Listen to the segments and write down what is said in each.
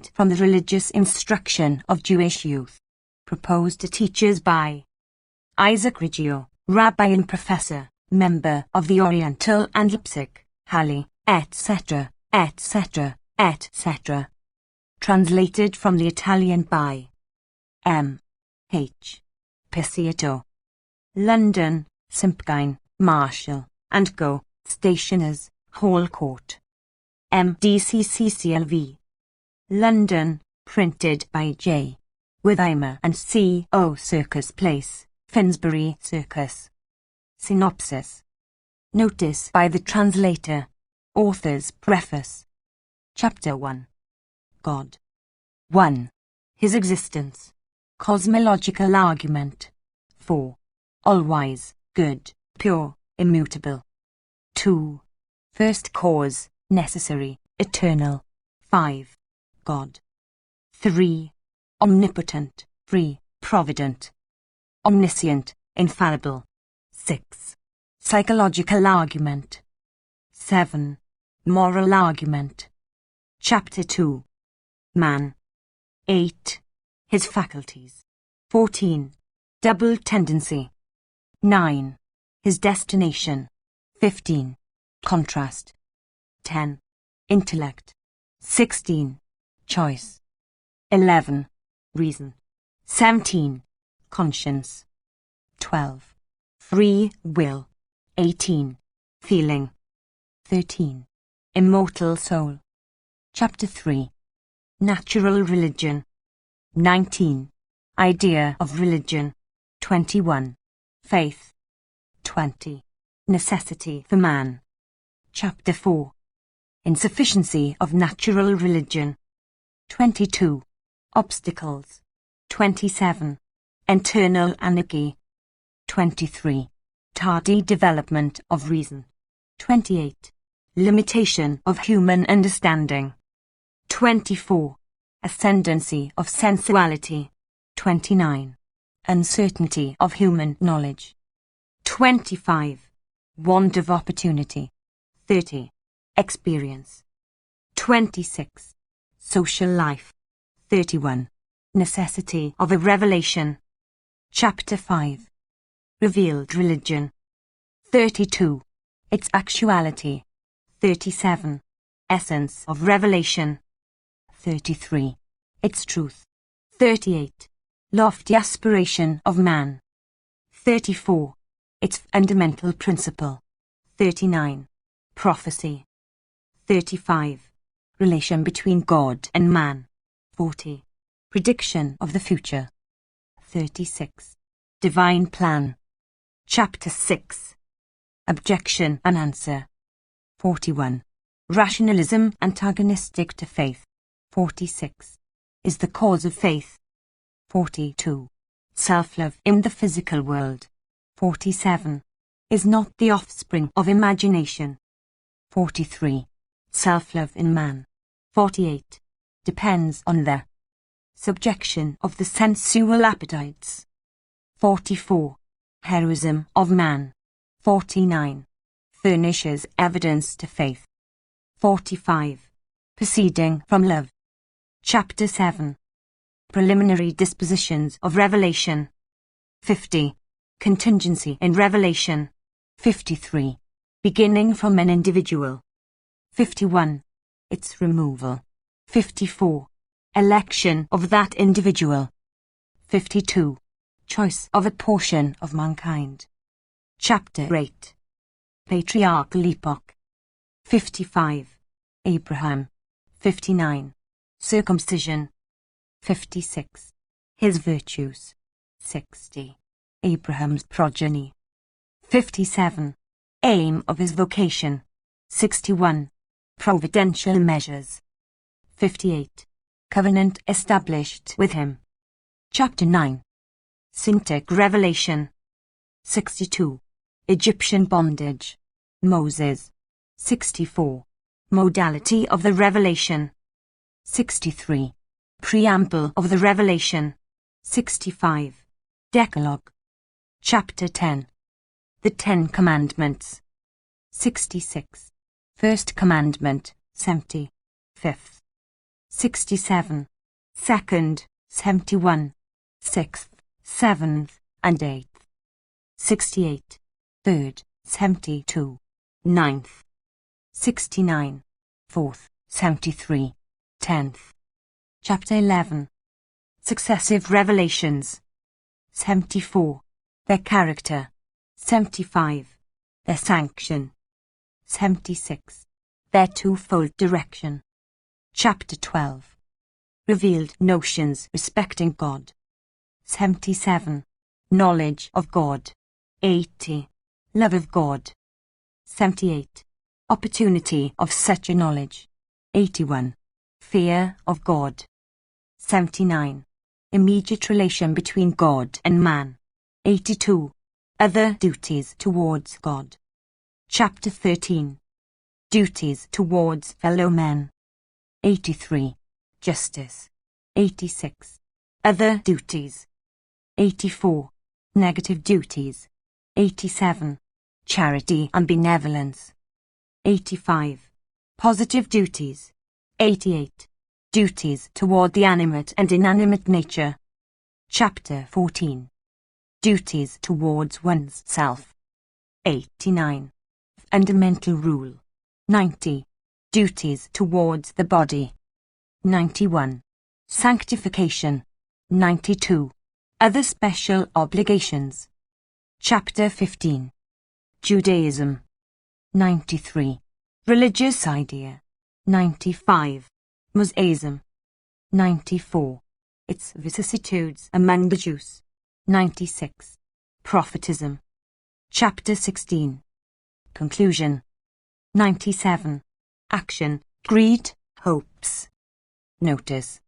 from the religious instruction of Jewish youth. Proposed to teachers by Isaac Reggio, Rabbi and Professor, member of the Oriental and Leipzig, Halle, etc., etc., etc. Translated from the Italian by M. H. Picciotto. London, Simpkine, Marshall, and Co. Stationers, Hall Court. MDCCCLV. London, printed by J. Witheimer and C. O. Circus Place, Finsbury Circus. Synopsis. Notice by the translator. Author's preface. Chapter 1. God. 1. His existence. Cosmological argument. 4. All-wise, good, pure, immutable. 2. First cause, necessary, eternal. 5. God. 3. Omnipotent, free, provident. Omniscient, infallible. 6. Psychological argument. 7. Moral argument. Chapter 2. Man. 8. His faculties. 14. Double tendency. 9. His destination. 15. Contrast. 10. Intellect. 16. Choice. 11. Reason. 17. Conscience. 12. Free will. 18. Feeling. 13. Immortal soul. Chapter 3. Natural religion. 19. Idea of religion. 21. Faith. 20. Necessity for man. Chapter 4. Insufficiency of natural religion. 22. Obstacles. 27. Internal anarchy. 23. Tardy development of reason. 28. Limitation of human understanding. 24. Ascendancy of sensuality. 29. Uncertainty of human knowledge. 25. Want of opportunity. 30. Experience. 26. Social life. 31. Necessity of a revelation. Chapter 5. Revealed religion. 32. Its actuality. 37. Essence of revelation. 33. Its truth. 38. Lofty aspiration of man. 34. Its fundamental principle. 39. Prophecy. 35. Relation between God and man. 40. Prediction of the future. 36. Divine plan. Chapter 6. Objection and answer. 41. Rationalism antagonistic to faith. 46. Is the cause of faith. 42. Self-love in the physical world. 47. Is not the offspring of imagination. 43. Self-love in man. 48. Depends on the subjection of the sensual appetites. 44. Heroism of man. 49. Furnishes evidence to faith. 45. Proceeding from love. Chapter 7. Preliminary dispositions of revelation. 50. Contingency in revelation. 53. Beginning from an individual. 51. Its removal. 54. Election of that individual. 52. Choice of a portion of mankind. Chapter 8. Patriarchal epoch. 55. Abraham. 59. Circumcision. 56. His virtues. 60. Abraham's progeny. 57. Aim of his vocation. 61. Providential measures. 58. Covenant established with him. Chapter 9. Syntic revelation. 62. Egyptian bondage. Moses. 64. Modality of the revelation. 63. Preamble of the revelation. 65. Decalogue. Chapter 10. The 10 Commandments. 66. First Commandment, 75th. 67, 2nd, 71, 6th, 7th, and 8th, 68, 3rd, 72, 9th, 69, 4th, 73, 10th. Chapter 11. Successive revelations. 74. Their character. 75. Their sanction. 76. Their twofold direction. Chapter 12. Revealed notions respecting God. 77. Knowledge of God. 80. Love of God. 78. Opportunity of such a knowledge. 81. Fear of God. 79. Immediate relation between God and man. 82. Other duties towards God. Chapter 13. Duties towards fellow men. 83. Justice. 86. Other duties. 84. Negative duties. 87. Charity and benevolence. 85. Positive duties. 88. Duties toward the animate and inanimate nature. Chapter 14. Duties towards one's self. 89. Fundamental rule. 90. Duties towards the body. 91. Sanctification. 92. Other special obligations. Chapter 15. Judaism. 93. Religious idea. 95. Mosaicism. 94. Its vicissitudes among the Jews. 96. Prophetism. Chapter 16. Conclusion. 97. Action, greed, hopes. Notice.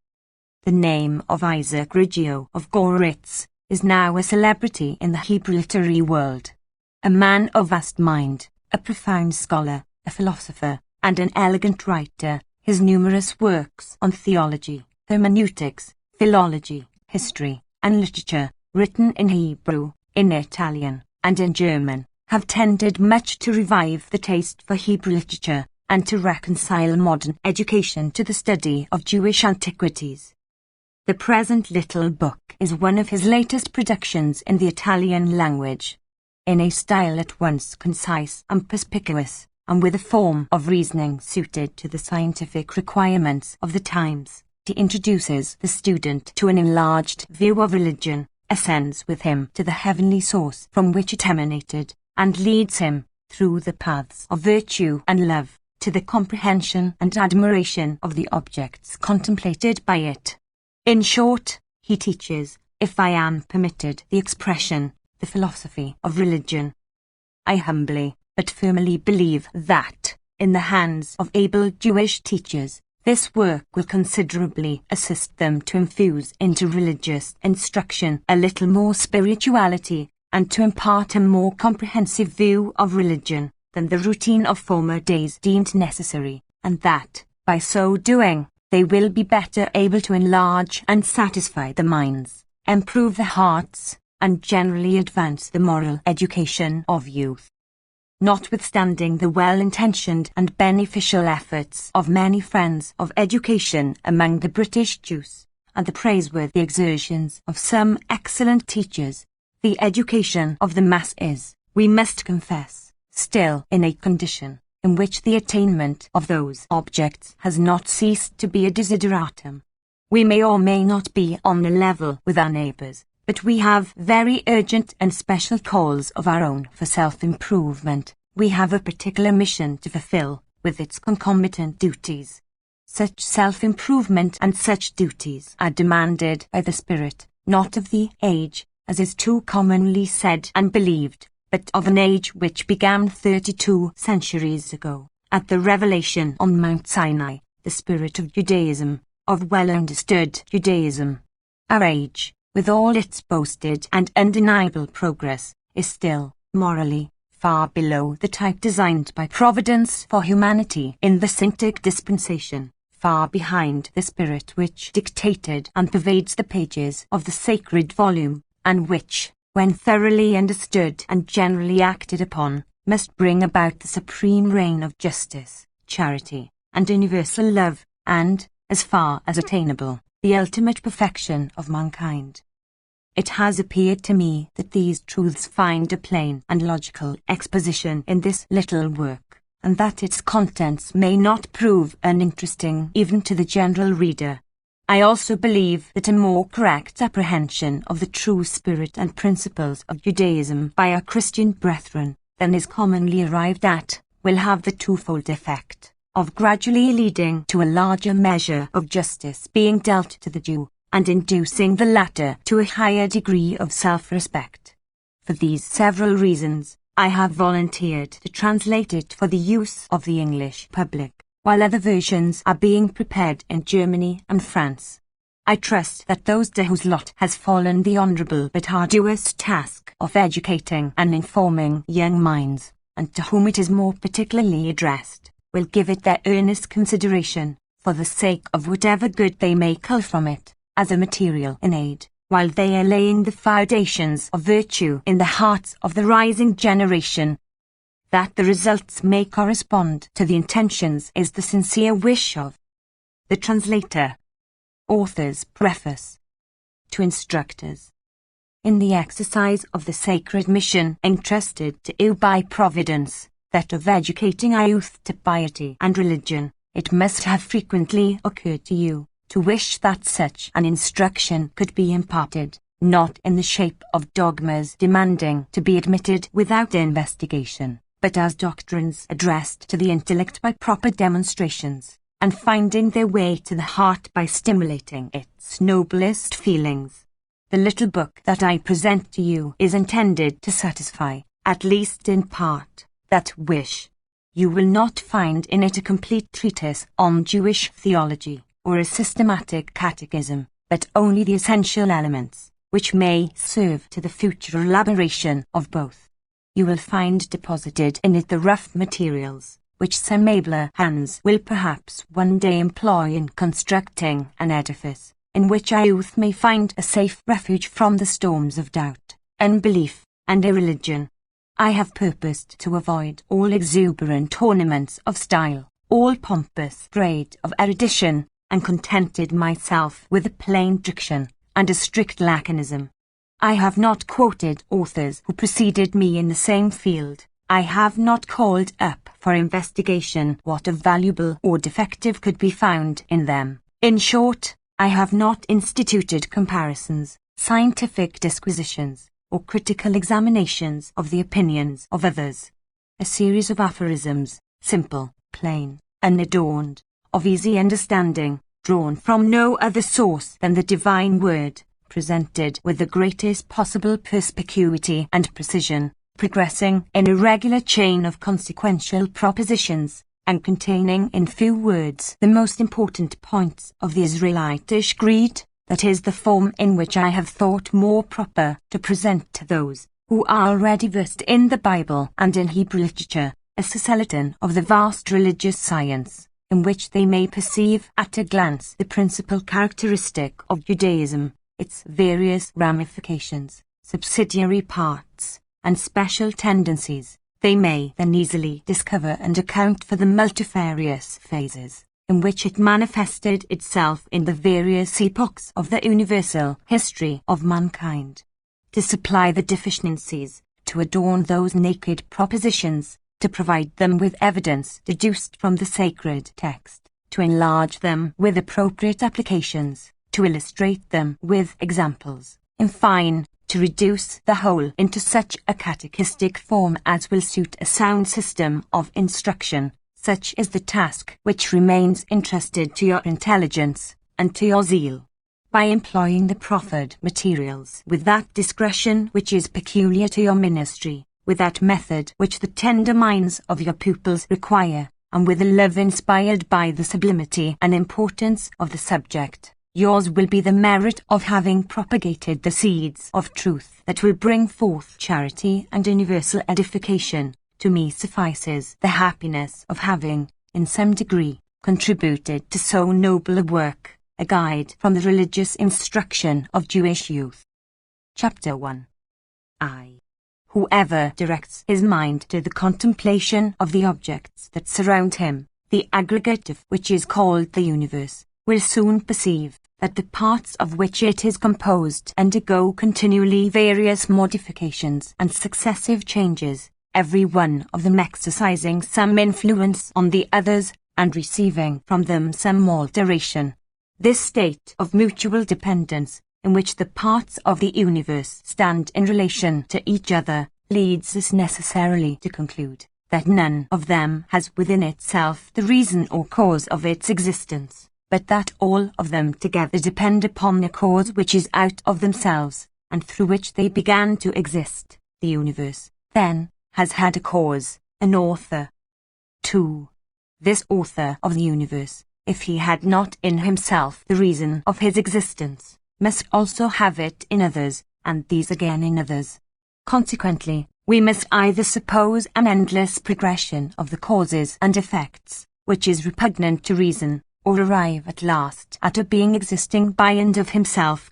The name of Isaac Reggio of Goritz is now a celebrity in the Hebrew literary world. A man of vast mind, a profound scholar, a philosopher, and an elegant writer, his numerous works on theology, hermeneutics, philology, history, and literature, written in Hebrew, in Italian, and in German, have tended much to revive the taste for Hebrew literature and to reconcile modern education to the study of Jewish antiquities. The present little book is one of his latest productions in the Italian language, in a style at once concise and perspicuous, and with a form of reasoning suited to the scientific requirements of the times. He introduces the student to an enlarged view of religion, ascends with him to the heavenly source from which it emanated, and leads him, through the paths of virtue and love, to the comprehension and admiration of the objects contemplated by it. In short, he teaches, if I am permitted the expression, the philosophy of religion. I humbly, but firmly believe that, in the hands of able Jewish teachers, this work will considerably assist them to infuse into religious instruction a little more spirituality, and to impart a more comprehensive view of religion than the routine of former days deemed necessary, and that, by so doing, they will be better able to enlarge and satisfy the minds, improve the hearts, and generally advance the moral education of youth. Notwithstanding the well-intentioned and beneficial efforts of many friends of education among the British Jews, and the praiseworthy exertions of some excellent teachers, the education of the mass is, we must confess, still in a condition in which the attainment of those objects has not ceased to be a desideratum. We may or may not be on the level with our neighbours, but we have very urgent and special calls of our own for self-improvement. We have a particular mission to fulfill, with its concomitant duties. Such self-improvement and such duties are demanded by the spirit, not of the age, as is too commonly said and believed, but of an age which began 32 centuries ago, at the revelation on Mount Sinai, the spirit of Judaism, of well-understood Judaism. Our age, with all its boasted and undeniable progress, is still, morally, far below the type designed by Providence for humanity in the Saintic dispensation, far behind the spirit which dictated and pervades the pages of the sacred volume, and which, when thoroughly understood and generally acted upon, must bring about the supreme reign of justice, charity, and universal love, and, as far as attainable, the ultimate perfection of mankind. It has appeared to me that these truths find a plain and logical exposition in this little work, and that its contents may not prove uninteresting even to the general reader. I also believe that a more correct apprehension of the true spirit and principles of Judaism by our Christian brethren than is commonly arrived at will have the twofold effect of gradually leading to a larger measure of justice being dealt to the Jew, and inducing the latter to a higher degree of self-respect. For these several reasons, I have volunteered to translate it for the use of the English public, while other versions are being prepared in Germany and France. I trust that those to whose lot has fallen the honourable but arduous task of educating and informing young minds, and to whom it is more particularly addressed, will give it their earnest consideration, for the sake of whatever good they may cull from it, as a material in aid, while they are laying the foundations of virtue in the hearts of the rising generation. That the results may correspond to the intentions is the sincere wish of the translator. Author's Preface. To instructors. In the exercise of the sacred mission entrusted to you by Providence, that of educating our youth to piety and religion, it must have frequently occurred to you to wish that such an instruction could be imparted, not in the shape of dogmas demanding to be admitted without investigation, but as doctrines addressed to the intellect by proper demonstrations, and finding their way to the heart by stimulating its noblest feelings. The little book that I present to you is intended to satisfy, at least in part, that wish. You will not find in it a complete treatise on Jewish theology, or a systematic catechism, but only the essential elements, which may serve to the future elaboration of both. You will find deposited in it the rough materials, which some abler hands will perhaps one day employ in constructing an edifice, in which our youth may find a safe refuge from the storms of doubt, unbelief, and irreligion. I have purposed to avoid all exuberant ornaments of style, all pompous parade of erudition, and contented myself with a plain diction, and a strict laconism. I have not quoted authors who preceded me in the same field. I have not called up for investigation what of valuable or defective could be found in them. In short, I have not instituted comparisons, scientific disquisitions, or critical examinations of the opinions of others. A series of aphorisms, simple, plain, unadorned, of easy understanding, drawn from no other source than the divine word, presented with the greatest possible perspicuity and precision, progressing in a regular chain of consequential propositions, and containing in few words the most important points of the Israelitish creed. That is the form in which I have thought more proper to present to those who are already versed in the Bible and in Hebrew literature, a skeleton of the vast religious science, in which they may perceive at a glance the principal characteristic of Judaism, its various ramifications, subsidiary parts, and special tendencies. They may then easily discover and account for the multifarious phases in which it manifested itself in the various epochs of the universal history of mankind. To supply the deficiencies, to adorn those naked propositions, to provide them with evidence deduced from the sacred text, to enlarge them with appropriate applications, to illustrate them with examples, in fine, to reduce the whole into such a catechistic form as will suit a sound system of instruction. Such is the task which remains entrusted to your intelligence and to your zeal. By employing the proffered materials with that discretion which is peculiar to your ministry, with that method which the tender minds of your pupils require, and with a love inspired by the sublimity and importance of the subject, yours will be the merit of having propagated the seeds of truth that will bring forth charity and universal edification. To me suffices the happiness of having, in some degree, contributed to so noble a work, a guide from the religious instruction of Jewish youth. Chapter 1. Whoever directs his mind to the contemplation of the objects that surround him, the aggregate of which is called the universe, will soon perceive that the parts of which it is composed undergo continually various modifications and successive changes, every one of them exercising some influence on the others, and receiving from them some alteration. This state of mutual dependence, in which the parts of the universe stand in relation to each other, leads us necessarily to conclude that none of them has within itself the reason or cause of its existence, but that all of them together depend upon a cause which is out of themselves, and through which they began to exist. The universe, then, has had a cause, an author. 2. This author of the universe, if he had not in himself the reason of his existence, must also have it in others, and these again in others. Consequently, we must either suppose an endless progression of the causes and effects, which is repugnant to reason, or arrive at last at a being existing by and of himself,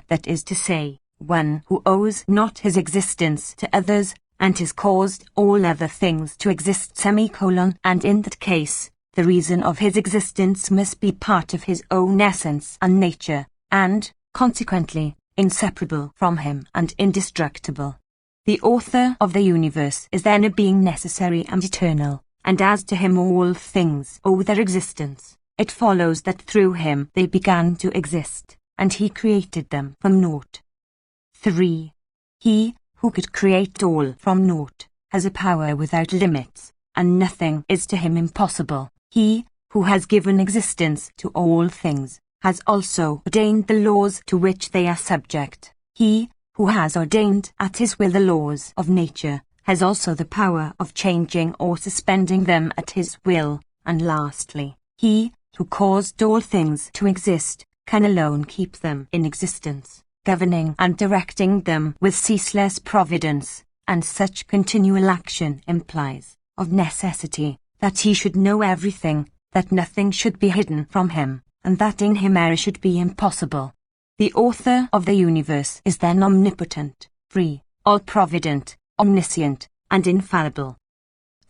that is to say, one who owes not his existence to others, and has caused all other things to exist, and in that case, the reason of his existence must be part of his own essence and nature, and, consequently, inseparable from him and indestructible. The author of the universe is then a being necessary and eternal, and as to him all things owe their existence. It follows that through him they began to exist, and he created them from naught. 3. He, who could create all from naught, has a power without limits, and nothing is to him impossible. He, who has given existence to all things, has also ordained the laws to which they are subject. He, who has ordained at his will the laws of nature, has also the power of changing or suspending them at his will. And lastly, he, who caused all things to exist, can alone keep them in existence, governing and directing them with ceaseless providence, and such continual action implies, of necessity, that he should know everything, that nothing should be hidden from him, and that in him error should be impossible. The author of the universe is then omnipotent, free, all-provident, omniscient, and infallible.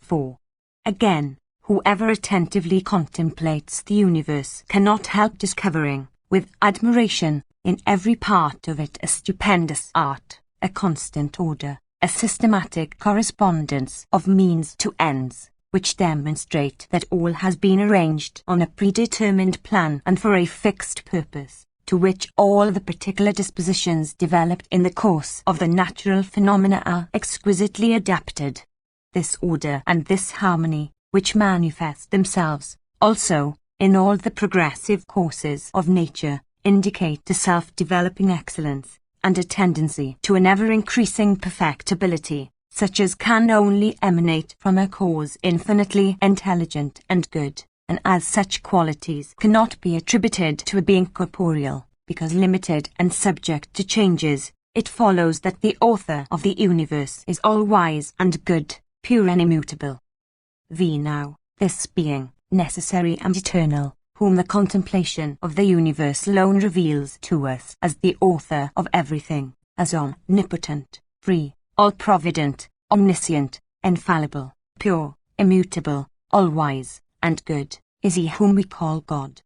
4. Again, whoever attentively contemplates the universe cannot help discovering, with admiration, in every part of it a stupendous art, a constant order, a systematic correspondence of means to ends, which demonstrate that all has been arranged on a predetermined plan and for a fixed purpose, to which all the particular dispositions developed in the course of the natural phenomena are exquisitely adapted. This order and this harmony, which manifest themselves, also, in all the progressive courses of nature, indicate a self-developing excellence, and a tendency to an ever-increasing perfectibility, such as can only emanate from a cause infinitely intelligent and good, and as such qualities cannot be attributed to a being corporeal, because limited and subject to changes, it follows that the author of the universe is all-wise and good, pure and immutable. Now, this being, necessary and eternal, whom the contemplation of the universe alone reveals to us as the author of everything, as omnipotent, free, all-provident, omniscient, infallible, pure, immutable, all-wise, and good, is he whom we call God.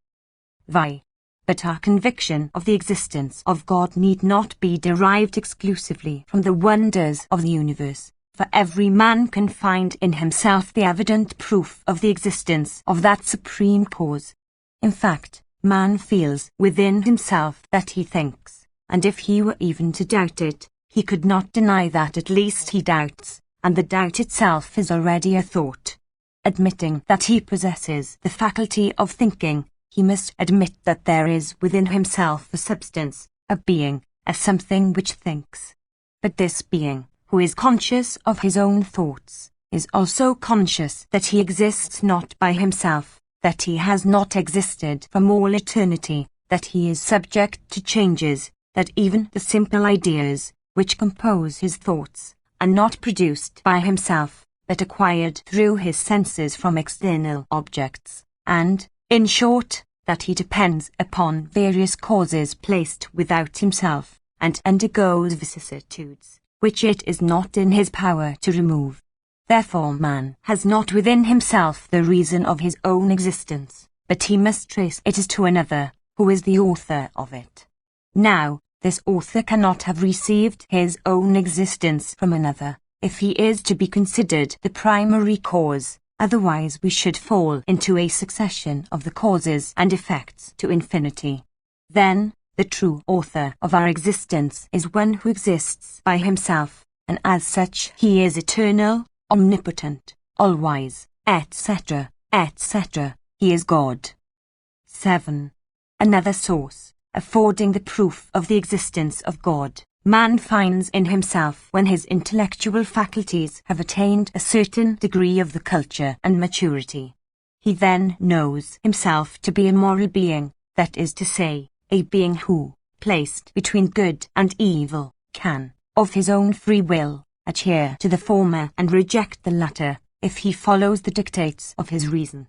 But our conviction of the existence of God need not be derived exclusively from the wonders of the universe, for every man can find in himself the evident proof of the existence of that supreme cause. In fact, man feels within himself that he thinks, and if he were even to doubt it, he could not deny that at least he doubts, and the doubt itself is already a thought. Admitting that he possesses the faculty of thinking, he must admit that there is within himself a substance, a being, a something which thinks. But this being, who is conscious of his own thoughts, is also conscious that he exists not by himself, that he has not existed from all eternity, that he is subject to changes, that even the simple ideas, which compose his thoughts, are not produced by himself, but acquired through his senses from external objects, and, in short, that he depends upon various causes placed without himself, and undergoes vicissitudes, which it is not in his power to remove. Therefore man has not within himself the reason of his own existence, but he must trace it as to another, who is the author of it. Now, this author cannot have received his own existence from another, if he is to be considered the primary cause, otherwise we should fall into a succession of the causes and effects to infinity. Then, the true author of our existence is one who exists by himself, and as such he is eternal, omnipotent, all-wise, etc., etc. He is God. 7. Another source, affording the proof of the existence of God, man finds in himself when his intellectual faculties have attained a certain degree of the culture and maturity. He then knows himself to be a moral being, that is to say, a being who, placed between good and evil, can, of his own free will, adhere to the former and reject the latter, if he follows the dictates of his reason.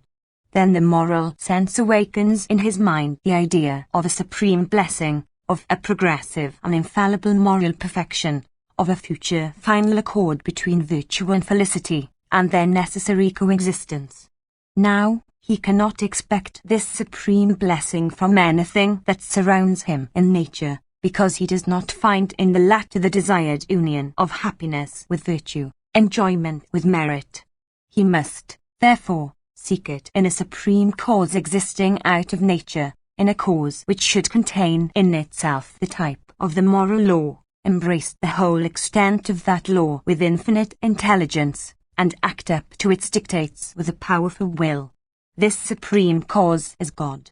Then the moral sense awakens in his mind the idea of a supreme blessing, of a progressive and infallible moral perfection, of a future final accord between virtue and felicity, and their necessary coexistence. Now, he cannot expect this supreme blessing from anything that surrounds him in nature, because he does not find in the latter the desired union of happiness with virtue, enjoyment with merit. He must, therefore, seek it in a supreme cause existing out of nature, in a cause which should contain in itself the type of the moral law, embrace the whole extent of that law with infinite intelligence, and act up to its dictates with a powerful will. This supreme cause is God.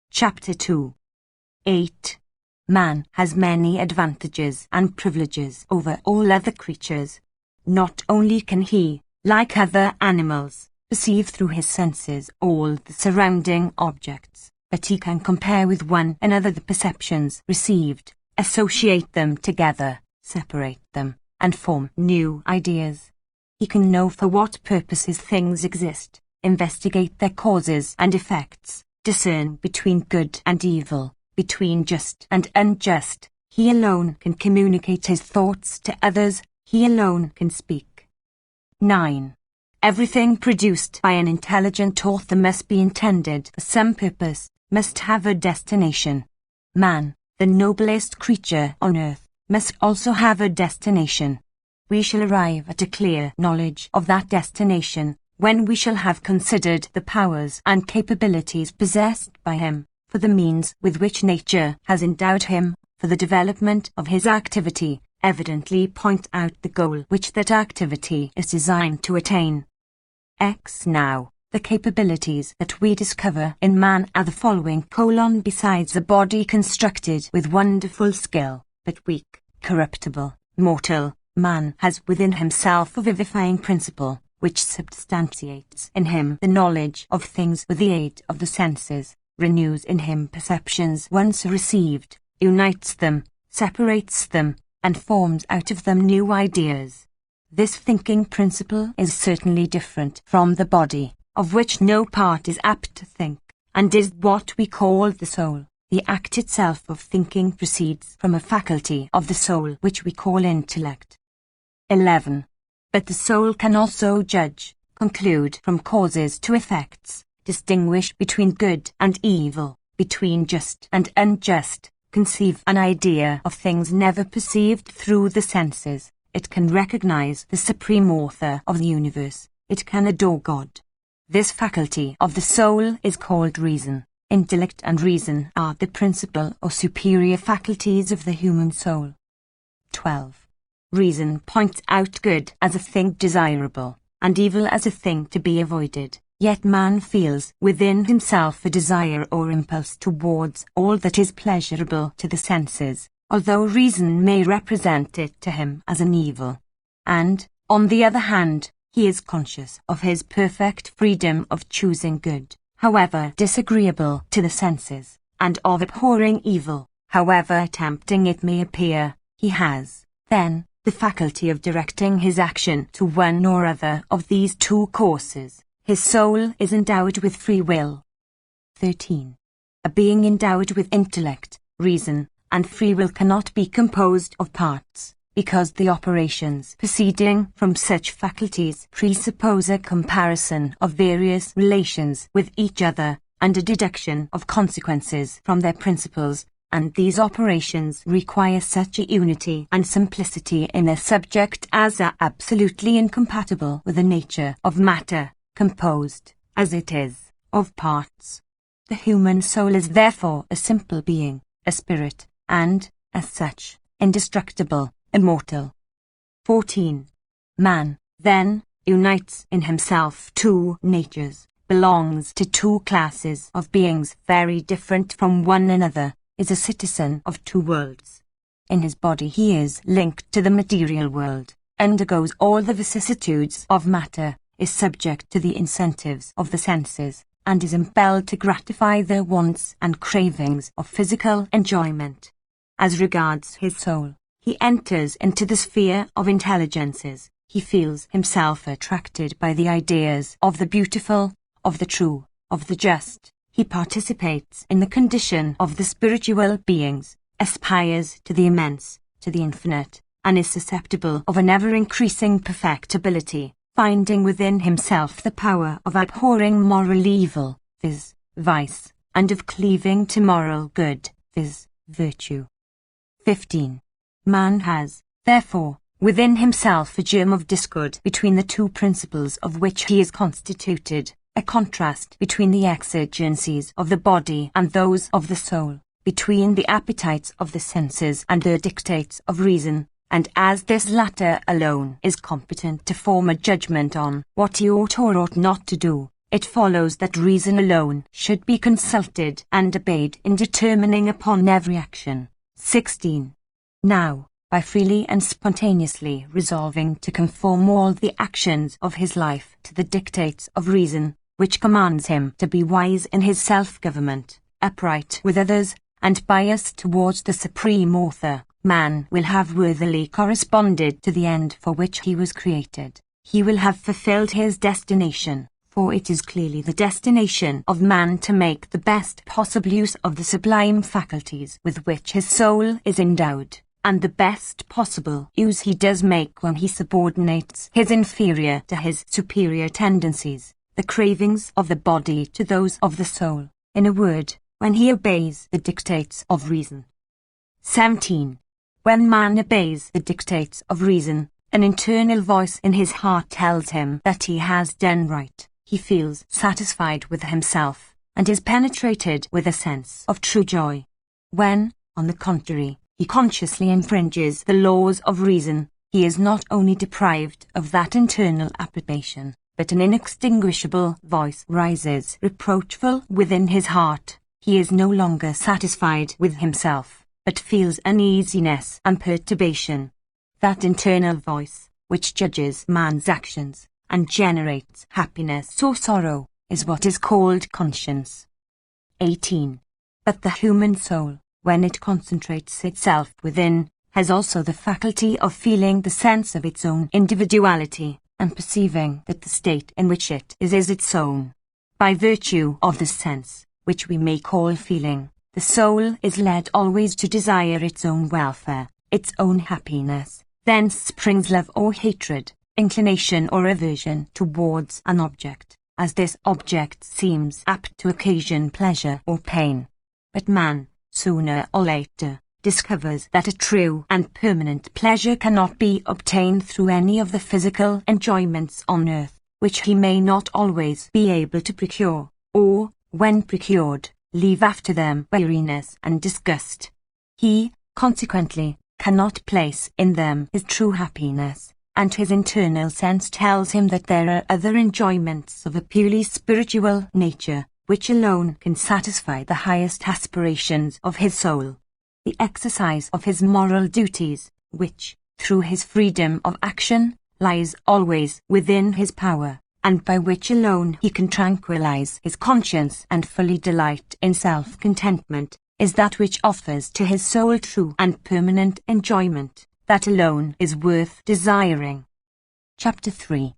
Chapter 2. 8. Man has many advantages and privileges over all other creatures. Not only can he, like other animals, perceive through his senses all the surrounding objects, but he can compare with one another the perceptions received, associate them together, separate them, and form new ideas. He can know for what purposes things exist, investigate their causes and effects, discern between good and evil, between just and unjust. He alone can communicate his thoughts to others, he alone can speak. 9. Everything produced by an intelligent author must be intended for some purpose, must have a destination. Man, the noblest creature on earth, must also have a destination. We shall arrive at a clear knowledge of that destination when we shall have considered the powers and capabilities possessed by him, for the means with which nature has endowed him, for the development of his activity, evidently point out the goal which that activity is designed to attain. Now, the capabilities that we discover in man are the following: besides a body constructed with wonderful skill, but weak, corruptible, mortal, man has within himself a vivifying principle, which substantiates in him the knowledge of things with the aid of the senses, renews in him perceptions once received, unites them, separates them, and forms out of them new ideas. This thinking principle is certainly different from the body, of which no part is apt to think, and is what we call the soul. The act itself of thinking proceeds from a faculty of the soul which we call intellect. 11. But the soul can also judge, conclude from causes to effects, distinguish between good and evil, between just and unjust, conceive an idea of things never perceived through the senses. It can recognize the supreme author of the universe. It can adore God. This faculty of the soul is called reason. Intellect and reason are the principal or superior faculties of the human soul. 12. Reason points out good as a thing desirable, and evil as a thing to be avoided. Yet man feels within himself a desire or impulse towards all that is pleasurable to the senses, although reason may represent it to him as an evil. And, on the other hand, he is conscious of his perfect freedom of choosing good, however disagreeable to the senses, and of abhorring evil, however tempting it may appear. He has, then, the faculty of directing his action to one or other of these two courses. His soul is endowed with free will. 13. A being endowed with intellect, reason, and free will cannot be composed of parts, because the operations proceeding from such faculties presuppose a comparison of various relations with each other, and a deduction of consequences from their principles, and these operations require such a unity and simplicity in their subject as are absolutely incompatible with the nature of matter, composed, as it is, of parts. The human soul is therefore a simple being, a spirit, and, as such, indestructible, immortal. 14. Man, then, unites in himself two natures, belongs to two classes of beings very different from one another, is a citizen of two worlds. In his body he is linked to the material world, undergoes all the vicissitudes of matter, is subject to the incentives of the senses, and is impelled to gratify their wants and cravings of physical enjoyment. As regards his soul, he enters into the sphere of intelligences. He feels himself attracted by the ideas of the beautiful, of the true, of the just. He participates in the condition of the spiritual beings, aspires to the immense, to the infinite, and is susceptible of an ever-increasing perfectibility, finding within himself the power of abhorring moral evil, viz., vice, and of cleaving to moral good, viz., virtue. 15. Man has, therefore, within himself a germ of discord between the two principles of which he is constituted, a contrast between the exigencies of the body and those of the soul, between the appetites of the senses and the dictates of reason, and as this latter alone is competent to form a judgment on what he ought or ought not to do, it follows that reason alone should be consulted and obeyed in determining upon every action. 16. Now, by freely and spontaneously resolving to conform all the actions of his life to the dictates of reason, which commands him to be wise in his self-government, upright with others, and biased towards the Supreme Author, man will have worthily corresponded to the end for which he was created. He will have fulfilled his destination, for it is clearly the destination of man to make the best possible use of the sublime faculties with which his soul is endowed, and the best possible use he does make when he subordinates his inferior to his superior tendencies, the cravings of the body to those of the soul, in a word, when he obeys the dictates of reason. 17. When man obeys the dictates of reason, an internal voice in his heart tells him that he has done right. He feels satisfied with himself, and is penetrated with a sense of true joy. When, on the contrary, he consciously infringes the laws of reason, he is not only deprived of that internal approbation, but an inextinguishable voice rises reproachful within his heart. He is no longer satisfied with himself, but feels uneasiness and perturbation. That internal voice, which judges man's actions, and generates happiness or sorrow, is what is called conscience. 18. But the human soul, when it concentrates itself within, has also the faculty of feeling the sense of its own individuality, and perceiving that the state in which it is its own. By virtue of this sense, which we may call feeling, the soul is led always to desire its own welfare, its own happiness. Thence springs love or hatred, inclination or aversion towards an object, as this object seems apt to occasion pleasure or pain. But man, sooner or later, discovers that a true and permanent pleasure cannot be obtained through any of the physical enjoyments on earth, which he may not always be able to procure, or, when procured, leave after them weariness and disgust. He, consequently, cannot place in them his true happiness, and his internal sense tells him that there are other enjoyments of a purely spiritual nature, which alone can satisfy the highest aspirations of his soul. The exercise of his moral duties, which, through his freedom of action, lies always within his power, and by which alone he can tranquilize his conscience and fully delight in self-contentment, is that which offers to his soul true and permanent enjoyment. That alone is worth desiring. Chapter 3.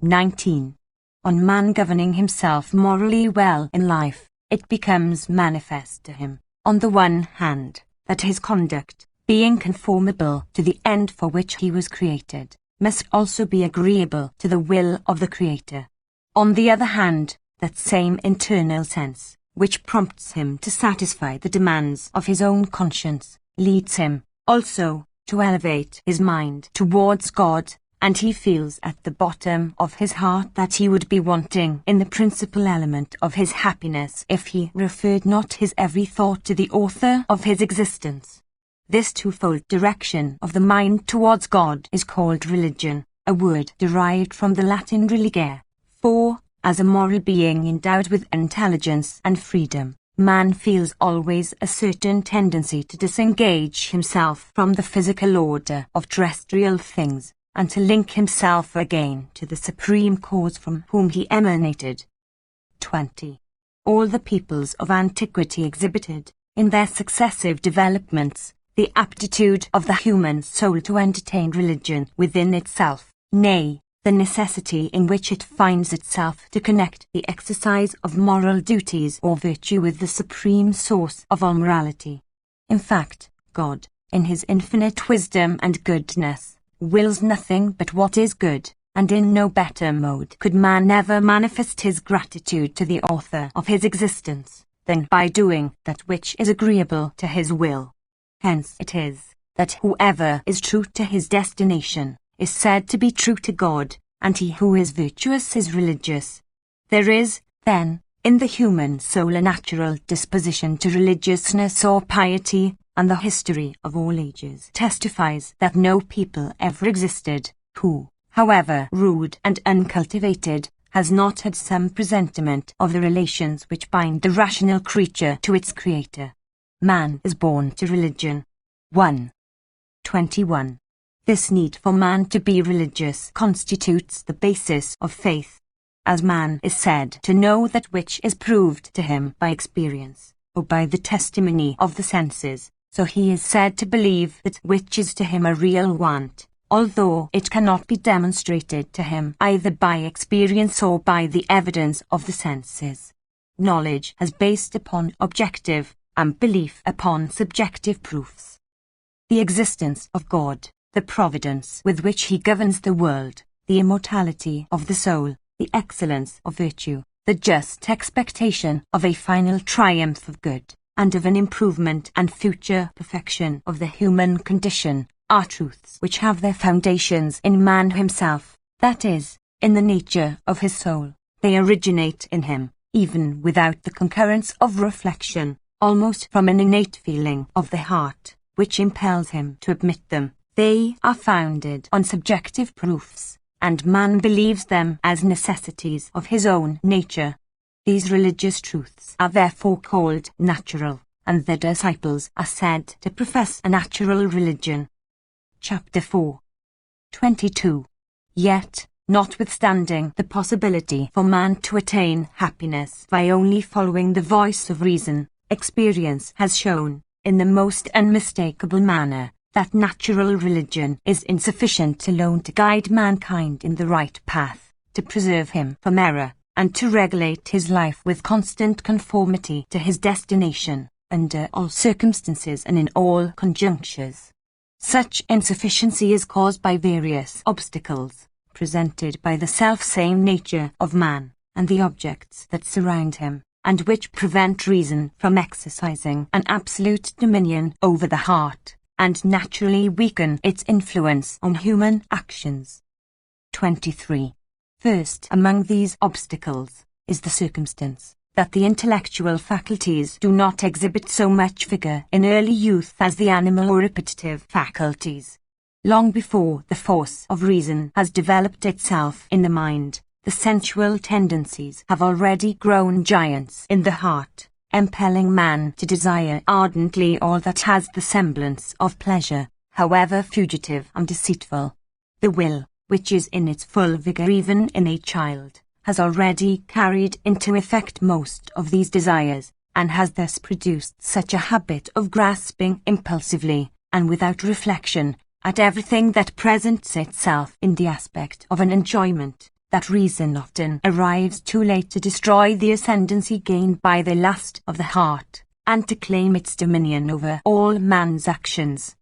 19. On man governing himself morally well in life, it becomes manifest to him, on the one hand, that his conduct, being conformable to the end for which he was created, must also be agreeable to the will of the Creator. On the other hand, that same internal sense, which prompts him to satisfy the demands of his own conscience, leads him, also, to elevate his mind towards God, and he feels at the bottom of his heart that he would be wanting in the principal element of his happiness if he referred not his every thought to the author of his existence. This twofold direction of the mind towards God is called religion, a word derived from the Latin religare, for, as a moral being endowed with intelligence and freedom, man feels always a certain tendency to disengage himself from the physical order of terrestrial things, and to link himself again to the supreme cause from whom he emanated. 20. All the peoples of antiquity exhibited, in their successive developments, the aptitude of the human soul to entertain religion within itself, nay, the necessity in which it finds itself to connect the exercise of moral duties or virtue with the supreme source of all morality. In fact, God, in his infinite wisdom and goodness, wills nothing but what is good, and in no better mode could man ever manifest his gratitude to the author of his existence, than by doing that which is agreeable to his will. Hence it is, that whoever is true to his destination, is said to be true to God, and he who is virtuous is religious. There is, then, in the human soul a natural disposition to religiousness or piety, and the history of all ages testifies that no people ever existed, who, however rude and uncultivated, has not had some presentiment of the relations which bind the rational creature to its creator. Man is born to religion. 1. 21. This need for man to be religious constitutes the basis of faith. As man is said to know that which is proved to him by experience, or by the testimony of the senses, so he is said to believe that which is to him a real want, although it cannot be demonstrated to him either by experience or by the evidence of the senses. Knowledge is based upon objective, and belief upon subjective proofs. The existence of God, the providence with which he governs the world, the immortality of the soul, the excellence of virtue, the just expectation of a final triumph of good, and of an improvement and future perfection of the human condition, are truths which have their foundations in man himself, that is, in the nature of his soul. They originate in him, even without the concurrence of reflection, almost from an innate feeling of the heart, which impels him to admit them. They are founded on subjective proofs, and man believes them as necessities of his own nature. These religious truths are therefore called natural, and their disciples are said to profess a natural religion. Chapter 4. 22. Yet, notwithstanding the possibility for man to attain happiness by only following the voice of reason, experience has shown, in the most unmistakable manner, that natural religion is insufficient alone to guide mankind in the right path, to preserve him from error, and to regulate his life with constant conformity to his destination, under all circumstances and in all conjunctures. Such insufficiency is caused by various obstacles, presented by the self-same nature of man, and the objects that surround him, and which prevent reason from exercising an absolute dominion over the heart, and naturally weaken its influence on human actions. 23. First among these obstacles is the circumstance that the intellectual faculties do not exhibit so much vigor in early youth as the animal or appetitive faculties. Long before the force of reason has developed itself in the mind, the sensual tendencies have already grown giants in the heart, impelling man to desire ardently all that has the semblance of pleasure, however fugitive and deceitful. The will, which is in its full vigor even in a child, has already carried into effect most of these desires, and has thus produced such a habit of grasping impulsively, and without reflection, at everything that presents itself in the aspect of an enjoyment, that reason often arrives too late to destroy the ascendancy gained by the lust of the heart, and to claim its dominion over all man's actions.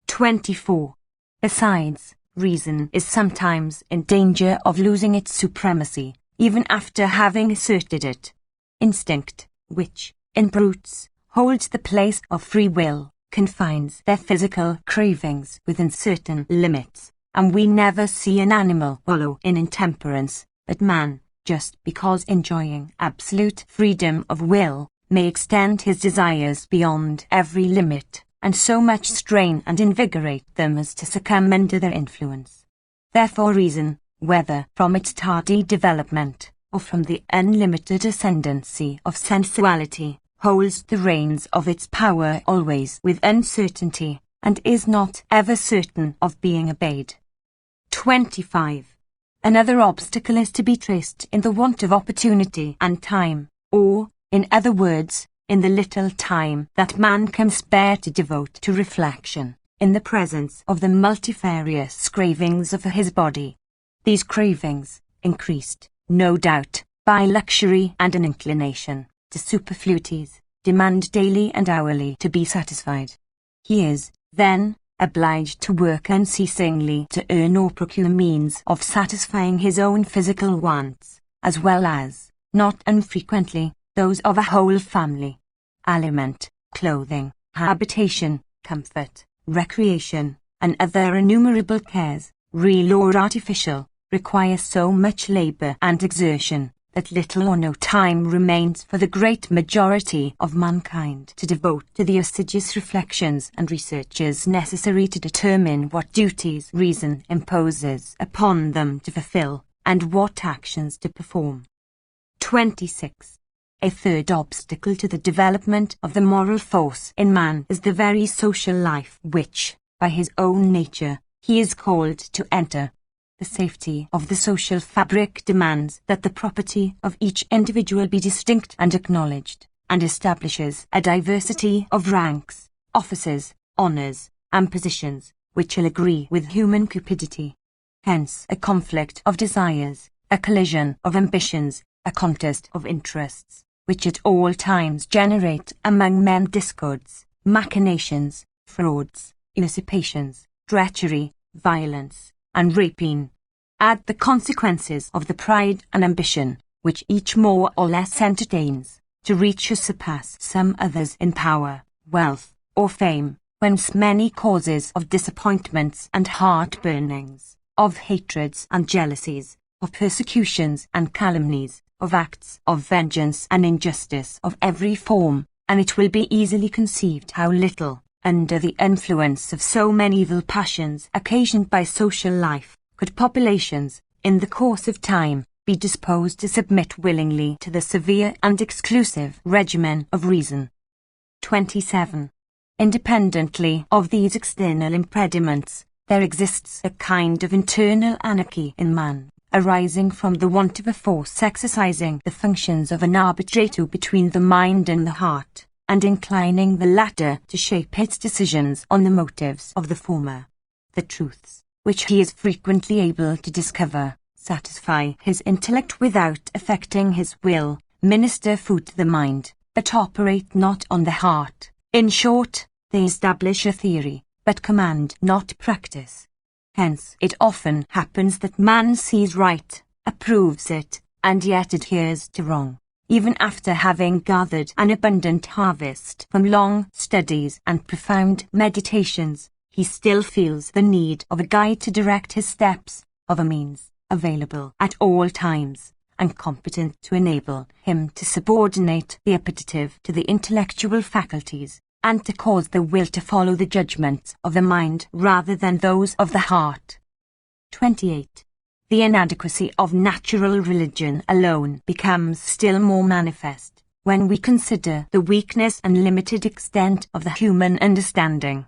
24. Besides, reason is sometimes in danger of losing its supremacy, even after having asserted it. Instinct, which, in brutes, holds the place of free will, confines their physical cravings within certain limits, and we never see an animal wallow in intemperance, but man, just because enjoying absolute freedom of will, may extend his desires beyond every limit, and so much strain and invigorate them as to succumb under their influence. Therefore reason, whether from its tardy development, or from the unlimited ascendancy of sensuality, holds the reins of its power always with uncertainty, and is not ever certain of being obeyed. 25. Another obstacle is to be traced in the want of opportunity and time, or, in other words, in the little time that man can spare to devote to reflection, in the presence of the multifarious cravings of his body. These cravings, increased, no doubt, by luxury and an inclination to superfluities, demand daily and hourly to be satisfied. He is, then, obliged to work unceasingly to earn or procure means of satisfying his own physical wants, as well as, not unfrequently, those of a whole family. Aliment, clothing, habitation, comfort, recreation, and other innumerable cares, real or artificial, require so much labor and exertion, that little or no time remains for the great majority of mankind to devote to the assiduous reflections and researches necessary to determine what duties reason imposes upon them to fulfill, and what actions to perform. 26. A third obstacle to the development of the moral force in man is the very social life which, by his own nature, he is called to enter. The safety of the social fabric demands that the property of each individual be distinct and acknowledged, and establishes a diversity of ranks, offices, honours, and positions, which shall agree with human cupidity. Hence a conflict of desires, a collision of ambitions, a contest of interests, which at all times generate among men discords, machinations, frauds, usurpations, treachery, violence, and rapine. Add the consequences of the pride and ambition, which each more or less entertains, to reach or surpass some others in power, wealth, or fame, whence many causes of disappointments and heart-burnings, of hatreds and jealousies, of persecutions and calumnies, of acts of vengeance and injustice of every form, and it will be easily conceived how little, under the influence of so many evil passions occasioned by social life, could populations, in the course of time, be disposed to submit willingly to the severe and exclusive regimen of reason. 27. Independently of these external impediments, there exists a kind of internal anarchy in man, arising from the want of a force exercising the functions of an arbitrator between the mind and the heart, and inclining the latter to shape its decisions on the motives of the former. The truths, which he is frequently able to discover, satisfy his intellect without affecting his will, minister food to the mind, but operate not on the heart. In short, they establish a theory, but command not practice. Hence it often happens that man sees right, approves it, and yet adheres to wrong. Even after having gathered an abundant harvest from long studies and profound meditations, he still feels the need of a guide to direct his steps, of a means, available at all times, and competent to enable him to subordinate the appetitive to the intellectual faculties, and to cause the will to follow the judgments of the mind rather than those of the heart. 28. The inadequacy of natural religion alone becomes still more manifest, when we consider the weakness and limited extent of the human understanding.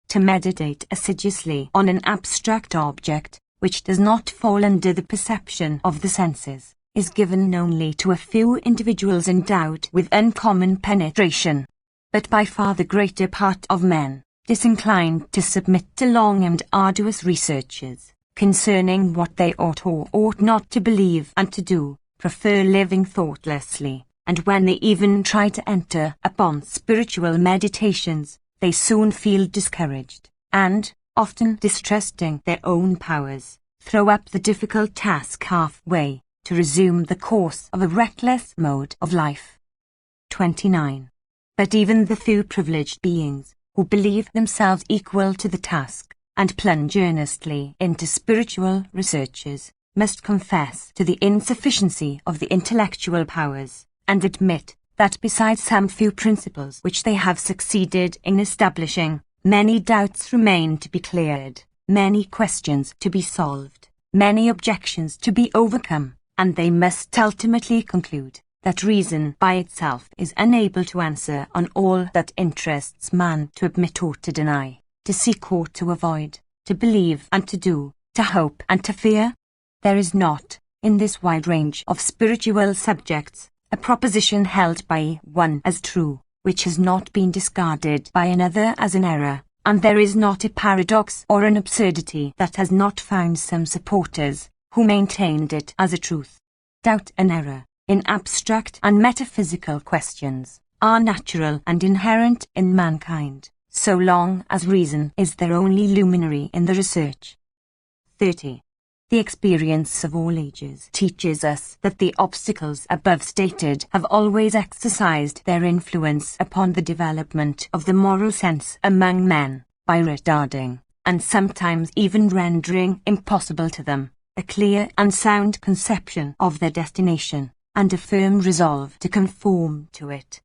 To meditate assiduously on an abstract object, which does not fall under the perception of the senses, is given only to a few individuals endowed with uncommon penetration. But by far the greater part of men, disinclined to submit to long and arduous researches, concerning what they ought or ought not to believe and to do, prefer living thoughtlessly, and when they even try to enter upon spiritual meditations, they soon feel discouraged, and, often distrusting their own powers, throw up the difficult task half-way, to resume the course of a reckless mode of life. 29. But even the few privileged beings, who believe themselves equal to the task, and plunge earnestly into spiritual researches, must confess to the insufficiency of the intellectual powers, and admit that besides some few principles which they have succeeded in establishing, many doubts remain to be cleared, many questions to be solved, many objections to be overcome, and they must ultimately conclude that reason by itself is unable to answer on all that interests man to admit or to deny, to seek or to avoid, to believe and to do, to hope and to fear. There is not, in this wide range of spiritual subjects, a proposition held by one as true, which has not been discarded by another as an error, and there is not a paradox or an absurdity that has not found some supporters, who maintained it as a truth. Doubt and error, in abstract and metaphysical questions, are natural and inherent in mankind, so long as reason is their only luminary in the research. 30. The experience of all ages teaches us that the obstacles above stated have always exercised their influence upon the development of the moral sense among men, by retarding, and sometimes even rendering impossible to them, a clear and sound conception of their destination, and a firm resolve to conform to it.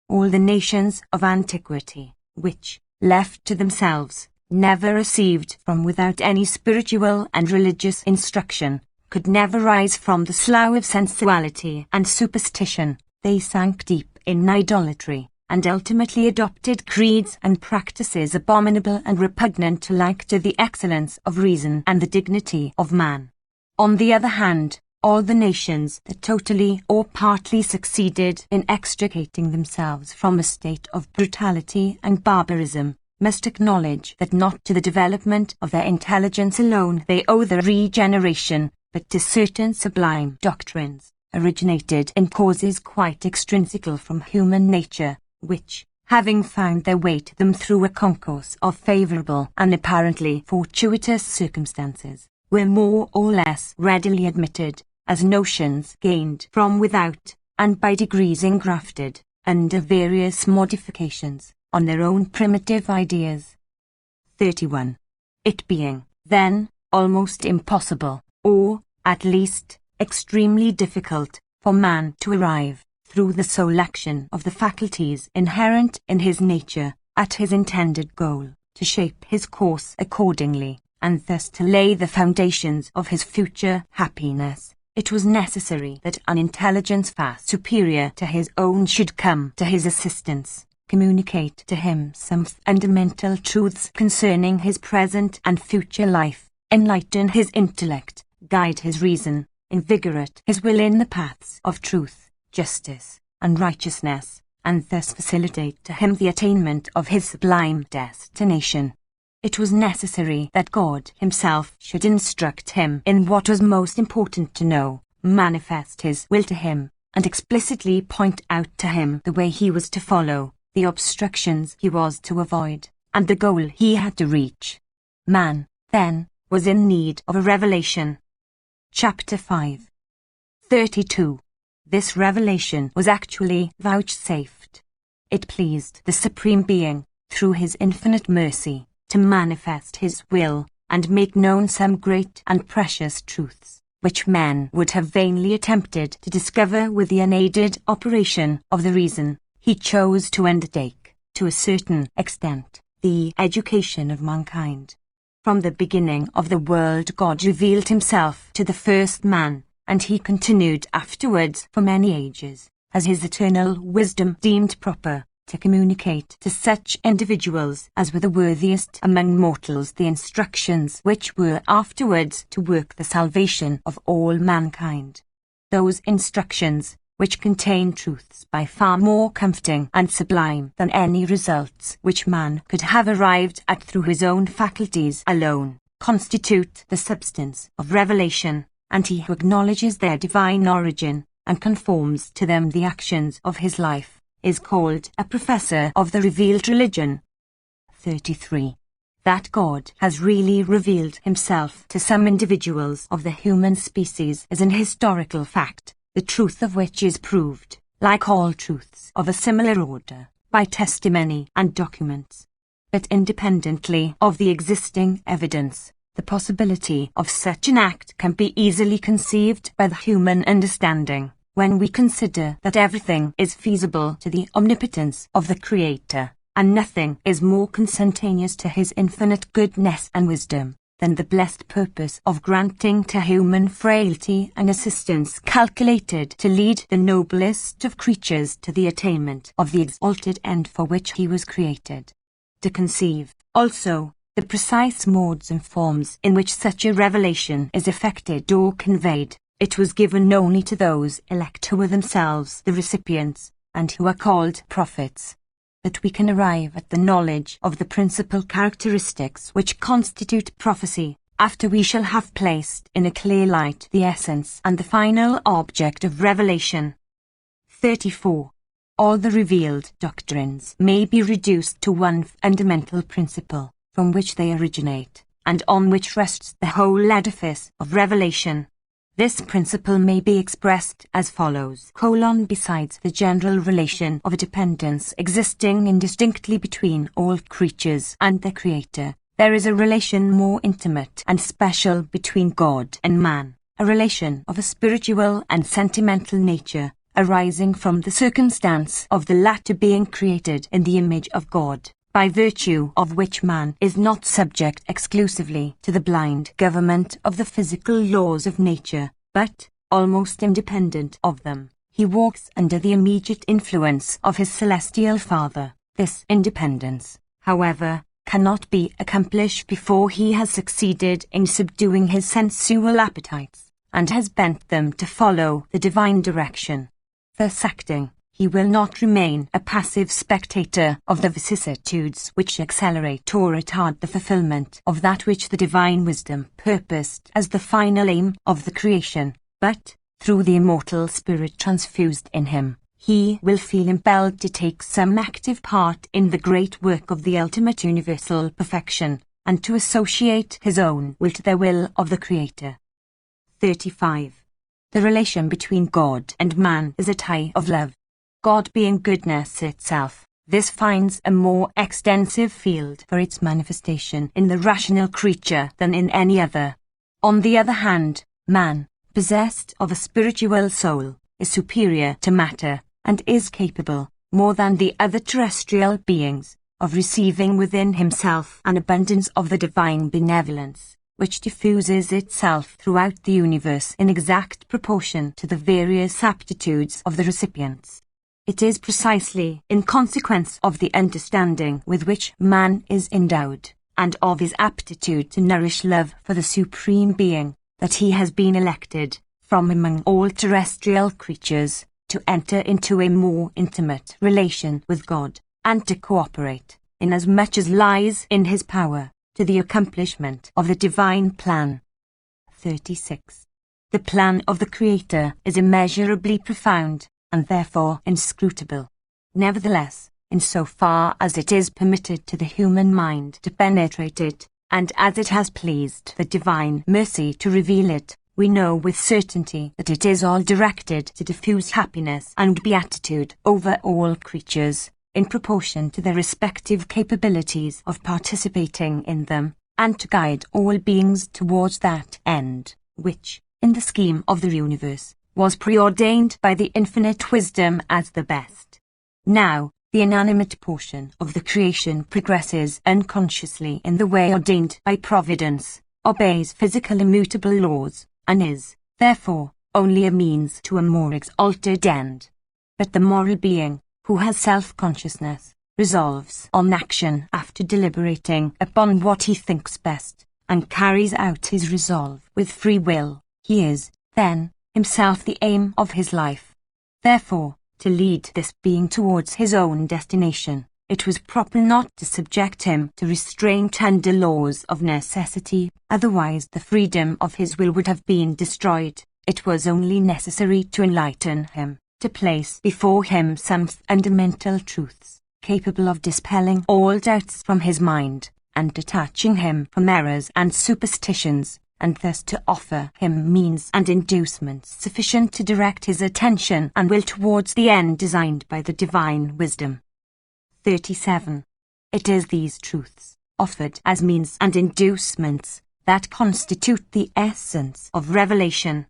All the nations of antiquity, which, left to themselves, never received from without any spiritual and religious instruction, could never rise from the slough of sensuality and superstition. They sank deep in idolatry, and ultimately adopted creeds and practices abominable and repugnant alike to the excellence of reason and the dignity of man. On the other hand, all the nations that totally or partly succeeded in extricating themselves from a state of brutality and barbarism must acknowledge that not to the development of their intelligence alone they owe their regeneration, but to certain sublime doctrines, originated in causes quite extrinsical from human nature, which, having found their way to them through a concourse of favourable and apparently fortuitous circumstances, were more or less readily admitted, as notions gained from without, and by degrees engrafted, under various modifications, on their own primitive ideas. 31. It being, then, almost impossible, or, at least, extremely difficult, for man to arrive, through the sole action of the faculties inherent in his nature, at his intended goal, to shape his course accordingly, and thus to lay the foundations of his future happiness, it was necessary that an intelligence far superior to his own should come to his assistance, communicate to him some fundamental truths concerning his present and future life, enlighten his intellect, guide his reason, invigorate his will in the paths of truth, justice, and righteousness, and thus facilitate to him the attainment of his sublime destination. It was necessary that God himself should instruct him in what was most important to know, manifest his will to him, and explicitly point out to him the way he was to follow, the obstructions he was to avoid, and the goal he had to reach. Man, then, was in need of a revelation. Chapter 5. 32. This revelation was actually vouchsafed. It pleased the Supreme Being, through his infinite mercy, to manifest his will, and make known some great and precious truths, which men would have vainly attempted to discover with the unaided operation of the reason. He chose to undertake, to a certain extent, the education of mankind. From the beginning of the world God revealed himself to the first man, and he continued afterwards for many ages, as his eternal wisdom deemed proper, to communicate to such individuals as were the worthiest among mortals the instructions which were afterwards to work the salvation of all mankind. Those instructions, which contain truths by far more comforting and sublime than any results which man could have arrived at through his own faculties alone, constitute the substance of revelation, and he who acknowledges their divine origin, and conforms to them the actions of his life, is called a professor of the revealed religion. 33. That God has really revealed himself to some individuals of the human species is an historical fact, the truth of which is proved, like all truths of a similar order, by testimony and documents. But independently of the existing evidence, the possibility of such an act can be easily conceived by the human understanding, when we consider that everything is feasible to the omnipotence of the Creator, and nothing is more consentaneous to his infinite goodness and wisdom than the blessed purpose of granting to human frailty an assistance calculated to lead the noblest of creatures to the attainment of the exalted end for which he was created. To conceive, also, the precise modes and forms in which such a revelation is effected or conveyed, it was given only to those elect who were themselves the recipients, and who are called prophets. That we can arrive at the knowledge of the principal characteristics which constitute prophecy, after we shall have placed in a clear light the essence and the final object of revelation. 34. All the revealed doctrines may be reduced to one fundamental principle, from which they originate, and on which rests the whole edifice of revelation. This principle may be expressed as follows: besides the general relation of a dependence existing indistinctly between all creatures and their Creator, there is a relation more intimate and special between God and man, a relation of a spiritual and sentimental nature, arising from the circumstance of the latter being created in the image of God, by virtue of which man is not subject exclusively to the blind government of the physical laws of nature, but, almost independent of them, he walks under the immediate influence of his celestial Father. This independence, however, cannot be accomplished before he has succeeded in subduing his sensual appetites, and has bent them to follow the divine direction. Thus acting, he will not remain a passive spectator of the vicissitudes which accelerate or retard the fulfillment of that which the divine wisdom purposed as the final aim of the creation, but, through the immortal spirit transfused in him, he will feel impelled to take some active part in the great work of the ultimate universal perfection, and to associate his own will to the will of the Creator. 35. The relation between God and man is a tie of love. God being goodness itself, this finds a more extensive field for its manifestation in the rational creature than in any other. On the other hand, man, possessed of a spiritual soul, is superior to matter, and is capable, more than the other terrestrial beings, of receiving within himself an abundance of the divine benevolence, which diffuses itself throughout the universe in exact proportion to the various aptitudes of the recipients. It is precisely in consequence of the understanding with which man is endowed, and of his aptitude to nourish love for the Supreme Being, that he has been elected, from among all terrestrial creatures, to enter into a more intimate relation with God, and to cooperate, inasmuch as lies in his power, to the accomplishment of the divine plan. 36. The plan of the Creator is immeasurably profound, and therefore inscrutable. Nevertheless, in so far as it is permitted to the human mind to penetrate it, and as it has pleased the divine mercy to reveal it, we know with certainty that it is all directed to diffuse happiness and beatitude over all creatures, in proportion to their respective capabilities of participating in them, and to guide all beings towards that end, which, in the scheme of the universe, was preordained by the infinite wisdom as the best. Now, the inanimate portion of the creation progresses unconsciously in the way ordained by Providence, obeys physical immutable laws, and is, therefore, only a means to a more exalted end. But the moral being, who has self-consciousness, resolves on action after deliberating upon what he thinks best, and carries out his resolve with free will. He is, then, himself the aim of his life. Therefore, to lead this being towards his own destination, it was proper not to subject him to restraint under laws of necessity, otherwise the freedom of his will would have been destroyed. It was only necessary to enlighten him, to place before him some fundamental truths, capable of dispelling all doubts from his mind, and detaching him from errors and superstitions, and thus to offer him means and inducements sufficient to direct his attention and will towards the end designed by the divine wisdom. 37. It is these truths, offered as means and inducements, that constitute the essence of revelation.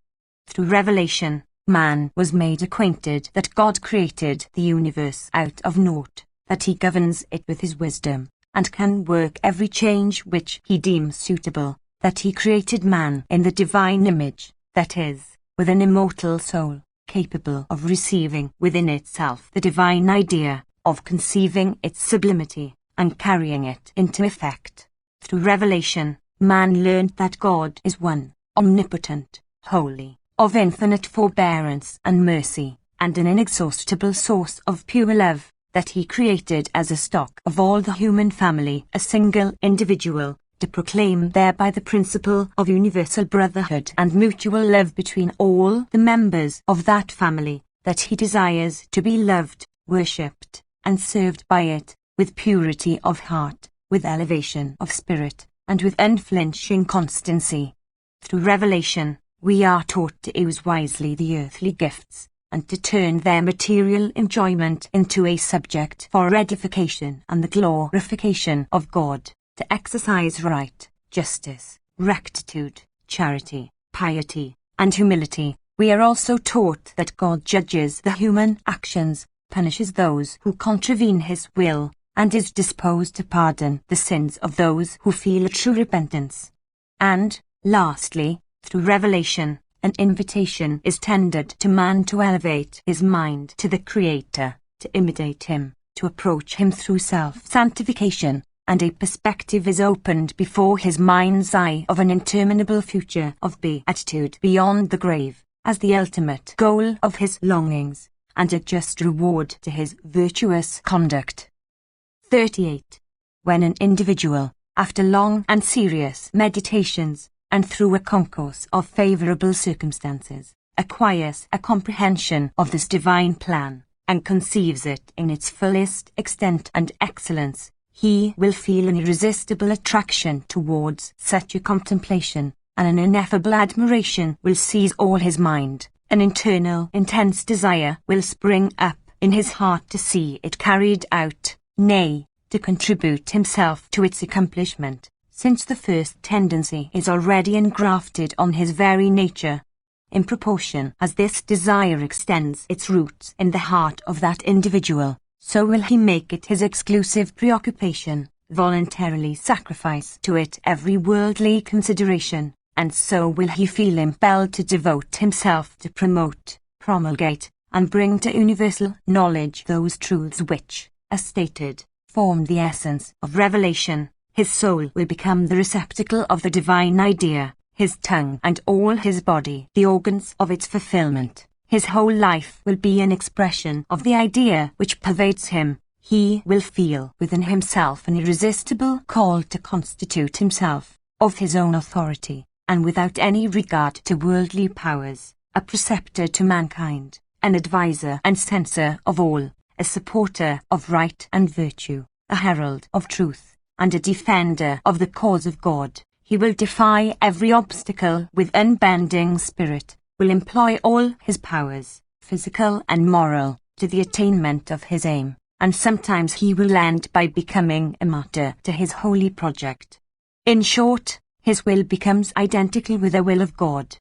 Through revelation, man was made acquainted that God created the universe out of naught, that he governs it with his wisdom, and can work every change which he deems suitable, that he created man in the divine image, that is, with an immortal soul, capable of receiving within itself the divine idea, of conceiving its sublimity, and carrying it into effect. Through revelation, man learned that God is one, omnipotent, holy, of infinite forbearance and mercy, and an inexhaustible source of pure love, that he created as a stock of all the human family a single individual, to proclaim thereby the principle of universal brotherhood and mutual love between all the members of that family, that he desires to be loved, worshipped, and served by it, with purity of heart, with elevation of spirit, and with unflinching constancy. Through revelation, we are taught to use wisely the earthly gifts, and to turn their material enjoyment into a subject for edification and the glorification of God, to exercise right, justice, rectitude, charity, piety, and humility. We are also taught that God judges the human actions, punishes those who contravene his will, and is disposed to pardon the sins of those who feel a true repentance. And, lastly, through revelation, an invitation is tendered to man to elevate his mind to the Creator, to imitate him, to approach him through self-sanctification, and a perspective is opened before his mind's eye of an interminable future of beatitude beyond the grave, as the ultimate goal of his longings, and a just reward to his virtuous conduct. 38. When an individual, after long and serious meditations, and through a concourse of favourable circumstances, acquires a comprehension of this divine plan, and conceives it in its fullest extent and excellence, he will feel an irresistible attraction towards such a contemplation, and an ineffable admiration will seize all his mind. An internal intense desire will spring up in his heart to see it carried out, nay, to contribute himself to its accomplishment, since the first tendency is already engrafted on his very nature. In proportion as this desire extends its roots in the heart of that individual, so will he make it his exclusive preoccupation, voluntarily sacrifice to it every worldly consideration, and so will he feel impelled to devote himself to promote, promulgate, and bring to universal knowledge those truths which, as stated, form the essence of revelation. His soul will become the receptacle of the divine idea, his tongue and all his body the organs of its fulfillment. His whole life will be an expression of the idea which pervades him. He will feel within himself an irresistible call to constitute himself, of his own authority, and without any regard to worldly powers, a preceptor to mankind, an adviser and censor of all, a supporter of right and virtue, a herald of truth, and a defender of the cause of God. He will defy every obstacle with unbending spirit, will employ all his powers, physical and moral, to the attainment of his aim, and sometimes he will end by becoming a martyr to his holy project. In short, his will becomes identical with the will of God.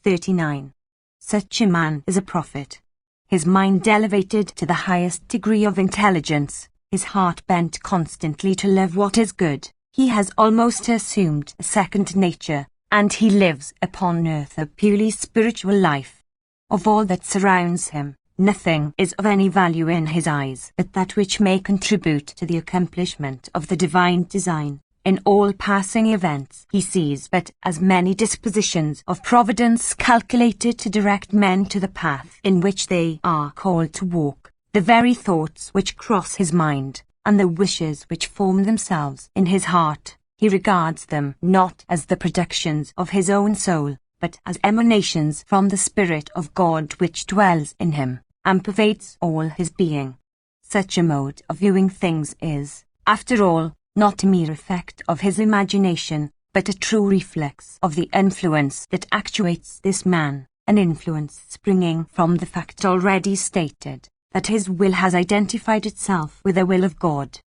39. Such a man is a prophet. His mind elevated to the highest degree of intelligence, his heart bent constantly to love what is good, he has almost assumed a second nature, and he lives upon earth a purely spiritual life. Of all that surrounds him, nothing is of any value in his eyes but that which may contribute to the accomplishment of the divine design. In all passing events he sees but as many dispositions of providence calculated to direct men to the path in which they are called to walk. The very thoughts which cross his mind, and the wishes which form themselves in his heart, he regards them not as the productions of his own soul, but as emanations from the Spirit of God which dwells in him, and pervades all his being. Such a mode of viewing things is, after all, not a mere effect of his imagination, but a true reflex of the influence that actuates this man, an influence springing from the fact already stated, that his will has identified itself with the will of God.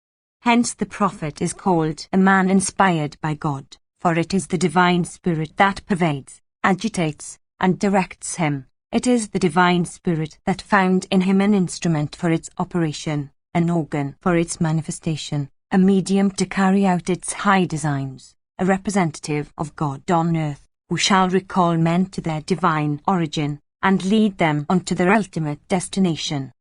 Hence the prophet is called a man inspired by God, for it is the divine spirit that pervades, agitates, and directs him. It is the divine spirit that found in him an instrument for its operation, an organ for its manifestation, a medium to carry out its high designs, a representative of God on earth, who shall recall men to their divine origin, and lead them on to their ultimate destination.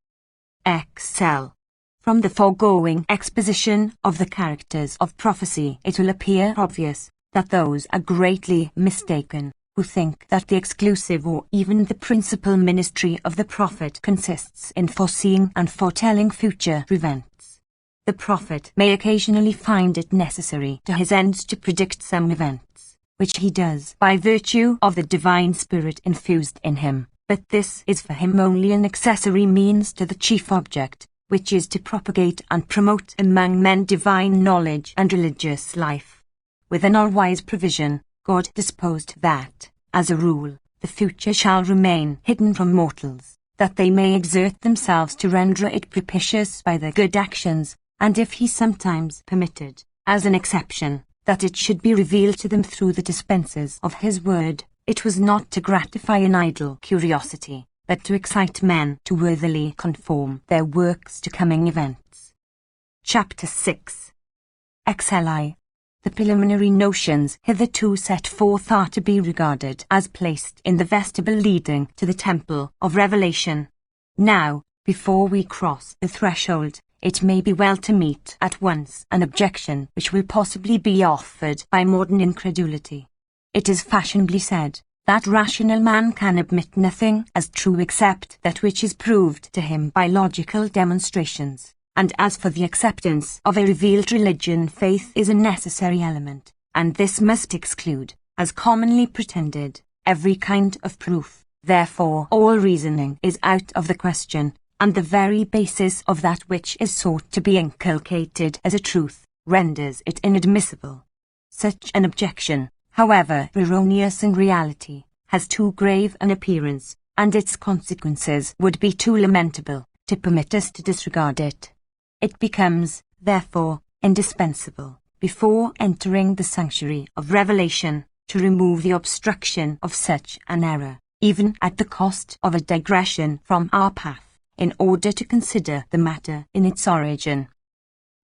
Excel. From the foregoing exposition of the characters of prophecy, it will appear obvious that those are greatly mistaken who think that the exclusive or even the principal ministry of the prophet consists in foreseeing and foretelling future events. The prophet may occasionally find it necessary to his ends to predict some events, which he does by virtue of the divine spirit infused in him, but this is for him only an accessory means to the chief object, which is to propagate and promote among men divine knowledge and religious life. With an all-wise provision, God disposed that, as a rule, the future shall remain hidden from mortals, that they may exert themselves to render it propitious by their good actions, and if he sometimes permitted, as an exception, that it should be revealed to them through the dispensers of his word, it was not to gratify an idle curiosity, but to excite men to worthily conform their works to coming events. Chapter 6. XLI. The preliminary notions hitherto set forth are to be regarded as placed in the vestibule leading to the temple of revelation. Now, before we cross the threshold, it may be well to meet at once an objection which will possibly be offered by modern incredulity. It is fashionably said that rational man can admit nothing as true except that which is proved to him by logical demonstrations, and as for the acceptance of a revealed religion, faith is a necessary element, and this must exclude, as commonly pretended, every kind of proof. Therefore all reasoning is out of the question, and the very basis of that which is sought to be inculcated as a truth renders it inadmissible. Such an objection, however erroneous in reality, has too grave an appearance, and its consequences would be too lamentable, to permit us to disregard it. It becomes, therefore, indispensable, before entering the sanctuary of revelation, to remove the obstruction of such an error, even at the cost of a digression from our path, in order to consider the matter in its origin.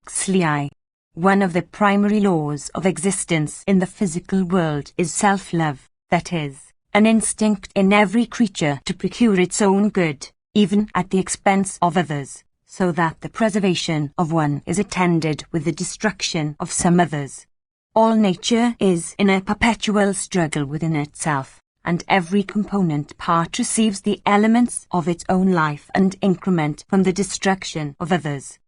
XLI. One of the primary laws of existence in the physical world is self-love, that is, an instinct in every creature to procure its own good, even at the expense of others, so that the preservation of one is attended with the destruction of some others. All nature is in a perpetual struggle within itself, and every component part receives the elements of its own life and increment from the destruction of others.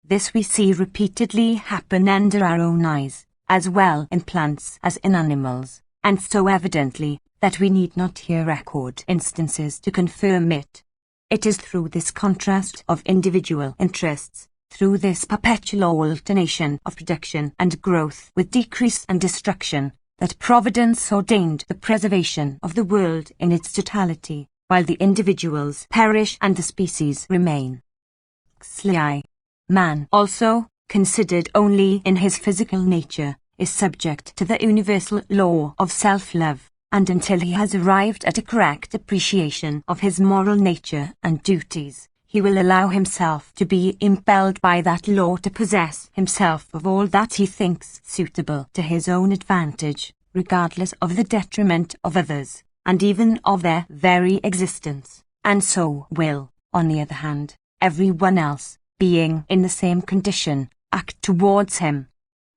This we see repeatedly happen under our own eyes, as well in plants as in animals, and so evidently that we need not here record instances to confirm it. It is through this contrast of individual interests, through this perpetual alternation of production and growth with decrease and destruction, that Providence ordained the preservation of the world in its totality, while the individuals perish and the species remain. XLI. Man also, considered only in his physical nature, is subject to the universal law of self-love, and until he has arrived at a correct appreciation of his moral nature and duties, he will allow himself to be impelled by that law to possess himself of all that he thinks suitable to his own advantage, regardless of the detriment of others, and even of their very existence, and so will, on the other hand, every one else, being in the same condition, act towards him.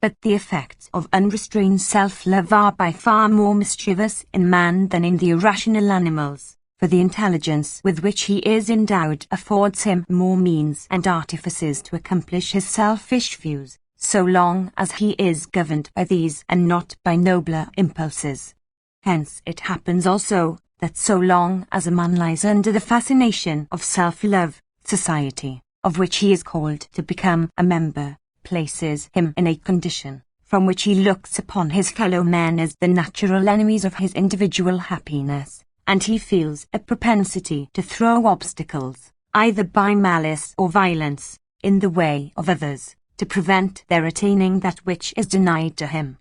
But the effects of unrestrained self-love are by far more mischievous in man than in the irrational animals, for the intelligence with which he is endowed affords him more means and artifices to accomplish his selfish views, so long as he is governed by these and not by nobler impulses. Hence it happens also, that so long as a man lies under the fascination of self-love, society, of which he is called to become a member, places him in a condition from which he looks upon his fellow men as the natural enemies of his individual happiness, and he feels a propensity to throw obstacles, either by malice or violence, in the way of others, to prevent their attaining that which is denied to him.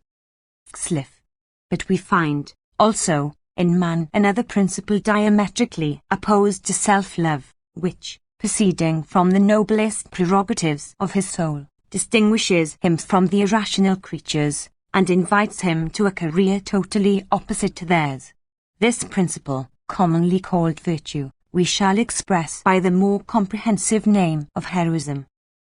But we find, also, in man another principle diametrically opposed to self-love, which, proceeding from the noblest prerogatives of his soul, distinguishes him from the irrational creatures, and invites him to a career totally opposite to theirs. This principle, commonly called virtue, we shall express by the more comprehensive name of heroism.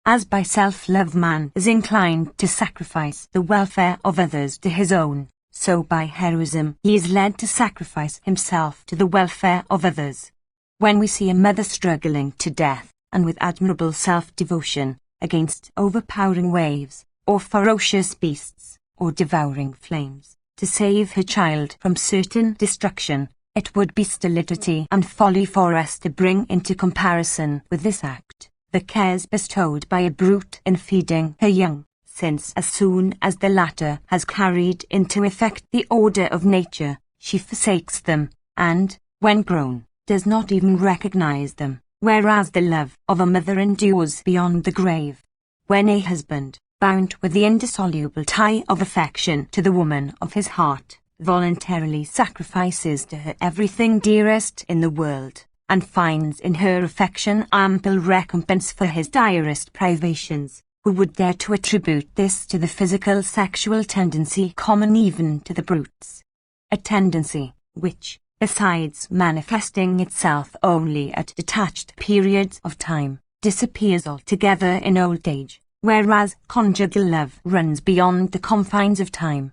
As by self-love man is inclined to sacrifice the welfare of others to his own, so by heroism he is led to sacrifice himself to the welfare of others. When we see a mother struggling to death, and with admirable self-devotion, against overpowering waves, or ferocious beasts, or devouring flames, to save her child from certain destruction, it would be stolidity and folly for us to bring into comparison with this act the cares bestowed by a brute in feeding her young, since as soon as the latter has carried into effect the order of nature, she forsakes them, and, when grown, does not even recognize them, whereas the love of a mother endures beyond the grave. When a husband, bound with the indissoluble tie of affection to the woman of his heart, voluntarily sacrifices to her everything dearest in the world, and finds in her affection ample recompense for his direst privations, who would dare to attribute this to the physical sexual tendency common even to the brutes? A tendency which, besides manifesting itself only at detached periods of time, disappears altogether in old age, whereas conjugal love runs beyond the confines of time.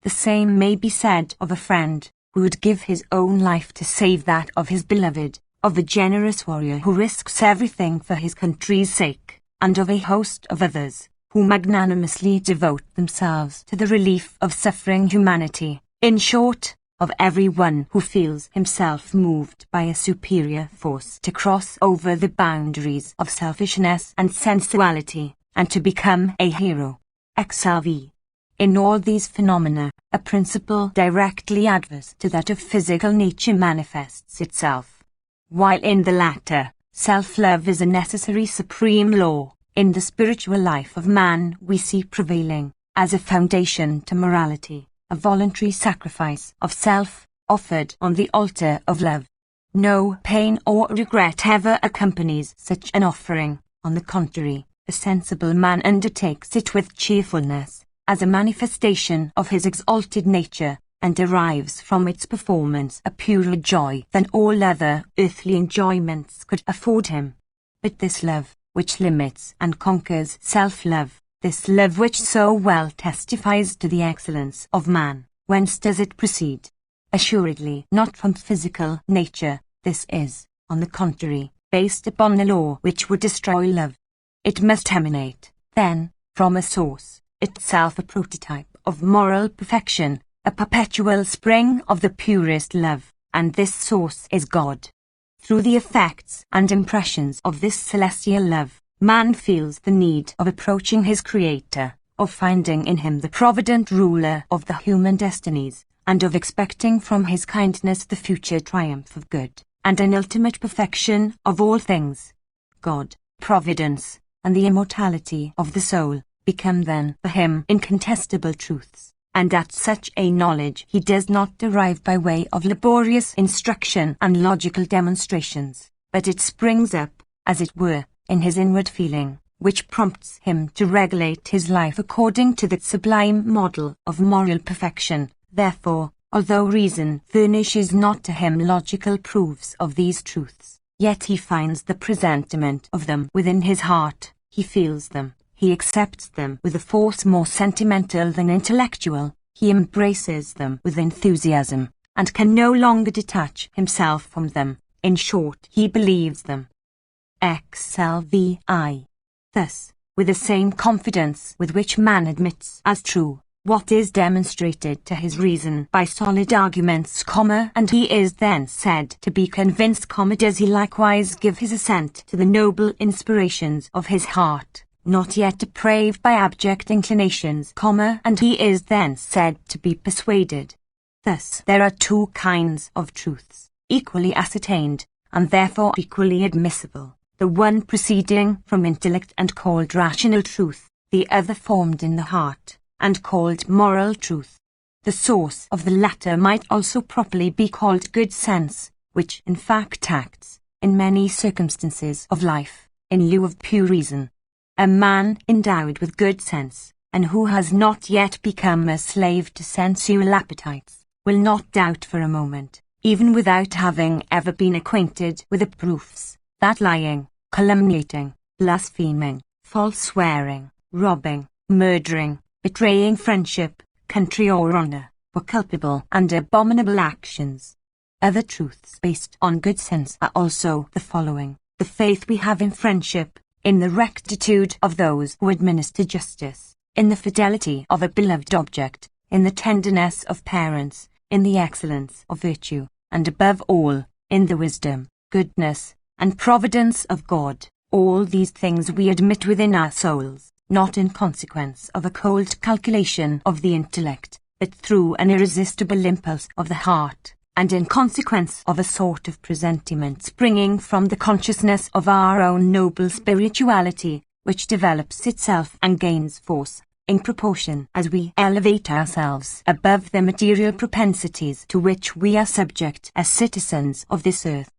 The same may be said of a friend, who would give his own life to save that of his beloved, of a generous warrior who risks everything for his country's sake, and of a host of others, who magnanimously devote themselves to the relief of suffering humanity, in short, of every one who feels himself moved by a superior force to cross over the boundaries of selfishness and sensuality, and to become a hero. XLV. In all these phenomena, a principle directly adverse to that of physical nature manifests itself. While in the latter, self-love is a necessary supreme law, in the spiritual life of man we see prevailing, as a foundation to morality, a voluntary sacrifice of self, offered on the altar of love. No pain or regret ever accompanies such an offering. On the contrary, a sensible man undertakes it with cheerfulness, as a manifestation of his exalted nature, and derives from its performance a purer joy than all other earthly enjoyments could afford him. But this love, which limits and conquers self-love, this love which so well testifies to the excellence of man, whence does it proceed? Assuredly not from physical nature. This is, on the contrary, based upon a law which would destroy love. It must emanate, then, from a source, itself a prototype of moral perfection, a perpetual spring of the purest love, and this source is God. Through the effects and impressions of this celestial love, man feels the need of approaching his Creator, of finding in him the provident ruler of the human destinies, and of expecting from his kindness the future triumph of good, and an ultimate perfection of all things. God, Providence, and the immortality of the soul, become then for him incontestable truths, and at such a knowledge he does not derive by way of laborious instruction and logical demonstrations, but it springs up, as it were, in his inward feeling, which prompts him to regulate his life according to that sublime model of moral perfection. Therefore, although reason furnishes not to him logical proofs of these truths, yet he finds the presentiment of them within his heart, he feels them, he accepts them with a force more sentimental than intellectual, he embraces them with enthusiasm, and can no longer detach himself from them. In short, he believes them. XLVI. Thus, with the same confidence with which man admits as true what is demonstrated to his reason by solid arguments, and he is then said to be convinced, does he likewise give his assent to the noble inspirations of his heart, not yet depraved by abject inclinations, and he is then said to be persuaded. Thus there are two kinds of truths, equally ascertained, and therefore equally admissible, the one proceeding from intellect and called rational truth, the other formed in the heart, and called moral truth. The source of the latter might also properly be called good sense, which in fact acts, in many circumstances of life, in lieu of pure reason. A man endowed with good sense, and who has not yet become a slave to sensual appetites, will not doubt for a moment, even without having ever been acquainted with the proofs, that lying, calumniating, blaspheming, false swearing, robbing, murdering, betraying friendship, country or honor, were culpable and abominable actions. Other truths based on good sense are also the following: the faith we have in friendship, in the rectitude of those who administer justice, in the fidelity of a beloved object, in the tenderness of parents, in the excellence of virtue, and above all, in the wisdom, goodness, and providence of God. All these things we admit within our souls, not in consequence of a cold calculation of the intellect, but through an irresistible impulse of the heart, and in consequence of a sort of presentiment springing from the consciousness of our own noble spirituality, which develops itself and gains force, in proportion as we elevate ourselves above the material propensities to which we are subject as citizens of this earth.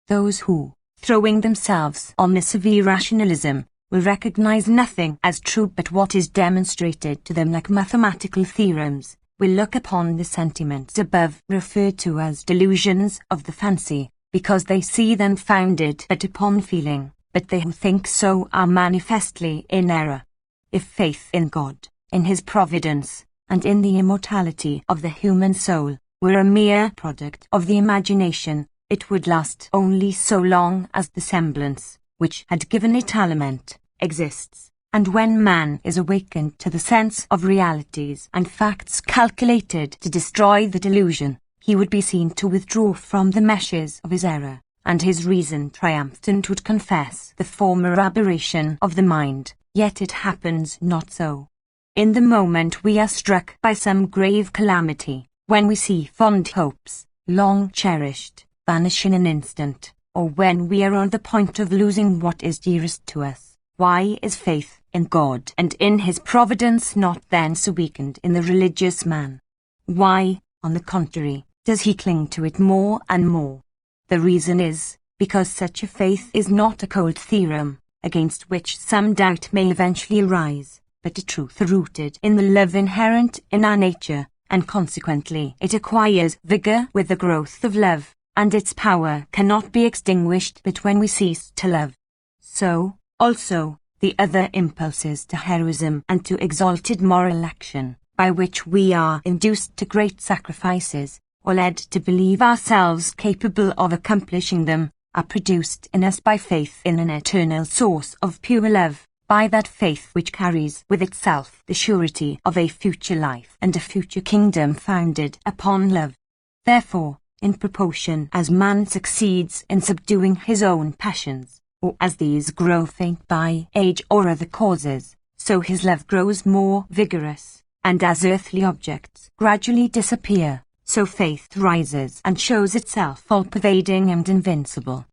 Those who, throwing themselves on this severe rationalism, will recognize nothing as true but what is demonstrated to them like mathematical theorems, will look upon the sentiments above referred to as delusions of the fancy, because they see them founded but upon feeling, but they who think so are manifestly in error. If faith in God, in His providence, and in the immortality of the human soul, were a mere product of the imagination, it would last only so long as the semblance, which had given it aliment, exists, and when man is awakened to the sense of realities and facts calculated to destroy the delusion, he would be seen to withdraw from the meshes of his error, and his reason triumphant would confess the former aberration of the mind, yet it happens not so. In the moment we are struck by some grave calamity, when we see fond hopes, long cherished, vanish in an instant, or when we are on the point of losing what is dearest to us, why is faith in God and in His providence not then so weakened in the religious man? Why, on the contrary, does he cling to it more and more? The reason is, because such a faith is not a cold theorem, against which some doubt may eventually arise, but a truth rooted in the love inherent in our nature, and consequently it acquires vigor with the growth of love, and its power cannot be extinguished but when we cease to love. So, also, the other impulses to heroism and to exalted moral action, by which we are induced to great sacrifices, or led to believe ourselves capable of accomplishing them, are produced in us by faith in an eternal source of pure love, by that faith which carries with itself the surety of a future life and a future kingdom founded upon love. Therefore, in proportion as man succeeds in subduing his own passions, or as these grow faint by age or other causes, so his love grows more vigorous, and as earthly objects gradually disappear, so faith rises and shows itself all-pervading and invincible.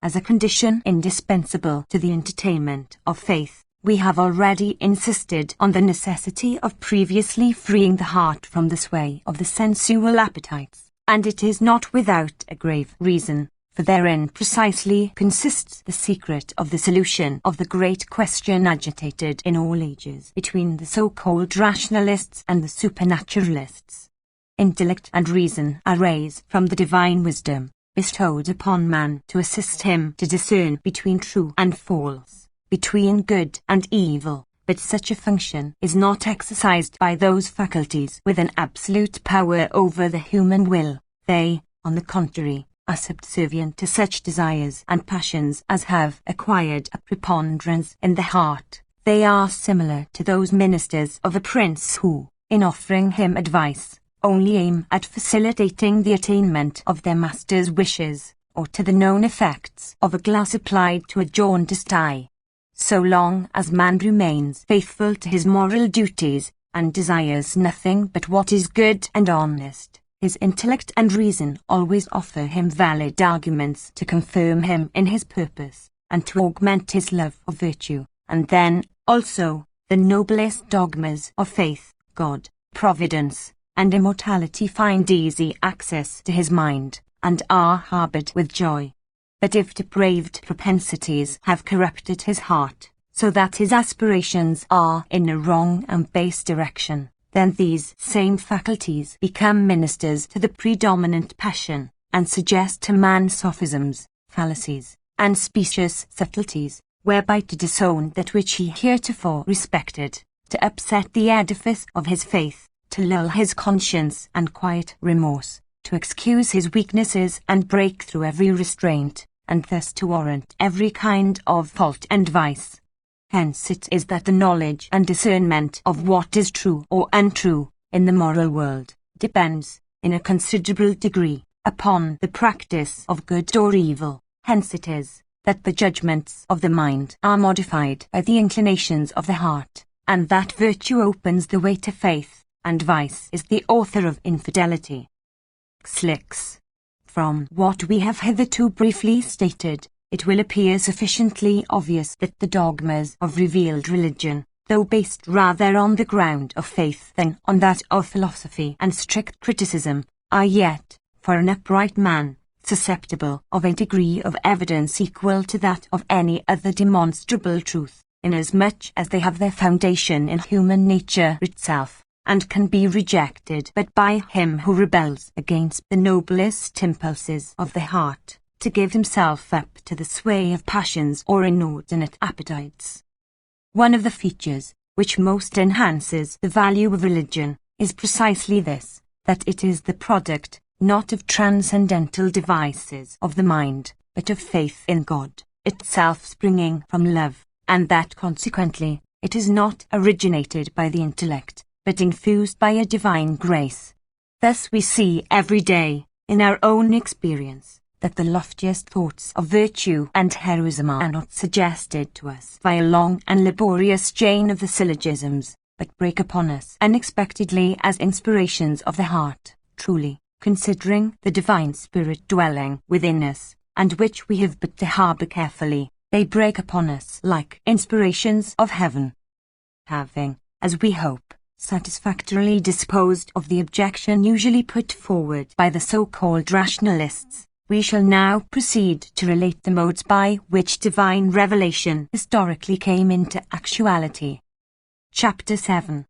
As a condition indispensable to the entertainment of faith, we have already insisted on the necessity of previously freeing the heart from the sway of the sensual appetites, and it is not without a grave reason, for therein precisely consists the secret of the solution of the great question agitated in all ages between the so-called rationalists and the supernaturalists. Intellect and reason are rays from the divine wisdom, bestowed upon man to assist him to discern between true and false, between good and evil, but such a function is not exercised by those faculties with an absolute power over the human will. They, on the contrary, are subservient to such desires and passions as have acquired a preponderance in the heart. They are similar to those ministers of a prince who, in offering him advice, only aim at facilitating the attainment of their master's wishes, or to the known effects of a glass applied to a jaundiced eye. So long as man remains faithful to his moral duties, and desires nothing but what is good and honest, his intellect and reason always offer him valid arguments to confirm him in his purpose, and to augment his love of virtue, and then, also, the noblest dogmas of faith, God, providence, and immortality find easy access to his mind, and are harbored with joy. But if depraved propensities have corrupted his heart, so that his aspirations are in a wrong and base direction, then these same faculties become ministers to the predominant passion, and suggest to man sophisms, fallacies, and specious subtleties, whereby to disown that which he heretofore respected, to upset the edifice of his faith, to lull his conscience and quiet remorse, to excuse his weaknesses and break through every restraint, and thus to warrant every kind of fault and vice. Hence it is that the knowledge and discernment of what is true or untrue in the moral world depends, in a considerable degree, upon the practice of good or evil. Hence it is that the judgments of the mind are modified by the inclinations of the heart, and that virtue opens the way to faith, and vice is the author of infidelity. 6. From what we have hitherto briefly stated, it will appear sufficiently obvious that the dogmas of revealed religion, though based rather on the ground of faith than on that of philosophy and strict criticism, are yet, for an upright man, susceptible of a degree of evidence equal to that of any other demonstrable truth, inasmuch as they have their foundation in human nature itself, and can be rejected but by him who rebels against the noblest impulses of the heart, to give himself up to the sway of passions or inordinate appetites. One of the features which most enhances the value of religion is precisely this, that it is the product, not of transcendental devices of the mind, but of faith in God, itself springing from love, and that consequently, it is not originated by the intellect, but infused by a divine grace. Thus we see every day, in our own experience, that the loftiest thoughts of virtue and heroism are not suggested to us by a long and laborious chain of the syllogisms, but break upon us unexpectedly as inspirations of the heart, truly, considering the divine spirit dwelling within us, and which we have but to harbour carefully, they break upon us like inspirations of heaven. Having, as we hope, satisfactorily disposed of the objection usually put forward by the so-called rationalists, we shall now proceed to relate the modes by which divine revelation historically came into actuality. Chapter 7.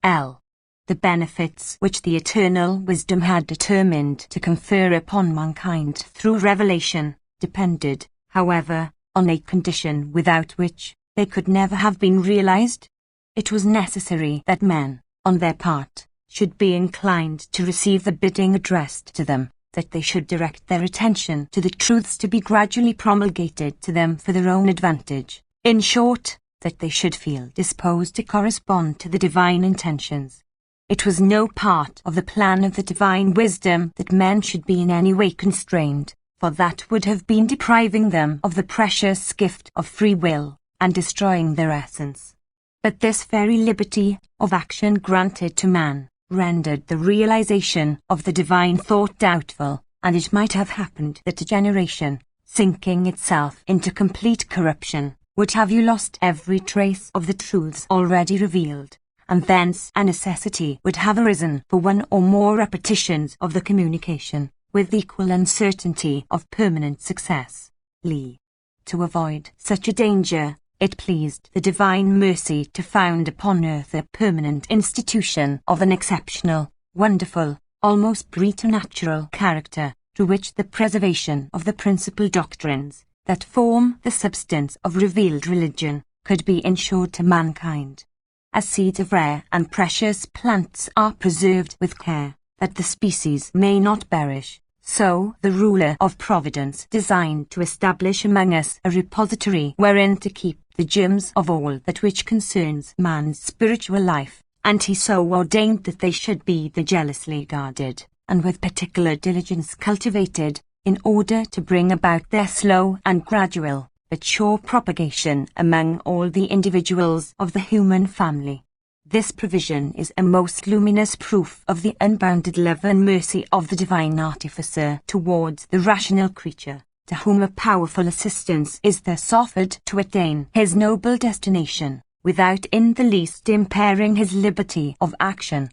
L. The benefits which the eternal wisdom had determined to confer upon mankind through revelation depended, however, on a condition without which they could never have been realized. It was necessary that men, on their part, should be inclined to receive the bidding addressed to them, that they should direct their attention to the truths to be gradually promulgated to them for their own advantage. In short, that they should feel disposed to correspond to the divine intentions. It was no part of the plan of the divine wisdom that men should be in any way constrained, for that would have been depriving them of the precious gift of free will, and destroying their essence. But this very liberty of action granted to man rendered the realization of the divine thought doubtful, and it might have happened that a generation, sinking itself into complete corruption, would have lost every trace of the truths already revealed, and thence a necessity would have arisen for one or more repetitions of the communication, with equal uncertainty of permanent success. Lee. To avoid such a danger, it pleased the divine mercy to found upon earth a permanent institution of an exceptional, wonderful, almost preternatural character, through which the preservation of the principal doctrines, that form the substance of revealed religion, could be ensured to mankind. As seeds of rare and precious plants are preserved with care, that the species may not perish, so the ruler of providence designed to establish among us a repository wherein to keep the germs of all that which concerns man's spiritual life, and he so ordained that they should be jealously guarded, and with particular diligence cultivated, in order to bring about their slow and gradual, but sure propagation among all the individuals of the human family. This provision is a most luminous proof of the unbounded love and mercy of the divine artificer towards the rational creature, to whom a powerful assistance is thus offered to attain his noble destination, without in the least impairing his liberty of action.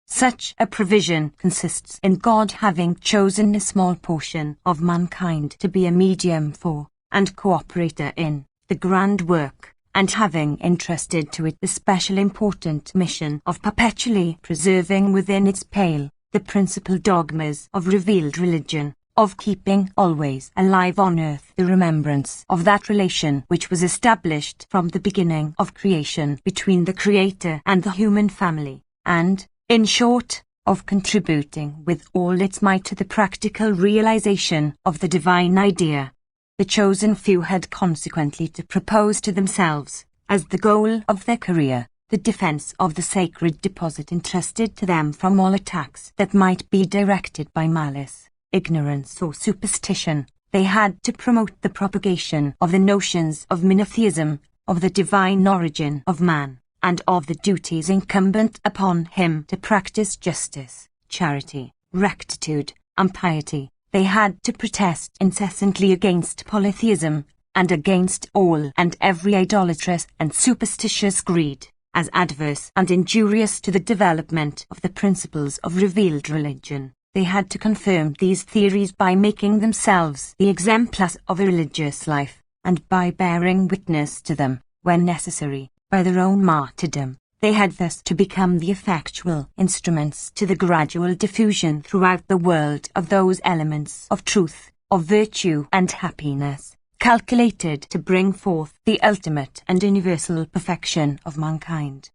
Such a provision consists in God having chosen a small portion of mankind to be a medium for, and co-operator in, the grand work, and having entrusted to it the special important mission of perpetually preserving within its pale the principal dogmas of revealed religion, of keeping always alive on earth the remembrance of that relation which was established from the beginning of creation between the Creator and the human family, and, in short, of contributing with all its might to the practical realization of the divine idea. The chosen few had consequently to propose to themselves, as the goal of their career, the defense of the sacred deposit entrusted to them from all attacks that might be directed by malice, ignorance or superstition. They had to promote the propagation of the notions of monotheism, of the divine origin of man, and of the duties incumbent upon him to practice justice, charity, rectitude, and piety. They had to protest incessantly against polytheism, and against all and every idolatrous and superstitious greed, as adverse and injurious to the development of the principles of revealed religion. They had to confirm these theories by making themselves the exemplars of a religious life, and by bearing witness to them, when necessary, by their own martyrdom. They had thus to become the effectual instruments to the gradual diffusion throughout the world of those elements of truth, of virtue and happiness, calculated to bring forth the ultimate and universal perfection of mankind.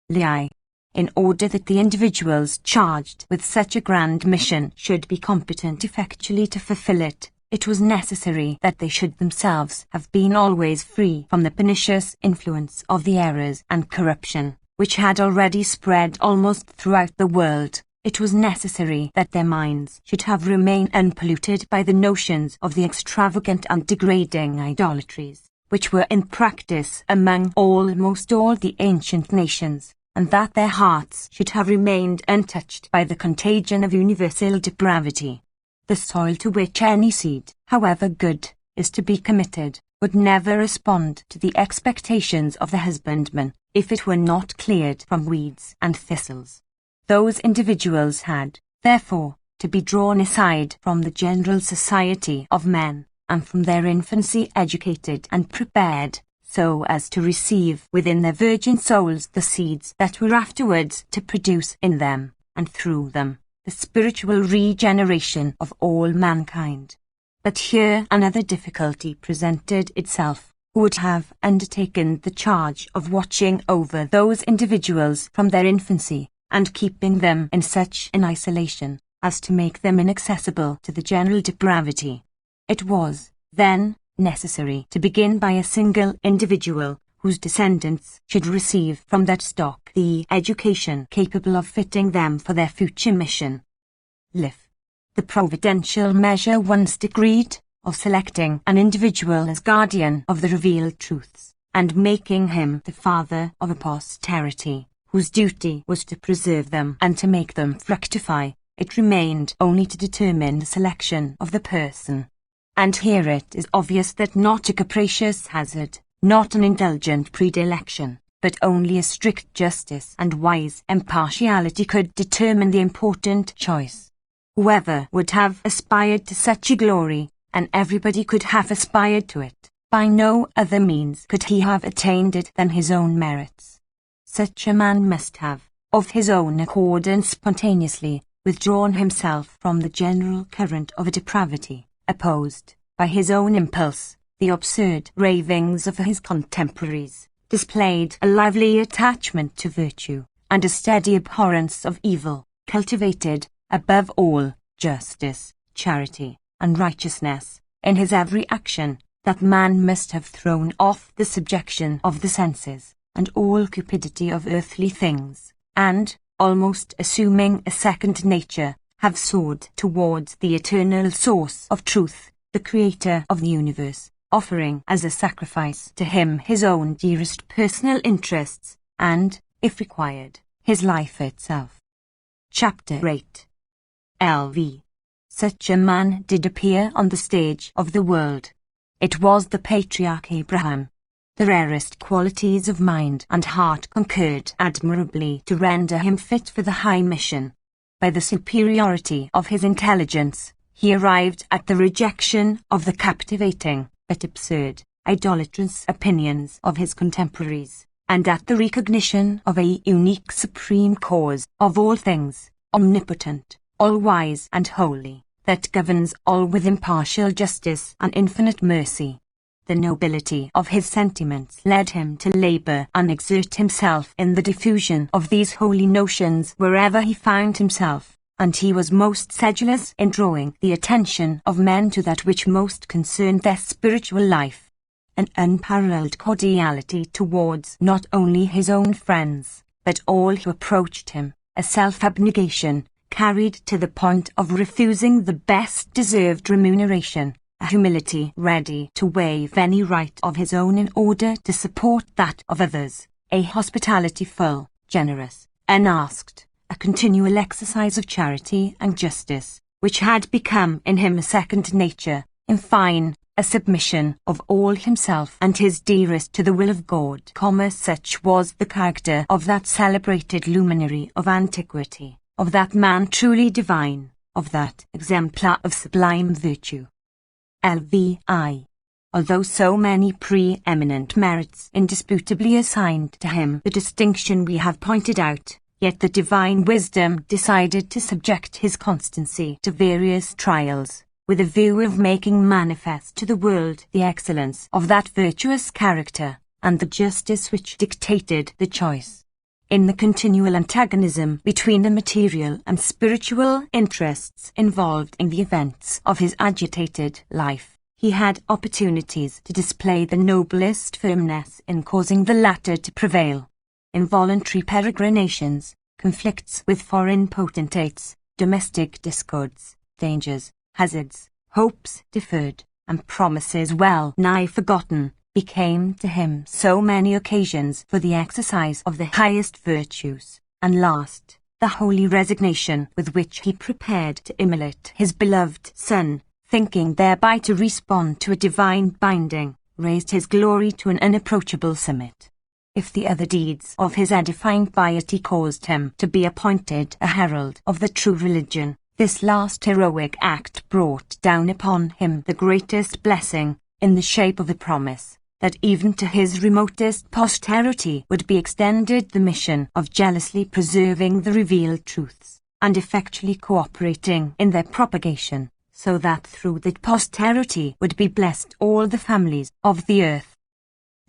In order that the individuals charged with such a grand mission should be competent effectually to fulfill it, it was necessary that they should themselves have been always free from the pernicious influence of the errors and corruption, which had already spread almost throughout the world. It was necessary that their minds should have remained unpolluted by the notions of the extravagant and degrading idolatries, which were in practice among almost all the ancient nations, and that their hearts should have remained untouched by the contagion of universal depravity. The soil to which any seed, however good, is to be committed, would never respond to the expectations of the husbandman, if it were not cleared from weeds and thistles. Those individuals had, therefore, to be drawn aside from the general society of men, and from their infancy educated and prepared, so as to receive within their virgin souls the seeds that were afterwards to produce in them, and through them, the spiritual regeneration of all mankind. But here another difficulty presented itself. Who would have undertaken the charge of watching over those individuals from their infancy, and keeping them in such an isolation as to make them inaccessible to the general depravity? It was, then, necessary to begin by a single individual, whose descendants should receive from that stock the education capable of fitting them for their future mission. The providential measure once decreed, of selecting an individual as guardian of the revealed truths, and making him the father of a posterity, whose duty was to preserve them and to make them fructify, it remained only to determine the selection of the person. And here it is obvious that not a capricious hazard, not an indulgent predilection, but only a strict justice and wise impartiality could determine the important choice. Whoever would have aspired to such a glory, and everybody could have aspired to it, by no other means could he have attained it than his own merits. Such a man must have, of his own accord and spontaneously, withdrawn himself from the general current of a depravity, opposed, by his own impulse, the absurd ravings of his contemporaries, displayed a lively attachment to virtue, and a steady abhorrence of evil, cultivated, above all, justice, charity, and righteousness, in his every action, that man must have thrown off the subjection of the senses, and all cupidity of earthly things, and, almost assuming a second nature, have soared towards the eternal source of truth, the creator of the universe, offering as a sacrifice to him his own dearest personal interests, and, if required, his life itself. Chapter 8. L.V. Such a man did appear on the stage of the world. It was the patriarch Abraham. The rarest qualities of mind and heart concurred admirably to render him fit for the high mission. By the superiority of his intelligence, he arrived at the rejection of the captivating, but absurd, idolatrous opinions of his contemporaries, and at the recognition of a unique supreme cause of all things, omnipotent, all-wise and holy, that governs all with impartial justice and infinite mercy. The nobility of his sentiments led him to labor and exert himself in the diffusion of these holy notions wherever he found himself, and he was most sedulous in drawing the attention of men to that which most concerned their spiritual life. An unparalleled cordiality towards not only his own friends, but all who approached him, a self-abnegation, carried to the point of refusing the best deserved remuneration, a humility ready to waive any right of his own in order to support that of others, a hospitality full, generous, unasked, a continual exercise of charity and justice, which had become in him a second nature, in fine, a submission of all himself and his dearest to the will of God. Such was the character of that celebrated luminary of antiquity, of that man truly divine, of that exemplar of sublime virtue. Lvi. Although so many pre-eminent merits indisputably assigned to him the distinction we have pointed out, yet the divine wisdom decided to subject his constancy to various trials, with a view of making manifest to the world the excellence of that virtuous character, and the justice which dictated the choice. In the continual antagonism between the material and spiritual interests involved in the events of his agitated life, he had opportunities to display the noblest firmness in causing the latter to prevail. Involuntary peregrinations, conflicts with foreign potentates, domestic discords, dangers, hazards, hopes deferred, and promises well nigh forgotten, became to him so many occasions for the exercise of the highest virtues, and last, the holy resignation with which he prepared to immolate his beloved son, thinking thereby to respond to a divine binding, raised his glory to an unapproachable summit. If the other deeds of his edifying piety caused him to be appointed a herald of the true religion, this last heroic act brought down upon him the greatest blessing, in the shape of a promise, that even to his remotest posterity would be extended the mission of jealously preserving the revealed truths, and effectually cooperating in their propagation, so that through that posterity would be blessed all the families of the earth.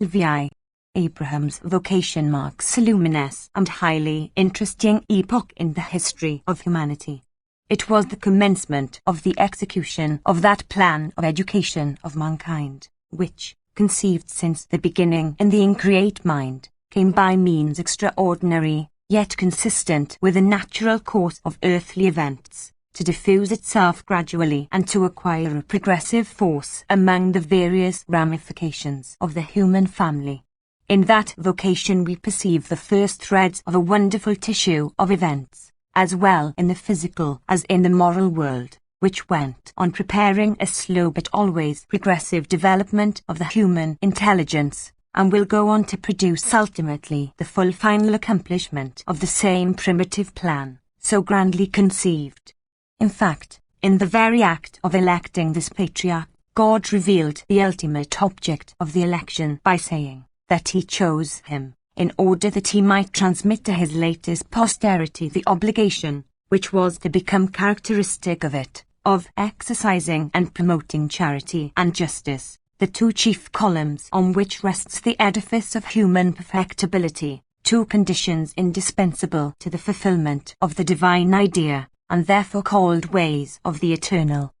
Lvi. Abraham's vocation marks a luminous and highly interesting epoch in the history of humanity. It was the commencement of the execution of that plan of education of mankind, which, conceived since the beginning in the increate mind, came by means extraordinary, yet consistent with the natural course of earthly events, to diffuse itself gradually and to acquire a progressive force among the various ramifications of the human family. In that vocation we perceive the first threads of a wonderful tissue of events, as well in the physical as in the moral world, which went on preparing a slow but always progressive development of the human intelligence, and will go on to produce ultimately the full final accomplishment of the same primitive plan, so grandly conceived. In fact, in the very act of electing this patriarch, God revealed the ultimate object of the election by saying that he chose him, in order that he might transmit to his latest posterity the obligation, which was to become characteristic of it, of exercising and promoting charity and justice, the two chief columns on which rests the edifice of human perfectibility, two conditions indispensable to the fulfillment of the divine idea, and therefore called ways of the eternal.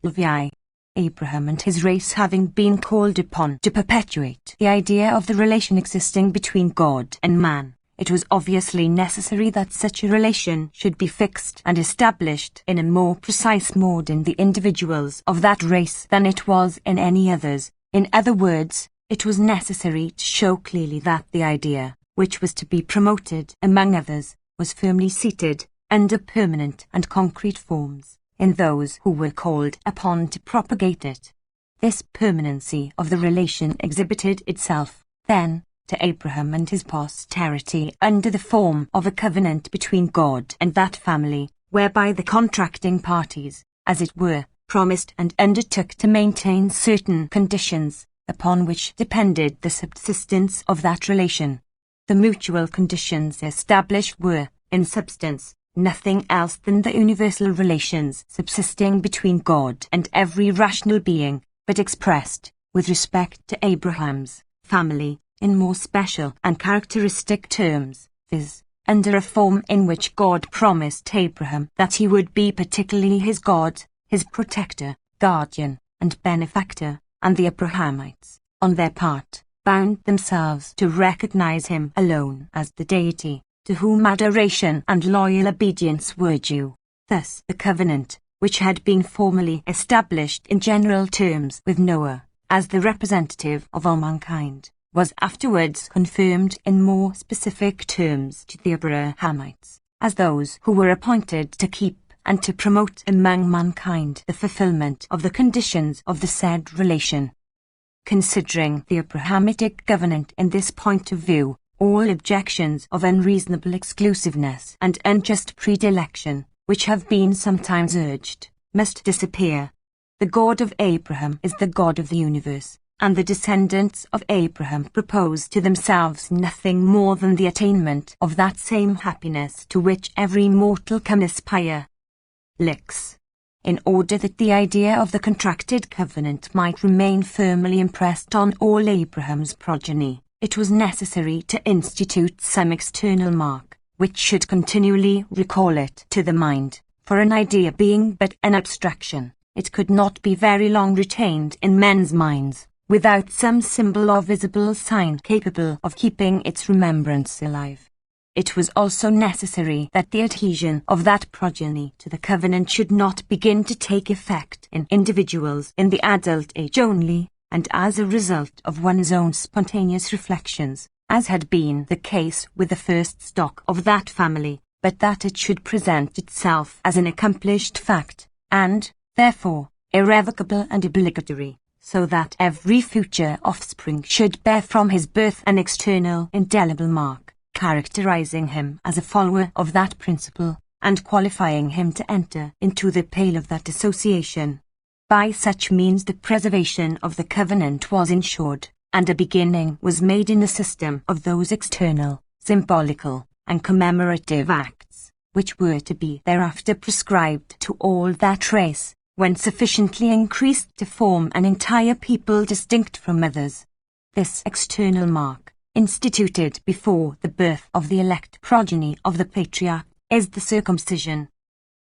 Lvi. Abraham and his race having been called upon to perpetuate the idea of the relation existing between God and man, it was obviously necessary that such a relation should be fixed and established in a more precise mode in the individuals of that race than it was in any others. In other words, it was necessary to show clearly that the idea, which was to be promoted among others, was firmly seated, under permanent and concrete forms, in those who were called upon to propagate it. This permanency of the relation exhibited itself, then, to Abraham and his posterity under the form of a covenant between God and that family, whereby the contracting parties, as it were, promised and undertook to maintain certain conditions, upon which depended the subsistence of that relation. The mutual conditions established were, in substance, nothing else than the universal relations subsisting between God and every rational being, but expressed, with respect to Abraham's family, in more special and characteristic terms, viz., under a form in which God promised Abraham that he would be particularly his God, his protector, guardian, and benefactor, and the Abrahamites, on their part, bound themselves to recognize him alone as the deity, to whom adoration and loyal obedience were due. Thus the covenant, which had been formally established in general terms with Noah, as the representative of all mankind, was afterwards confirmed in more specific terms to the Abrahamites, as those who were appointed to keep and to promote among mankind the fulfillment of the conditions of the said relation. Considering the Abrahamic covenant in this point of view, all objections of unreasonable exclusiveness and unjust predilection, which have been sometimes urged, must disappear. The God of Abraham is the God of the universe, and the descendants of Abraham propose to themselves nothing more than the attainment of that same happiness to which every mortal can aspire. Lix. In order that the idea of the contracted covenant might remain firmly impressed on all Abraham's progeny, it was necessary to institute some external mark, which should continually recall it to the mind, for an idea being but an abstraction, it could not be very long retained in men's minds, without some symbol or visible sign capable of keeping its remembrance alive. It was also necessary that the adhesion of that progeny to the covenant should not begin to take effect in individuals in the adult age only, and as a result of one's own spontaneous reflections, as had been the case with the first stock of that family, but that it should present itself as an accomplished fact, and, therefore, irrevocable and obligatory, so that every future offspring should bear from his birth an external indelible mark, characterizing him as a follower of that principle, and qualifying him to enter into the pale of that association. By such means the preservation of the covenant was ensured, and a beginning was made in the system of those external, symbolical, and commemorative acts, which were to be thereafter prescribed to all that race, when sufficiently increased to form an entire people distinct from others. This external mark, instituted before the birth of the elect progeny of the patriarch, is the circumcision.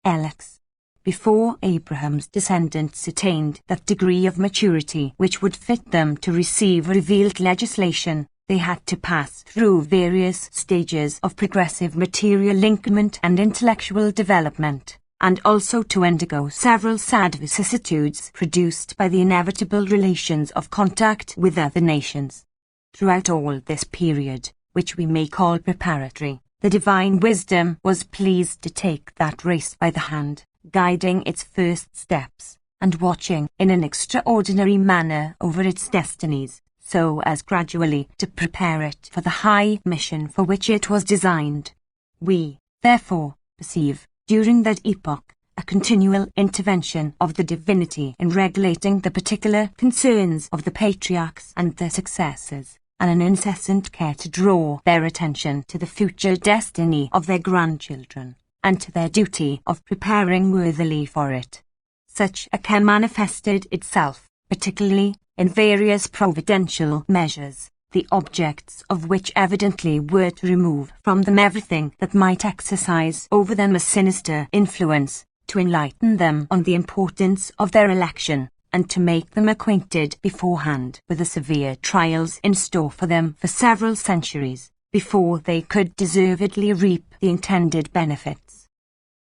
Alex. Before Abraham's descendants attained that degree of maturity which would fit them to receive revealed legislation, they had to pass through various stages of progressive material linkment and intellectual development, and also to undergo several sad vicissitudes produced by the inevitable relations of contact with other nations. Throughout all this period, which we may call preparatory, the divine wisdom was pleased to take that race by the hand, guiding its first steps, and watching in an extraordinary manner over its destinies, so as gradually to prepare it for the high mission for which it was designed. We, therefore, perceive, during that epoch, a continual intervention of the divinity in regulating the particular concerns of the patriarchs and their successors, and an incessant care to draw their attention to the future destiny of their grandchildren, and to their duty of preparing worthily for it. Such a care manifested itself, particularly, in various providential measures, the objects of which evidently were to remove from them everything that might exercise over them a sinister influence, to enlighten them on the importance of their election, and to make them acquainted beforehand with the severe trials in store for them for several centuries, before they could deservedly reap the intended benefits.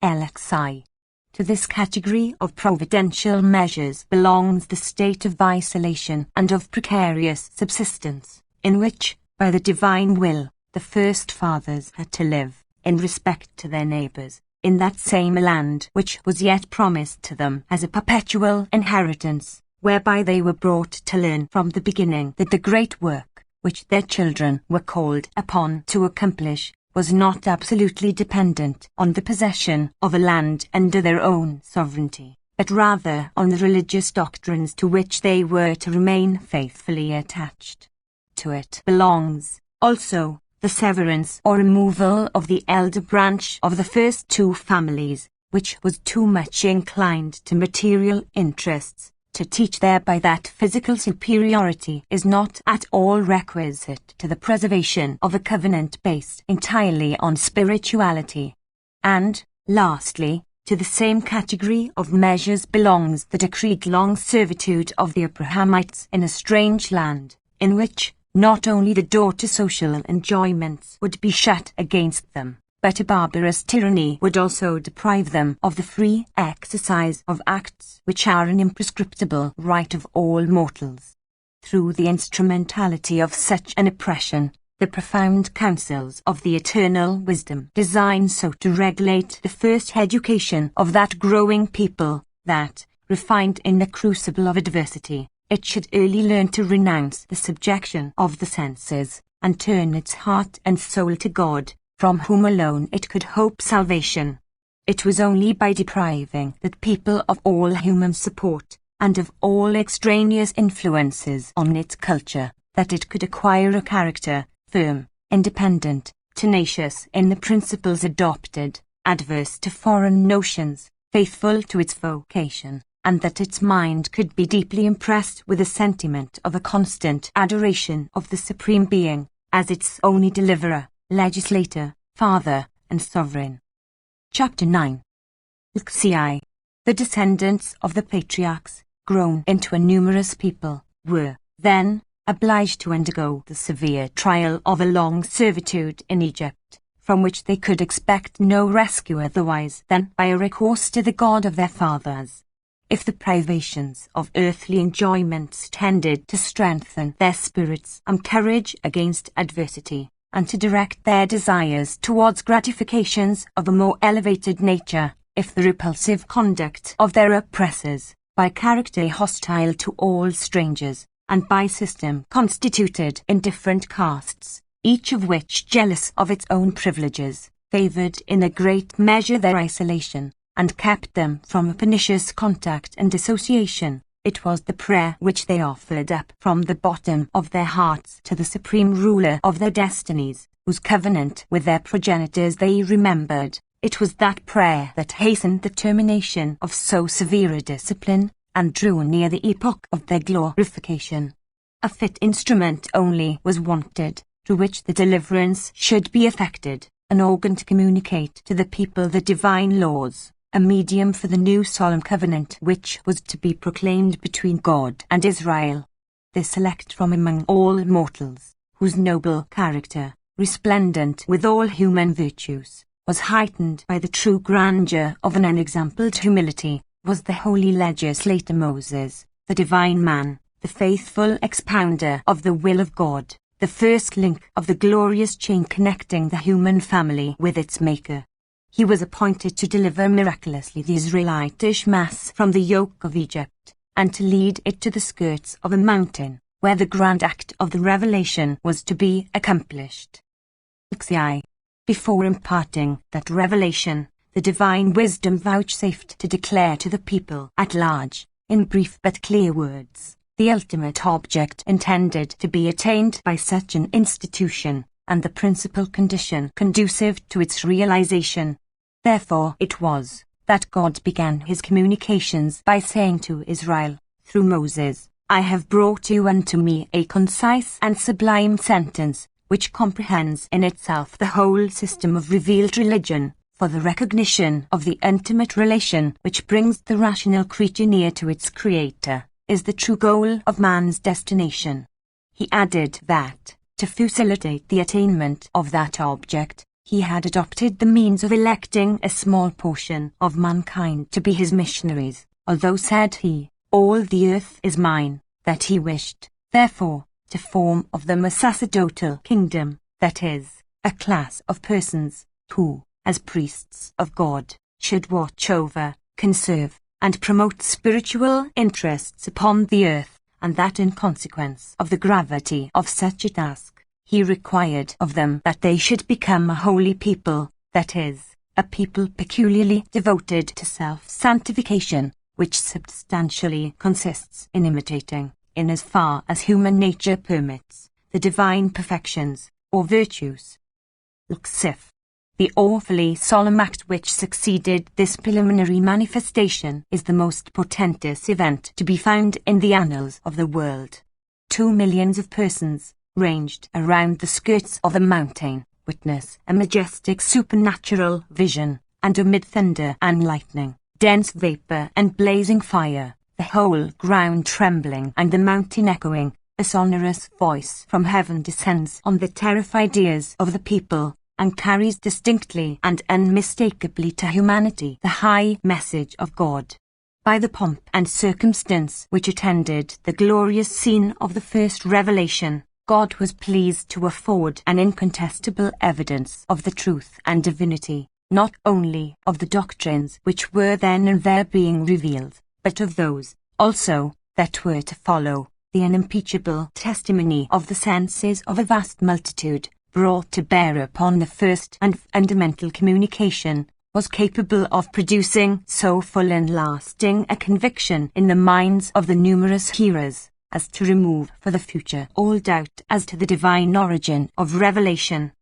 LXI. To this category of providential measures belongs the state of isolation and of precarious subsistence, in which, by the divine will, the first fathers had to live, in respect to their neighbours, in that same land which was yet promised to them as a perpetual inheritance, whereby they were brought to learn from the beginning that the great work, which their children were called upon to accomplish, was not absolutely dependent on the possession of a land under their own sovereignty, but rather on the religious doctrines to which they were to remain faithfully attached. To it belongs, also, the severance or removal of the elder branch of the first two families, which was too much inclined to material interests, to teach thereby that physical superiority is not at all requisite to the preservation of a covenant based entirely on spirituality. And, lastly, to the same category of measures belongs the decreed long servitude of the Abrahamites in a strange land, in which not only the door to social enjoyments would be shut against them, but a barbarous tyranny would also deprive them of the free exercise of acts which are an imprescriptible right of all mortals. Through the instrumentality of such an oppression, the profound counsels of the eternal wisdom design so to regulate the first education of that growing people, that, refined in the crucible of adversity, it should early learn to renounce the subjection of the senses, and turn its heart and soul to God, from whom alone it could hope salvation. It was only by depriving the people of all human support, and of all extraneous influences on its culture, that it could acquire a character, firm, independent, tenacious in the principles adopted, adverse to foreign notions, faithful to its vocation, and that its mind could be deeply impressed with a sentiment of a constant adoration of the Supreme Being, as its only deliverer, legislator, father, and sovereign. Chapter 9. LXI. The descendants of the patriarchs, grown into a numerous people, were, then, obliged to undergo the severe trial of a long servitude in Egypt, from which they could expect no rescue otherwise than by a recourse to the God of their fathers. If the privations of earthly enjoyments tended to strengthen their spirits and courage against adversity, and to direct their desires towards gratifications of a more elevated nature, if the repulsive conduct of their oppressors, by character hostile to all strangers, and by system constituted in different castes, each of which jealous of its own privileges, favoured in a great measure their isolation, and kept them from a pernicious contact and association, it was the prayer which they offered up from the bottom of their hearts to the supreme ruler of their destinies, whose covenant with their progenitors they remembered. It was that prayer that hastened the termination of so severe a discipline, and drew near the epoch of their glorification. A fit instrument only was wanted, through which the deliverance should be effected, an organ to communicate to the people the divine laws, a medium for the new solemn covenant which was to be proclaimed between God and Israel. They select from among all mortals, whose noble character, resplendent with all human virtues, was heightened by the true grandeur of an unexampled humility, was the holy legislator Moses, the divine man, the faithful expounder of the will of God, the first link of the glorious chain connecting the human family with its Maker. He was appointed to deliver miraculously the Israelitish mass from the yoke of Egypt, and to lead it to the skirts of a mountain, where the grand act of the revelation was to be accomplished. LXI. Before imparting that revelation, the divine wisdom vouchsafed to declare to the people at large, in brief but clear words, the ultimate object intended to be attained by such an institution, and the principal condition conducive to its realization. Therefore it was that God began his communications by saying to Israel, through Moses, I have brought you unto me a concise and sublime sentence, which comprehends in itself the whole system of revealed religion, for the recognition of the intimate relation which brings the rational creature near to its Creator, is the true goal of man's destination. He added that, To facilitate the attainment of that object, he had adopted the means of electing a small portion of mankind to be his missionaries, although, said he, all the earth is mine, that he wished, therefore, to form of them a sacerdotal kingdom, that is, a class of persons, who, as priests of God, should watch over, conserve, and promote spiritual interests upon the earth, and that in consequence of the gravity of such a task, he required of them that they should become a holy people, that is, a people peculiarly devoted to self-sanctification, which substantially consists in imitating, in as far as human nature permits, the divine perfections, or virtues. Luxif. The awfully solemn act which succeeded this preliminary manifestation is the most portentous event to be found in the annals of the world. 2 millions of persons, ranged around the skirts of a mountain, witness a majestic supernatural vision, and amid thunder and lightning, dense vapor and blazing fire, the whole ground trembling and the mountain echoing, a sonorous voice from heaven descends on the terrified ears of the people, and carries distinctly and unmistakably to humanity the high message of God. By the pomp and circumstance which attended the glorious scene of the first revelation, God was pleased to afford an incontestable evidence of the truth and divinity, not only of the doctrines which were then and there being revealed, but of those, also, that were to follow, the unimpeachable testimony of the senses of a vast multitude, brought to bear upon the first and fundamental communication, was capable of producing so full and lasting a conviction in the minds of the numerous hearers, as to remove for the future all doubt as to the divine origin of revelation.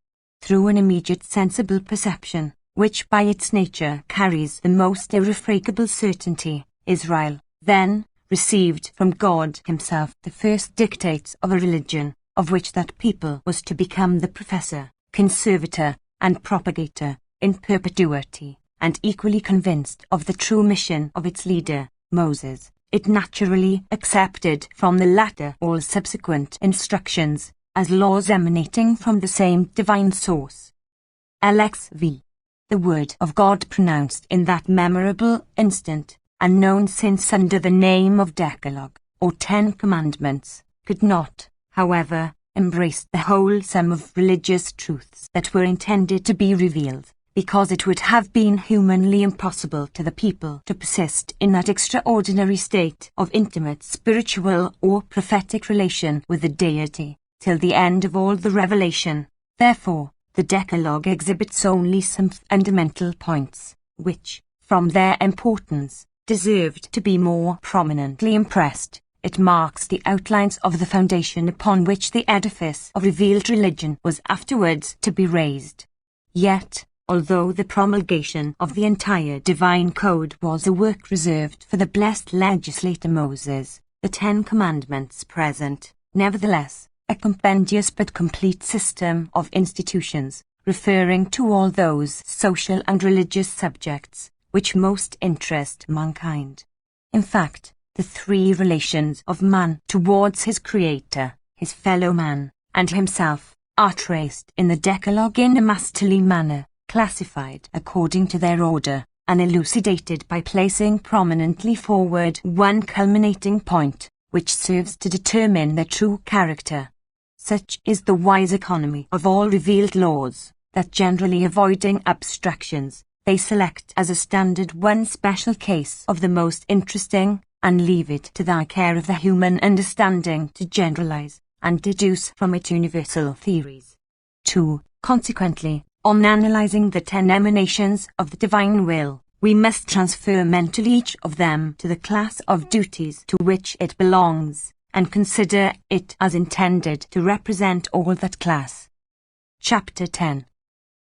Through an immediate sensible perception, which by its nature carries the most irrefragable certainty, Israel, then, received from God himself the first dictates of a religion, of which that people was to become the professor, conservator, and propagator, in perpetuity, and equally convinced of the true mission of its leader, Moses, it naturally accepted from the latter all subsequent instructions, as laws emanating from the same divine source. LXV. The word of God pronounced in that memorable instant, and known since under the name of Decalogue, or 10 Commandments, could not, however, embrace the whole sum of religious truths that were intended to be revealed, because it would have been humanly impossible to the people to persist in that extraordinary state of intimate spiritual or prophetic relation with the deity, till the end of all the revelation. Therefore, the Decalogue exhibits only some fundamental points, which, from their importance, deserved to be more prominently impressed. It marks the outlines of the foundation upon which the edifice of revealed religion was afterwards to be raised. Yet, although the promulgation of the entire divine code was a work reserved for the blessed legislator Moses, the 10 Commandments present, nevertheless, a compendious but complete system of institutions, referring to all those social and religious subjects which most interest mankind. In fact, the 3 relations of man towards his Creator, his fellow man, and himself, are traced in the Decalogue in a masterly manner, classified according to their order, and elucidated by placing prominently forward one culminating point, which serves to determine their true character. Such is the wise economy of all revealed laws, that generally avoiding abstractions, they select as a standard one special case of the most interesting, and leave it to the care of the human understanding to generalize, and deduce from it universal theories. 2. Consequently, on analyzing the 10 emanations of the divine will, we must transfer mentally each of them to the class of duties to which it belongs, and consider it as intended to represent all that class. Chapter 10.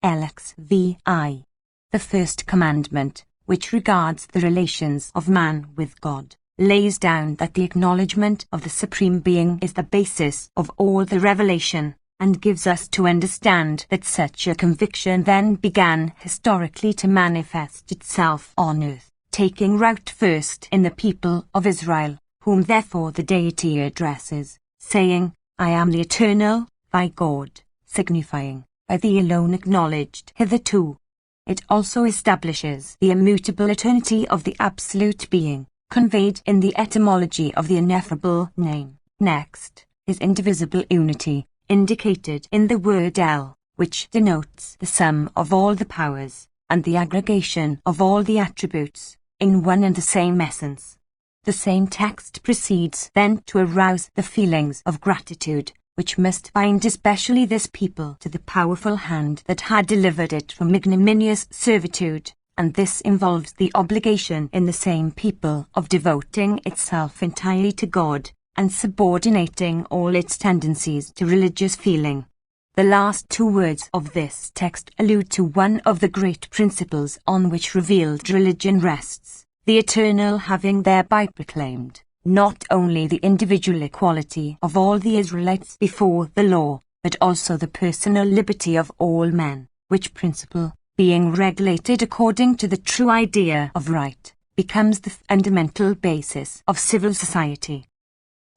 LXVI. The first commandment, which regards the relations of man with God, lays down that the acknowledgement of the Supreme Being is the basis of all the revelation, and gives us to understand that such a conviction then began historically to manifest itself on earth, taking root first in the people of Israel, whom therefore the deity addresses, saying, I am the eternal, by God, signifying, by the alone acknowledged hitherto. It also establishes the immutable eternity of the absolute being, conveyed in the etymology of the ineffable name. Next, his indivisible unity, indicated in the word El, which denotes the sum of all the powers, and the aggregation of all the attributes, in one and the same essence. The same text proceeds then to arouse the feelings of gratitude, which must bind especially this people to the powerful hand that had delivered it from ignominious servitude, and this involves the obligation in the same people of devoting itself entirely to God, and subordinating all its tendencies to religious feeling. The last two words of this text allude to one of the great principles on which revealed religion rests, the eternal having thereby proclaimed, not only the individual equality of all the Israelites before the law, but also the personal liberty of all men, which principle, being regulated according to the true idea of right, becomes the fundamental basis of civil society.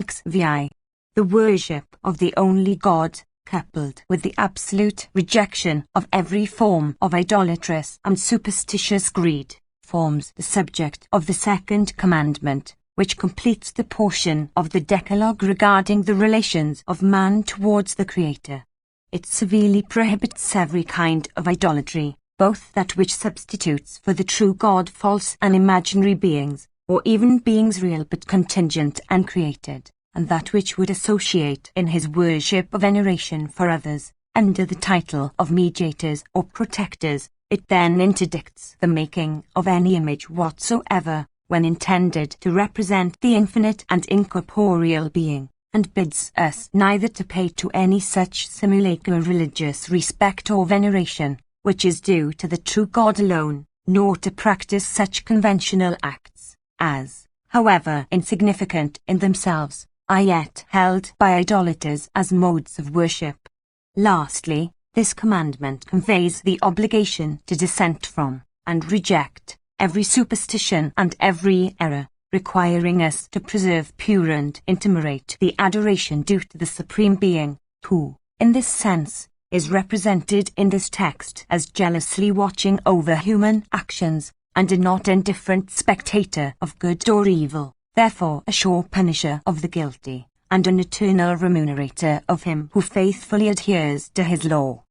XVI. The worship of the only God, coupled with the absolute rejection of every form of idolatrous and superstitious greed, forms the subject of the second commandment, which completes the portion of the Decalogue regarding the relations of man towards the Creator. It severely prohibits every kind of idolatry, both that which substitutes for the true God false and imaginary beings, or even beings real but contingent and created, and that which would associate in his worship of veneration for others, under the title of mediators or protectors. It then interdicts the making of any image whatsoever, when intended to represent the infinite and incorporeal being, and bids us neither to pay to any such simulacra religious respect or veneration, which is due to the true God alone, nor to practice such conventional acts, as, however insignificant in themselves, are yet held by idolaters as modes of worship. Lastly, this commandment conveys the obligation to dissent from, and reject, every superstition and every error, requiring us to preserve pure and immemorate the adoration due to the Supreme Being, who, in this sense, is represented in this text as jealously watching over human actions, and a not indifferent spectator of good or evil, therefore a sure punisher of the guilty, and an eternal remunerator of him who faithfully adheres to his law.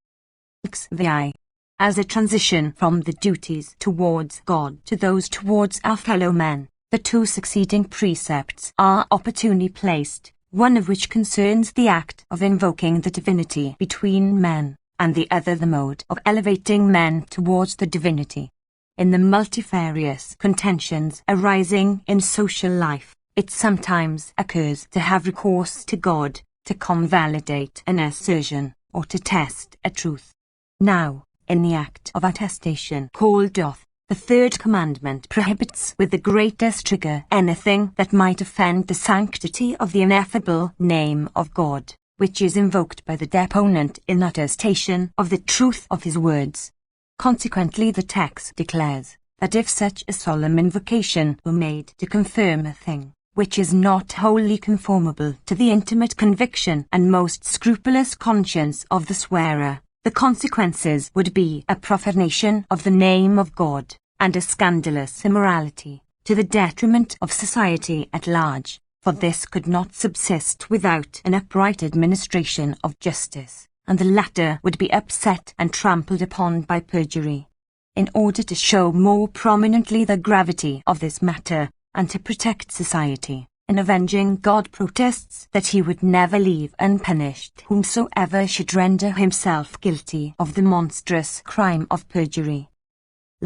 XVI. As a transition from the duties towards God to those towards our fellow men, the two succeeding precepts are opportunely placed, one of which concerns the act of invoking the divinity between men, and the other the mode of elevating men towards the divinity. In the multifarious contentions arising in social life, it sometimes occurs to have recourse to God, to convalidate an assertion, or to test a truth. Now, in the act of attestation called oath, the third commandment prohibits with the greatest rigor anything that might offend the sanctity of the ineffable name of God, which is invoked by the deponent in attestation of the truth of his words. Consequently, the text declares that if such a solemn invocation were made to confirm a thing, which is not wholly conformable to the intimate conviction and most scrupulous conscience of the swearer, the consequences would be a profanation of the name of God, and a scandalous immorality, to the detriment of society at large, for this could not subsist without an upright administration of justice, and the latter would be upset and trampled upon by perjury. In order to show more prominently the gravity of this matter, and to protect society, in avenging, God protests that he would never leave unpunished whomsoever should render himself guilty of the monstrous crime of perjury.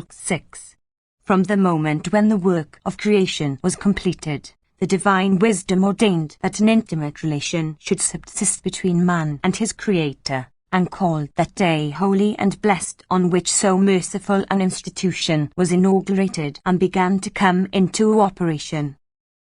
6. From the moment when the work of creation was completed, the divine wisdom ordained that an intimate relation should subsist between man and his Creator, and called that day holy and blessed on which so merciful an institution was inaugurated and began to come into operation.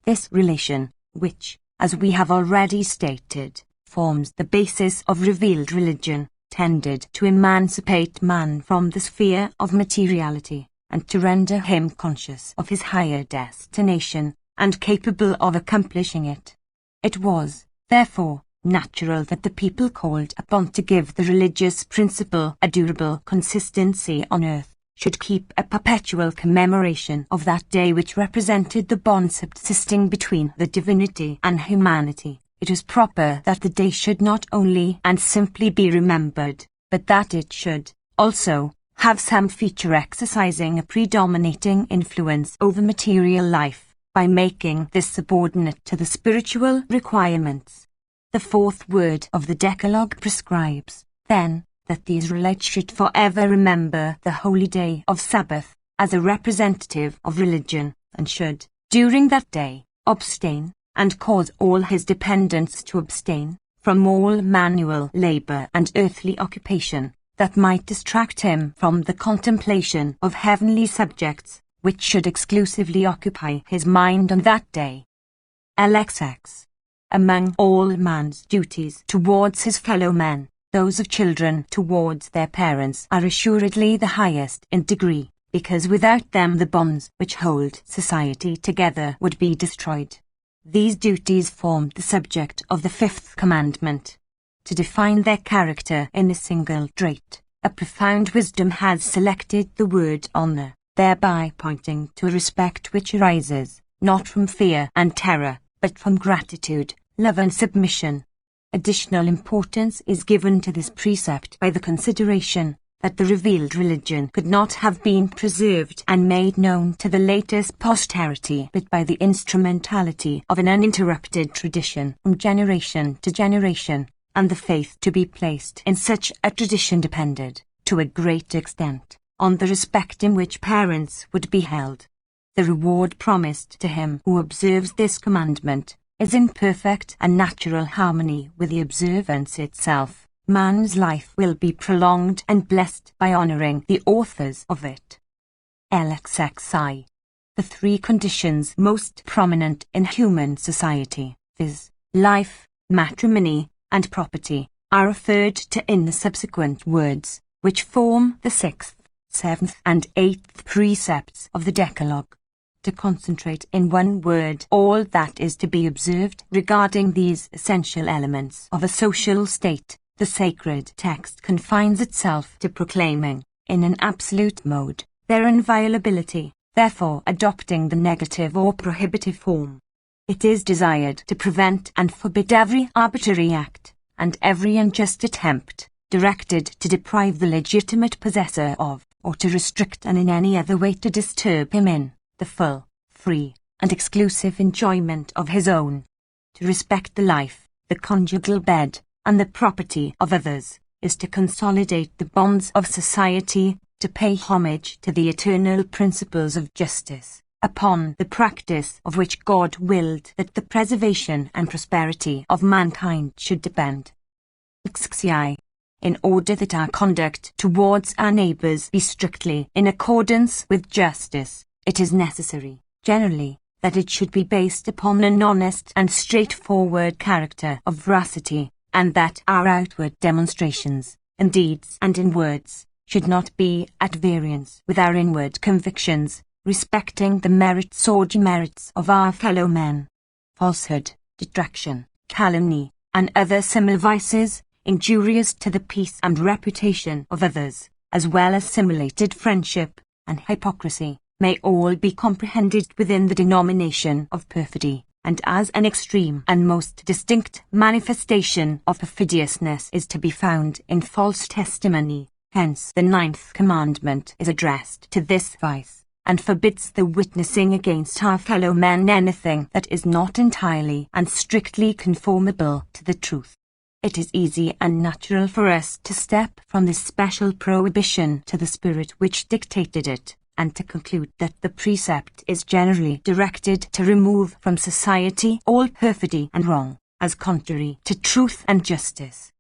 This relation, which, as we have already stated, forms the basis of revealed religion, tended to emancipate man from the sphere of materiality, and to render him conscious of his higher destination, and capable of accomplishing it. It was, therefore, natural that the people called upon to give the religious principle a durable consistency on earth should keep a perpetual commemoration of that day which represented the bond subsisting between the divinity and humanity. It was proper that the day should not only and simply be remembered, but that it should, also, have some feature exercising a predominating influence over material life, by making this subordinate to the spiritual requirements. The fourth word of the Decalogue prescribes, then, that the Israelites should forever remember the holy day of Sabbath, as a representative of religion, and should, during that day, abstain, and cause all his dependents to abstain, from all manual labor and earthly occupation, that might distract him from the contemplation of heavenly subjects, which should exclusively occupy his mind on that day. LXX. Among all man's duties towards his fellow men, those of children towards their parents are assuredly the highest in degree, because without them the bonds which hold society together would be destroyed. These duties formed the subject of the fifth commandment. To define their character in a single trait, a profound wisdom has selected the word honor, thereby pointing to a respect which arises, not from fear and terror, but from gratitude, love and submission. Additional importance is given to this precept by the consideration that the revealed religion could not have been preserved and made known to the latest posterity but by the instrumentality of an uninterrupted tradition from generation to generation, and the faith to be placed in such a tradition depended, to a great extent, on the respect in which parents would be held. The reward promised to him who observes this commandment is in perfect and natural harmony with the observance itself. Man's life will be prolonged and blessed by honoring the authors of it. LXXI. The three conditions most prominent in human society, viz., life, matrimony, and property, are referred to in the subsequent words, which form the sixth, seventh, and eighth precepts of the Decalogue. To concentrate in one word all that is to be observed regarding these essential elements of a social state, the sacred text confines itself to proclaiming, in an absolute mode, their inviolability, therefore adopting the negative or prohibitive form. It is desired to prevent and forbid every arbitrary act, and every unjust attempt, directed to deprive the legitimate possessor of, or to restrict and in any other way to disturb him in, the full, free, and exclusive enjoyment of his own. To respect the life, the conjugal bed, and the property of others, is to consolidate the bonds of society, to pay homage to the eternal principles of justice, upon the practice of which God willed that the preservation and prosperity of mankind should depend. LXXI. In order that our conduct towards our neighbours be strictly in accordance with justice, it is necessary, generally, that it should be based upon an honest and straightforward character of veracity, and that our outward demonstrations, in deeds and in words, should not be at variance with our inward convictions, respecting the merits or demerits of our fellow men. Falsehood, detraction, calumny, and other similar vices, injurious to the peace and reputation of others, as well as simulated friendship and hypocrisy, may all be comprehended within the denomination of perfidy, and as an extreme and most distinct manifestation of perfidiousness is to be found in false testimony. Hence the ninth commandment is addressed to this vice, and forbids the witnessing against our fellow men anything that is not entirely and strictly conformable to the truth. It is easy and natural for us to step from this special prohibition to the spirit which dictated it, and to conclude that the precept is generally directed to remove from society all perfidy and wrong, as contrary to truth and justice.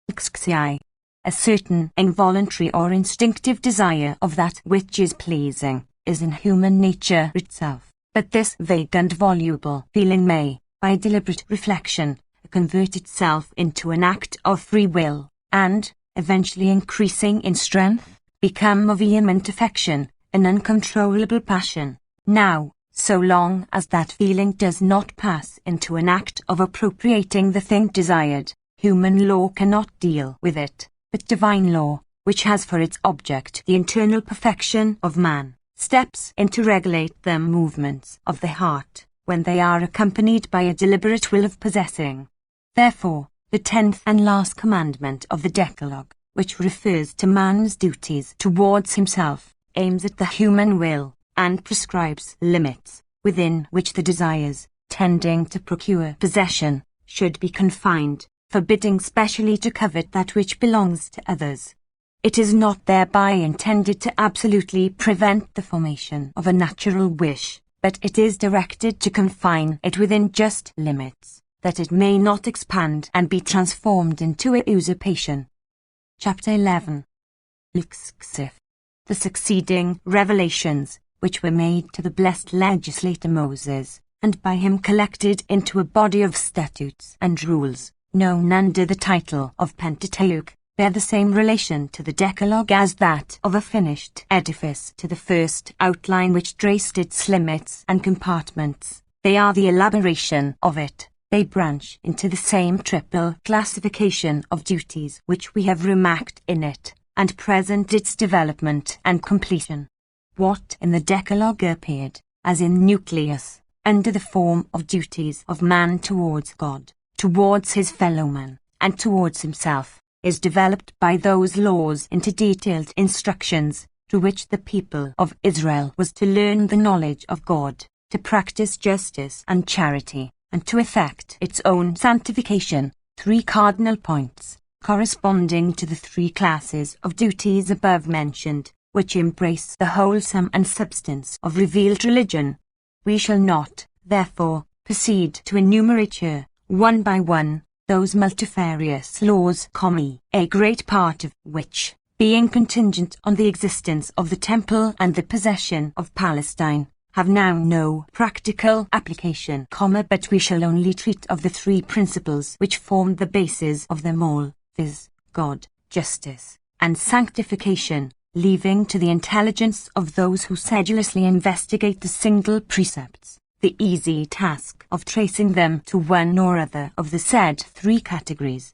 LXXI. A certain involuntary or instinctive desire of that which is pleasing is in human nature itself, but this vague and voluble feeling may, by deliberate reflection, convert itself into an act of free will, and, eventually increasing in strength, become a vehement affection, an uncontrollable passion. Now, so long as that feeling does not pass into an act of appropriating the thing desired, human law cannot deal with it, but divine law, which has for its object the internal perfection of man, steps in to regulate the movements of the heart, when they are accompanied by a deliberate will of possessing. Therefore, the 10th and last commandment of the Decalogue, which refers to man's duties towards himself, aims at the human will, and prescribes limits, within which the desires, tending to procure possession, should be confined, forbidding specially to covet that which belongs to others. It is not thereby intended to absolutely prevent the formation of a natural wish, but it is directed to confine it within just limits, that it may not expand and be transformed into a usurpation. Chapter 11. The succeeding revelations, which were made to the blessed legislator Moses, and by him collected into a body of statutes and rules, known under the title of Pentateuch, bear the same relation to the Decalogue as that of a finished edifice to the first outline which traced its limits and compartments. They are the elaboration of it. They branch into the same triple classification of duties which we have remarked in it, and present its development and completion. What in the Decalogue appeared, as in nucleus, under the form of duties of man towards God, towards his fellowman, and towards himself, is developed by those laws into detailed instructions, through which the people of Israel was to learn the knowledge of God, to practice justice and charity, and to effect its own sanctification. 3 cardinal points, corresponding to the 3 classes of duties above mentioned, which embrace the whole sum and substance of revealed religion. We shall not, therefore, proceed to enumerate here, one by one, those multifarious laws, a great part of which, being contingent on the existence of the temple and the possession of Palestine, have now no practical application, but we shall only treat of the 3 principles which form the basis of them all, viz., God, justice, and sanctification, leaving to the intelligence of those who sedulously investigate the single precepts the easy task of tracing them to one or other of the said 3 categories.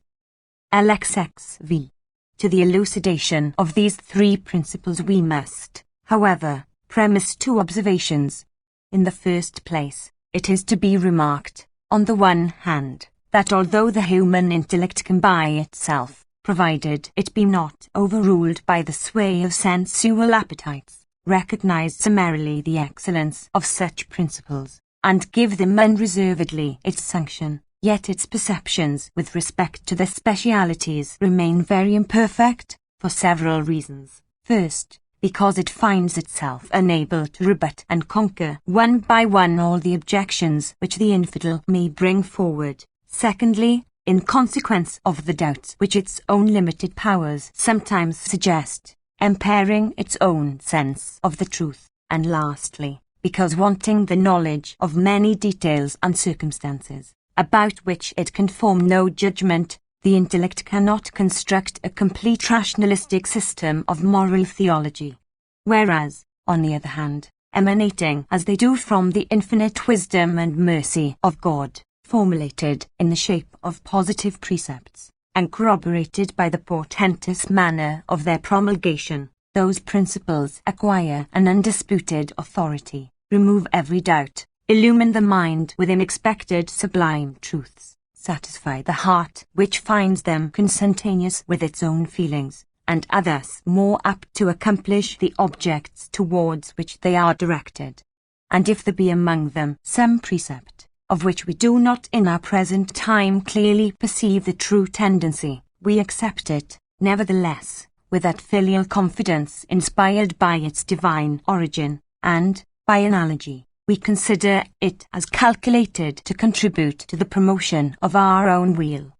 LXXV. To the elucidation of these 3 principles we must, however, premise 2 observations. In the first place, it is to be remarked, on the one hand, that although the human intellect can by itself, provided it be not overruled by the sway of sensual appetites, recognize summarily the excellence of such principles, and give them unreservedly its sanction, yet its perceptions with respect to their specialities remain very imperfect, for several reasons. First, because it finds itself unable to rebut and conquer one by one all the objections which the infidel may bring forward. Secondly, in consequence of the doubts which its own limited powers sometimes suggest, impairing its own sense of the truth, and lastly, because wanting the knowledge of many details and circumstances, about which it can form no judgment, the intellect cannot construct a complete rationalistic system of moral theology. Whereas, on the other hand, emanating as they do from the infinite wisdom and mercy of God, formulated in the shape of positive precepts, and corroborated by the portentous manner of their promulgation, those principles acquire an undisputed authority, remove every doubt, illumine the mind with unexpected sublime truths, satisfy the heart which finds them consentaneous with its own feelings, and are thus more apt to accomplish the objects towards which they are directed. And if there be among them some precept, of which we do not in our present time clearly perceive the true tendency, we accept it, nevertheless, with that filial confidence inspired by its divine origin, and, by analogy, we consider it as calculated to contribute to the promotion of our own weal.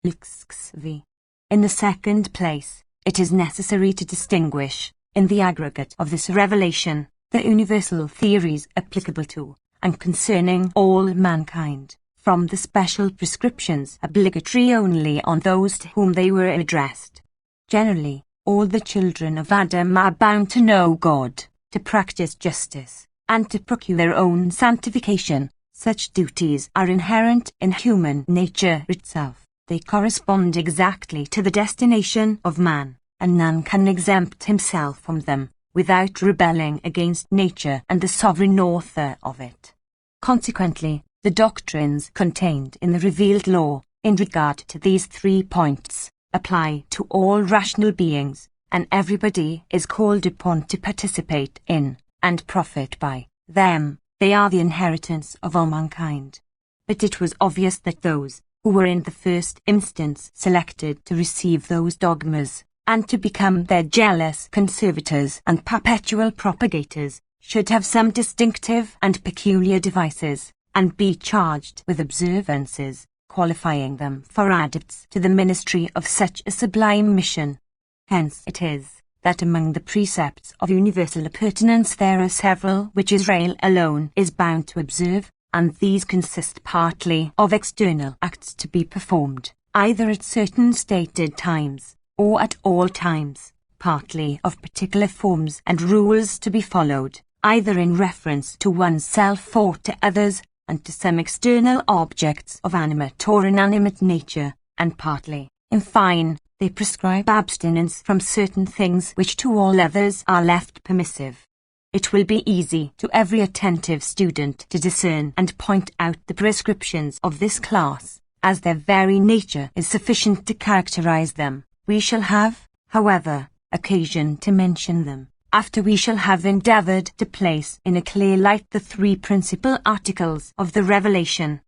In the second place, it is necessary to distinguish, in the aggregate of this revelation, the universal theories applicable to, and concerning all mankind, from the special prescriptions obligatory only on those to whom they were addressed. Generally, all the children of Adam are bound to know God, to practice justice, and to procure their own sanctification. Such duties are inherent in human nature itself. They correspond exactly to the destination of man, and none can exempt himself from them, without rebelling against nature and the sovereign author of it. Consequently, the doctrines contained in the revealed law, in regard to these 3 points, apply to all rational beings, and everybody is called upon to participate in, and profit by, them. They are the inheritance of all mankind. But it was obvious that those who were in the first instance selected to receive those dogmas, and to become their jealous conservators and perpetual propagators, should have some distinctive and peculiar devices, and be charged with observances, qualifying them for adepts to the ministry of such a sublime mission. Hence it is that among the precepts of universal pertinence there are several which Israel alone is bound to observe, and these consist partly of external acts to be performed, either at certain stated times, or at all times, partly of particular forms and rules to be followed, either in reference to oneself or to others, and to some external objects of animate or inanimate nature, and partly, in fine, they prescribe abstinence from certain things which to all others are left permissive. It will be easy to every attentive student to discern and point out the prescriptions of this class, as their very nature is sufficient to characterize them. We shall have, however, occasion to mention them, after we shall have endeavored to place in a clear light the 3 principal articles of the Revelation.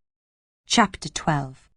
Chapter 12.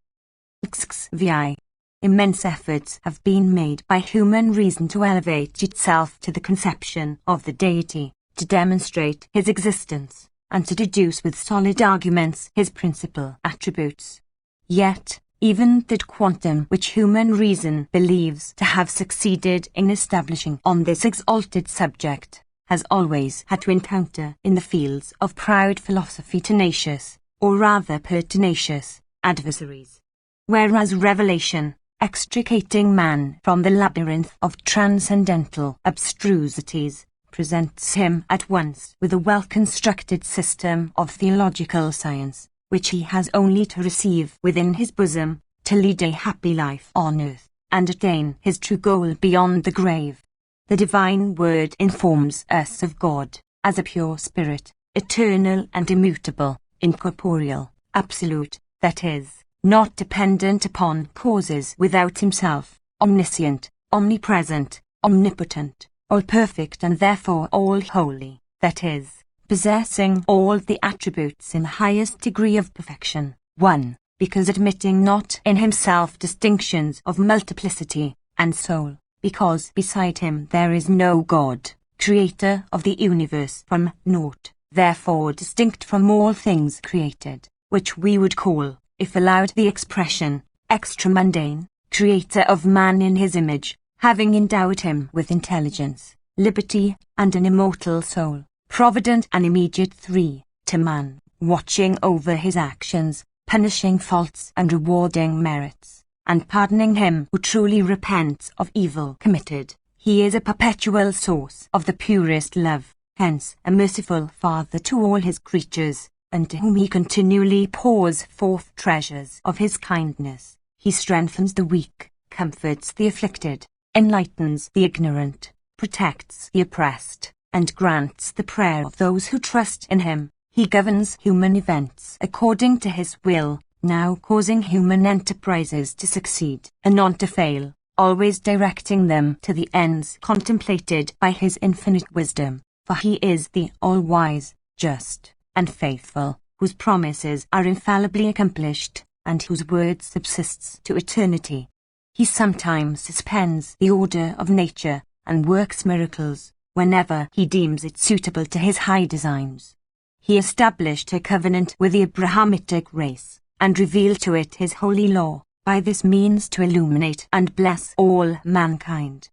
XVI. Immense efforts have been made by human reason to elevate itself to the conception of the deity, to demonstrate his existence, and to deduce with solid arguments his principal attributes. Yet, even that quantum which human reason believes to have succeeded in establishing on this exalted subject, has always had to encounter in the fields of proud philosophy tenacious, or rather pertinacious, adversaries. Whereas revelation, extricating man from the labyrinth of transcendental abstrusities, presents him at once with a well-constructed system of theological science, which he has only to receive within his bosom, to lead a happy life on earth, and attain his true goal beyond the grave. The divine word informs us of God, as a pure spirit, eternal and immutable, incorporeal, absolute, that is, not dependent upon causes without himself, omniscient, omnipresent, omnipotent, all-perfect and therefore all-holy, that is, possessing all the attributes in the highest degree of perfection. 1. Because admitting not in himself distinctions of multiplicity and soul, because beside him there is no God, creator of the universe from naught, therefore distinct from all things created, which we would call, if allowed the expression, extramundane, creator of man in his image, having endowed him with intelligence, liberty, and an immortal soul, provident and immediate. 3. To man, watching over his actions, punishing faults and rewarding merits, and pardoning him who truly repents of evil committed. He is a perpetual source of the purest love, hence a merciful Father to all his creatures, and to whom he continually pours forth treasures of his kindness. He strengthens the weak, comforts the afflicted, enlightens the ignorant, protects the oppressed, and grants the prayer of those who trust in him. He governs human events according to his will, now causing human enterprises to succeed, anon to fail, always directing them to the ends contemplated by his infinite wisdom, for he is the all-wise, just, and faithful, whose promises are infallibly accomplished, and whose word subsists to eternity. He sometimes suspends the order of nature, and works miracles, whenever he deems it suitable to his high designs. He established a covenant with the Abrahamitic race, and revealed to it his holy law, by this means to illuminate and bless all mankind.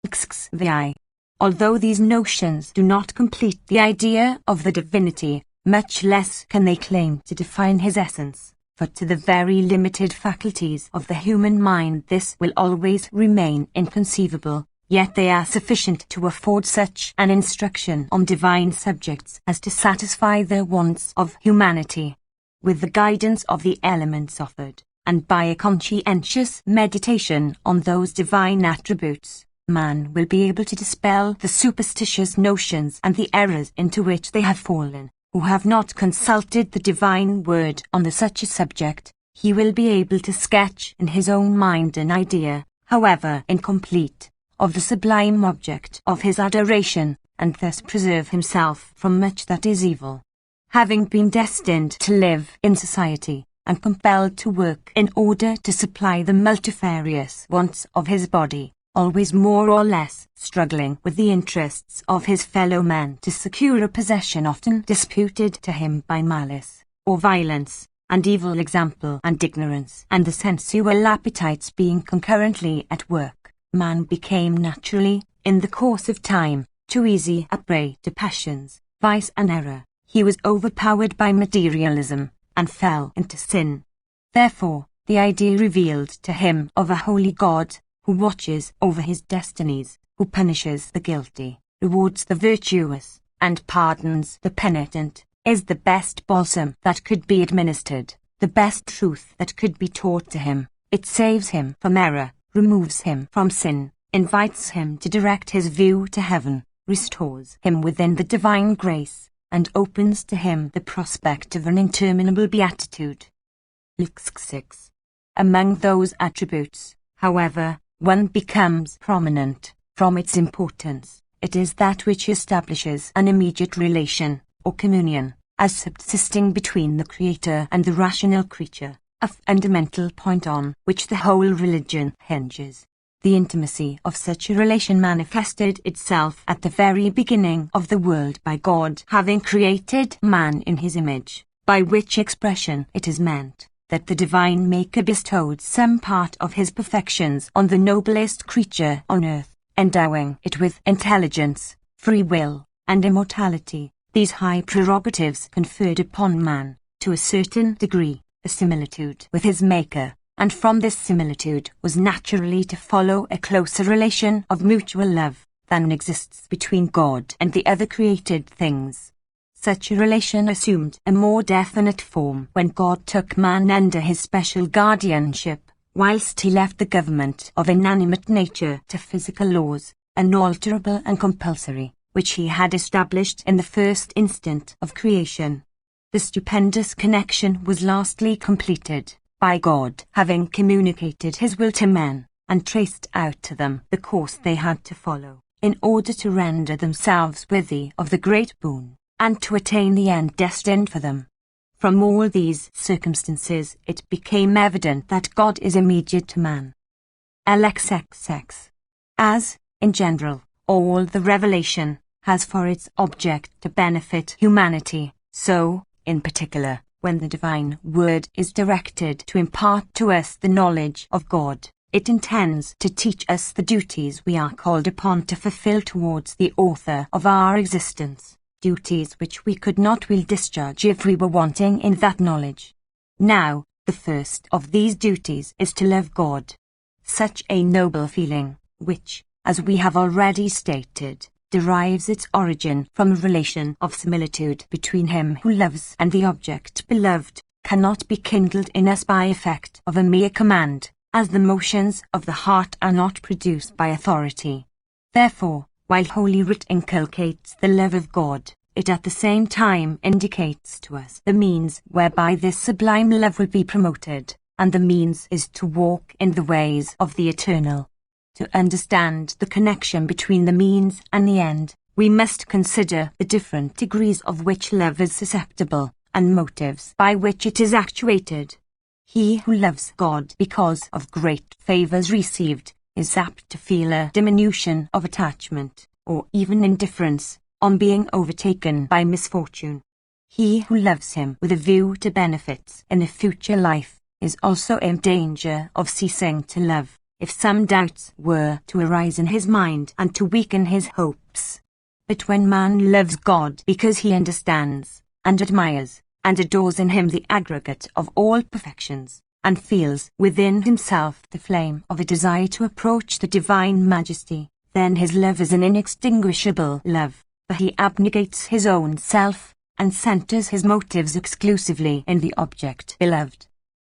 XVI. Although these notions do not complete the idea of the divinity, much less can they claim to define his essence, for to the very limited faculties of the human mind this will always remain inconceivable, yet they are sufficient to afford such an instruction on divine subjects as to satisfy the wants of humanity. With the guidance of the elements offered, and by a conscientious meditation on those divine attributes, man will be able to dispel the superstitious notions and the errors into which they have fallen, who have not consulted the divine word on such a subject. He will be able to sketch in his own mind an idea, however incomplete, of the sublime object of his adoration, and thus preserve himself from much that is evil. Having been destined to live in society, and compelled to work in order to supply the multifarious wants of his body, always more or less struggling with the interests of his fellow men to secure a possession often disputed to him by malice, or violence, and evil example and ignorance, and the sensual appetites being concurrently at work, man became naturally, in the course of time, too easy a prey to passions, vice and error. He was overpowered by materialism, and fell into sin. Therefore, the idea revealed to him of a holy God, who watches over his destinies, who punishes the guilty, rewards the virtuous, and pardons the penitent, is the best balsam that could be administered, the best truth that could be taught to him. It saves him from error, removes him from sin, invites him to direct his view to heaven, restores him within the divine grace, and opens to him the prospect of an interminable beatitude. Luke 6. Among those attributes, however, one becomes prominent from its importance. It is that which establishes an immediate relation, or communion, as subsisting between the Creator and the rational creature, a fundamental point on which the whole religion hinges. The intimacy of such a relation manifested itself at the very beginning of the world by God having created man in his image, by which expression it is meant that the divine Maker bestowed some part of his perfections on the noblest creature on earth, endowing it with intelligence, free will, and immortality. These high prerogatives conferred upon man, to a certain degree, a similitude with his Maker, and from this similitude was naturally to follow a closer relation of mutual love than exists between God and the other created things. Such a relation assumed a more definite form when God took man under his special guardianship, whilst he left the government of inanimate nature to physical laws, unalterable and compulsory, which he had established in the first instant of creation. The stupendous connection was lastly completed by God having communicated his will to men, and traced out to them the course they had to follow, in order to render themselves worthy of the great boon, and to attain the end destined for them. From all these circumstances it became evident that God is immediate to man. LXXX. As, in general, all the revelation has for its object to benefit humanity, so, in particular, when the divine word is directed to impart to us the knowledge of God, it intends to teach us the duties we are called upon to fulfill towards the author of our existence, duties which we could not well discharge if we were wanting in that knowledge. Now, the first of these duties is to love God. Such a noble feeling, which, as we have already stated, derives its origin from a relation of similitude between him who loves and the object beloved, cannot be kindled in us by effect of a mere command, as the motions of the heart are not produced by authority. Therefore, while Holy Writ inculcates the love of God, it at the same time indicates to us the means whereby this sublime love will be promoted, and the means is to walk in the ways of the Eternal. To understand the connection between the means and the end, we must consider the different degrees of which love is susceptible, and motives by which it is actuated. He who loves God because of great favours received is apt to feel a diminution of attachment, or even indifference, on being overtaken by misfortune. He who loves him with a view to benefits in a future life is also in danger of ceasing to love, if some doubts were to arise in his mind and to weaken his hopes. But when man loves God because he understands, and admires, and adores in him the aggregate of all perfections, and feels within himself the flame of a desire to approach the divine majesty, then his love is an inextinguishable love, for he abnegates his own self, and centers his motives exclusively in the object beloved.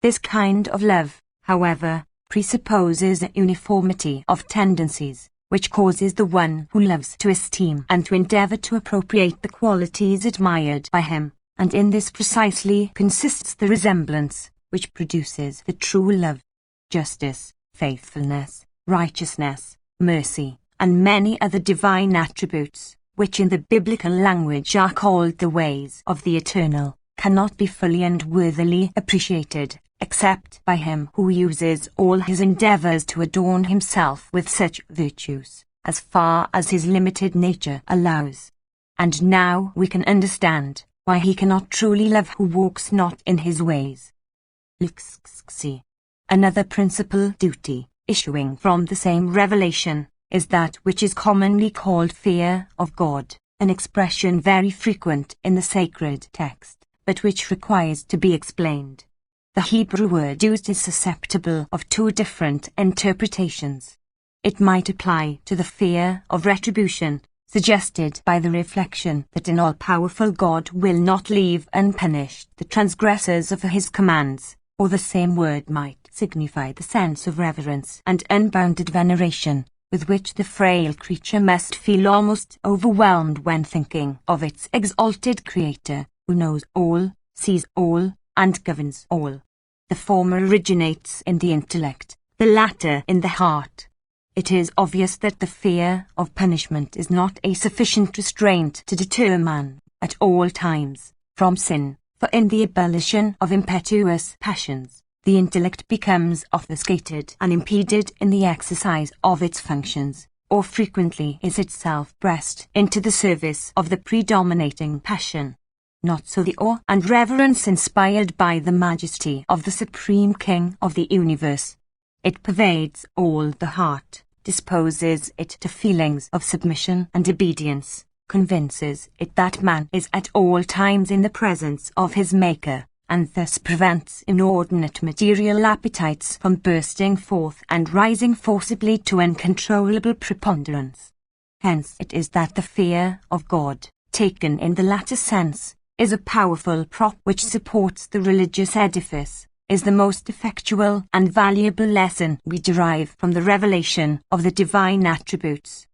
This kind of love, however, presupposes a uniformity of tendencies, which causes the one who loves to esteem and to endeavor to appropriate the qualities admired by him, and in this precisely consists the resemblance, which produces the true love. Justice, faithfulness, righteousness, mercy, and many other divine attributes, which in the biblical language are called the ways of the eternal, cannot be fully and worthily appreciated, except by him who uses all his endeavors to adorn himself with such virtues, as far as his limited nature allows. And now we can understand why he cannot truly love who walks not in his ways. Another principal duty, issuing from the same revelation, is that which is commonly called fear of God, an expression very frequent in the sacred text, but which requires to be explained. The Hebrew word used is susceptible of two different interpretations. It might apply to the fear of retribution, suggested by the reflection that an all-powerful God will not leave unpunished the transgressors of his commands, or the same word might signify the sense of reverence and unbounded veneration, with which the frail creature must feel almost overwhelmed when thinking of its exalted Creator, who knows all, sees all, and governs all. The former originates in the intellect, the latter in the heart. It is obvious that the fear of punishment is not a sufficient restraint to deter man, at all times, from sin, for in the abolition of impetuous passions, the intellect becomes obfuscated and impeded in the exercise of its functions, or frequently is itself pressed into the service of the predominating passion. Not so the awe and reverence inspired by the majesty of the Supreme King of the universe. It pervades all the heart, disposes it to feelings of submission and obedience, convinces it that man is at all times in the presence of his Maker, and thus prevents inordinate material appetites from bursting forth and rising forcibly to uncontrollable preponderance. Hence it is that the fear of God, taken in the latter sense, is a powerful prop which supports the religious edifice, is the most effectual and valuable lesson we derive from the revelation of the divine attributes.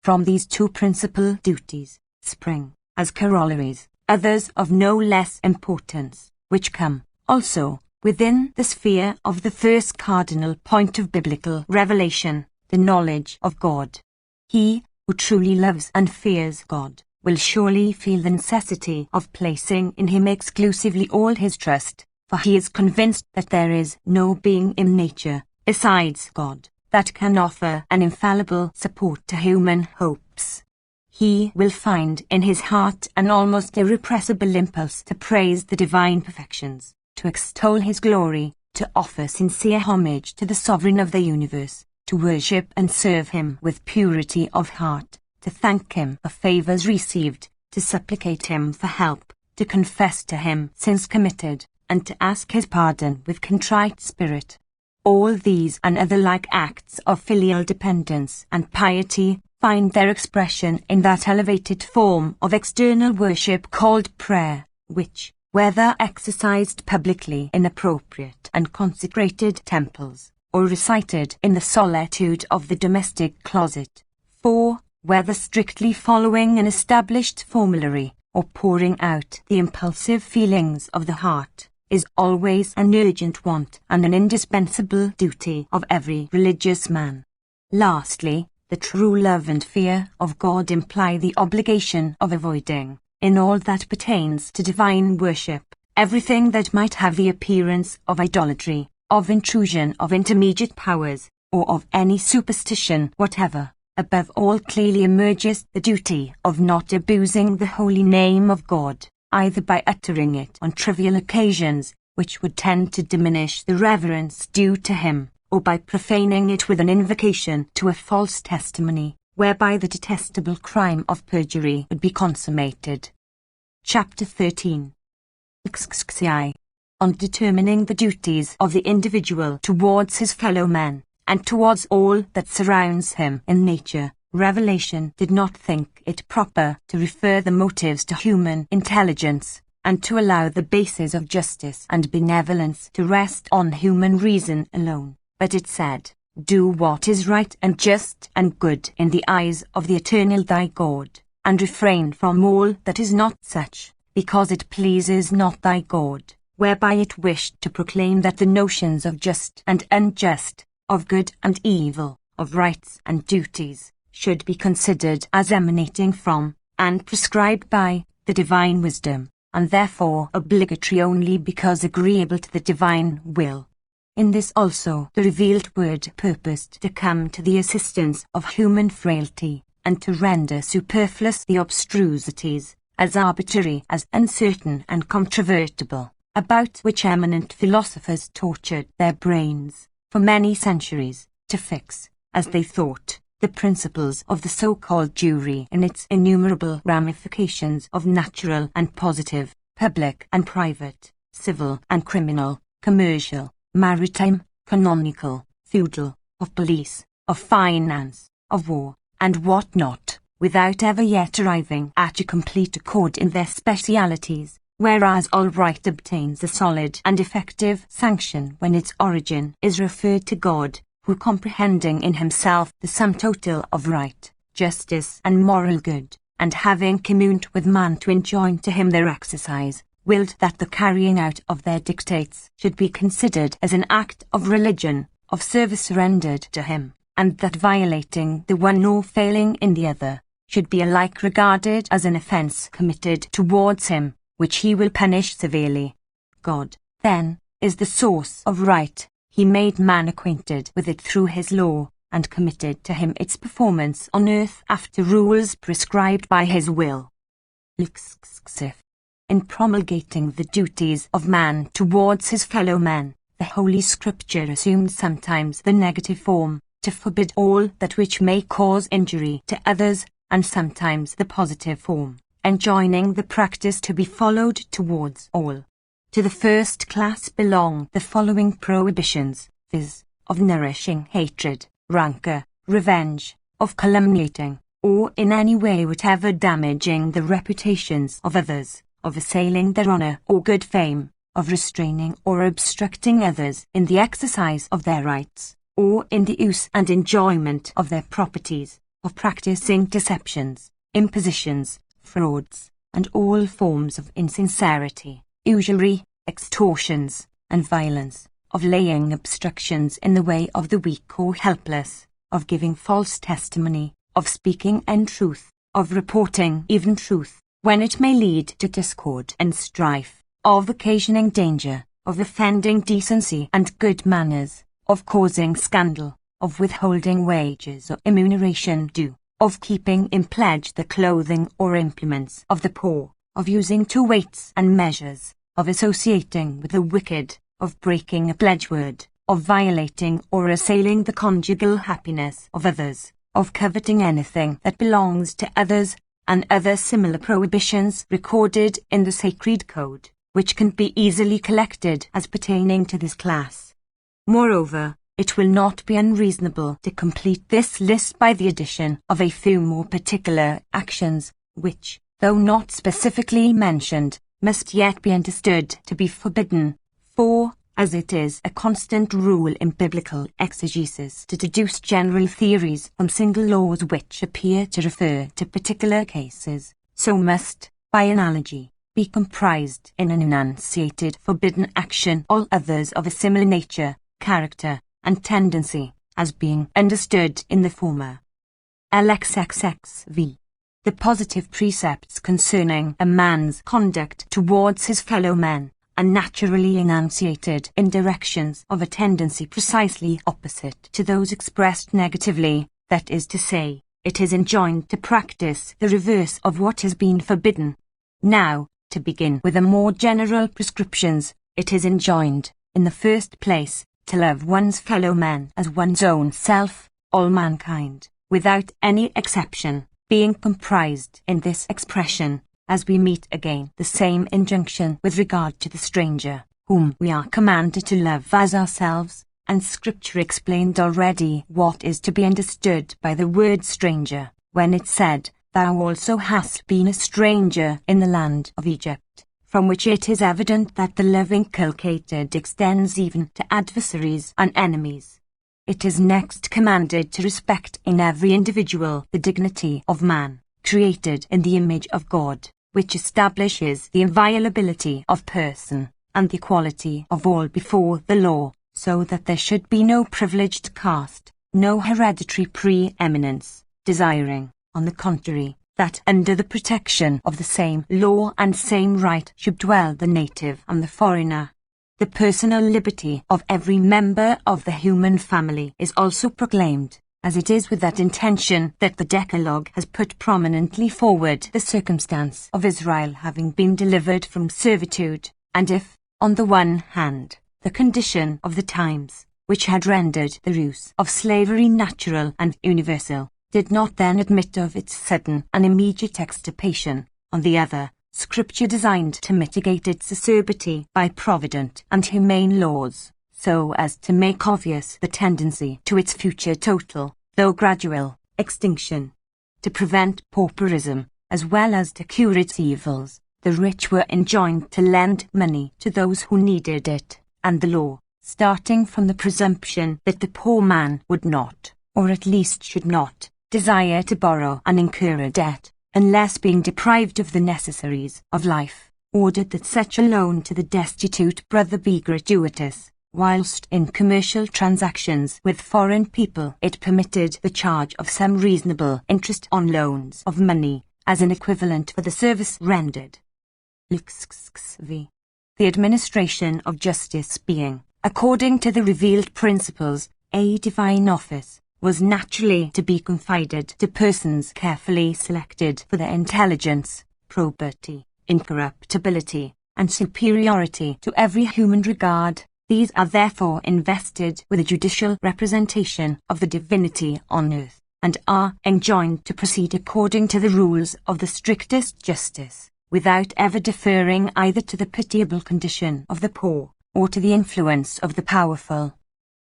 From these two principal duties spring, as corollaries, others of no less importance, which come, also, within the sphere of the first cardinal point of biblical revelation, the knowledge of God. He who truly loves and fears God will surely feel the necessity of placing in him exclusively all his trust, for he is convinced that there is no being in nature, besides God, that can offer an infallible support to human hopes. He will find in his heart an almost irrepressible impulse to praise the divine perfections, to extol his glory, to offer sincere homage to the Sovereign of the universe, to worship and serve him with purity of heart, to thank him for favors received, to supplicate him for help, to confess to him sins committed, and to ask his pardon with contrite spirit. All these and other like acts of filial dependence and piety find their expression in that elevated form of external worship called prayer, which, whether exercised publicly in appropriate and consecrated temples, or recited in the solitude of the domestic closet, whether strictly following an established formulary, or pouring out the impulsive feelings of the heart, is always an urgent want and an indispensable duty of every religious man. Lastly, the true love and fear of God imply the obligation of avoiding, in all that pertains to divine worship, everything that might have the appearance of idolatry, of intrusion of intermediate powers, or of any superstition whatever. Above all clearly emerges the duty of not abusing the holy name of God, either by uttering it on trivial occasions, which would tend to diminish the reverence due to him, or by profaning it with an invocation to a false testimony, whereby the detestable crime of perjury would be consummated. Chapter 13. On determining the duties of the individual towards his fellow men, and towards all that surrounds him in nature, revelation did not think it proper to refer the motives to human intelligence, and to allow the bases of justice and benevolence to rest on human reason alone, but it said, "Do what is right and just and good in the eyes of the eternal thy God, and refrain from all that is not such, because it pleases not thy God," whereby it wished to proclaim that the notions of just and unjust, of good and evil, of rights and duties, should be considered as emanating from, and prescribed by, the divine wisdom, and therefore obligatory only because agreeable to the divine will. In this also the revealed word purposed to come to the assistance of human frailty, and to render superfluous the obstrusities, as arbitrary as uncertain and controvertible, about which eminent philosophers tortured their brains, for many centuries, to fix, as they thought, the principles of the so-called jury in its innumerable ramifications of natural and positive, public and private, civil and criminal, commercial, maritime, canonical, feudal, of police, of finance, of war, and what not, without ever yet arriving at a complete accord in their specialities, whereas all right obtains a solid and effective sanction when its origin is referred to God, who, comprehending in himself the sum total of right, justice and moral good, and having communed with man to enjoin to him their exercise, willed that the carrying out of their dictates should be considered as an act of religion, of service rendered to him, and that violating the one nor failing in the other, should be alike regarded as an offence committed towards him, which he will punish severely. God, then, is the source of right. He made man acquainted with it through his law, and committed to him its performance on earth after rules prescribed by his will. In promulgating the duties of man towards his fellow men, the Holy Scripture assumed sometimes the negative form, to forbid all that which may cause injury to others, and sometimes the positive form, enjoining the practice to be followed towards all. To the first class belong the following prohibitions, viz., of nourishing hatred, rancor, revenge, of calumniating, or in any way whatever damaging the reputations of others, of assailing their honor or good fame, of restraining or obstructing others in the exercise of their rights, or in the use and enjoyment of their properties, of practicing deceptions, impositions, frauds, and all forms of insincerity, usury, extortions, and violence, of laying obstructions in the way of the weak or helpless, of giving false testimony, of speaking untruth, of reporting even truth, when it may lead to discord and strife, of occasioning danger, of offending decency and good manners, of causing scandal, of withholding wages or remuneration due, of keeping in pledge the clothing or implements of the poor, of using two weights and measures, of associating with the wicked, of breaking a pledge word, of violating or assailing the conjugal happiness of others, of coveting anything that belongs to others, and other similar prohibitions recorded in the Sacred Code, which can be easily collected as pertaining to this class. Moreover, it will not be unreasonable to complete this list by the addition of a few more particular actions, which, though not specifically mentioned, must yet be understood to be forbidden, for, as it is a constant rule in biblical exegesis to deduce general theories from single laws which appear to refer to particular cases, so must, by analogy, be comprised in an enunciated forbidden action all others of a similar nature, character, and tendency, as being understood in the former. LXXXV. The positive precepts concerning a man's conduct towards his fellow men are naturally enunciated in directions of a tendency precisely opposite to those expressed negatively, that is to say, it is enjoined to practice the reverse of what has been forbidden. Now, to begin with the more general prescriptions, it is enjoined, in the first place, to love one's fellow men as one's own self, all mankind, without any exception, being comprised in this expression, as we meet again the same injunction with regard to the stranger, whom we are commanded to love as ourselves, and Scripture explained already what is to be understood by the word stranger, when it said, "Thou also hast been a stranger in the land of Egypt," from which it is evident that the love inculcated extends even to adversaries and enemies. It is next commanded to respect in every individual the dignity of man, created in the image of God, which establishes the inviolability of person, and the equality of all before the law, so that there should be no privileged caste, no hereditary pre-eminence, desiring, on the contrary, that under the protection of the same law and same right should dwell the native and the foreigner. The personal liberty of every member of the human family is also proclaimed, as it is with that intention that the Decalogue has put prominently forward the circumstance of Israel having been delivered from servitude, and if, on the one hand, the condition of the times, which had rendered the use of slavery natural and universal, did not then admit of its sudden and immediate extirpation, on the other, Scripture designed to mitigate its acerbity by provident and humane laws, so as to make obvious the tendency to its future total, though gradual, extinction. To prevent pauperism, as well as to cure its evils, the rich were enjoined to lend money to those who needed it, and the law, starting from the presumption that the poor man would not, or at least should not, desire to borrow and incur a debt, unless being deprived of the necessaries of life, ordered that such a loan to the destitute brother be gratuitous, whilst in commercial transactions with foreign people it permitted the charge of some reasonable interest on loans of money, as an equivalent for the service rendered. The administration of justice being, according to the revealed principles, a divine office, was naturally to be confided to persons carefully selected for their intelligence, probity, incorruptibility, and superiority to every human regard. These are therefore invested with a judicial representation of the divinity on earth, and are enjoined to proceed according to the rules of the strictest justice, without ever deferring either to the pitiable condition of the poor, or to the influence of the powerful.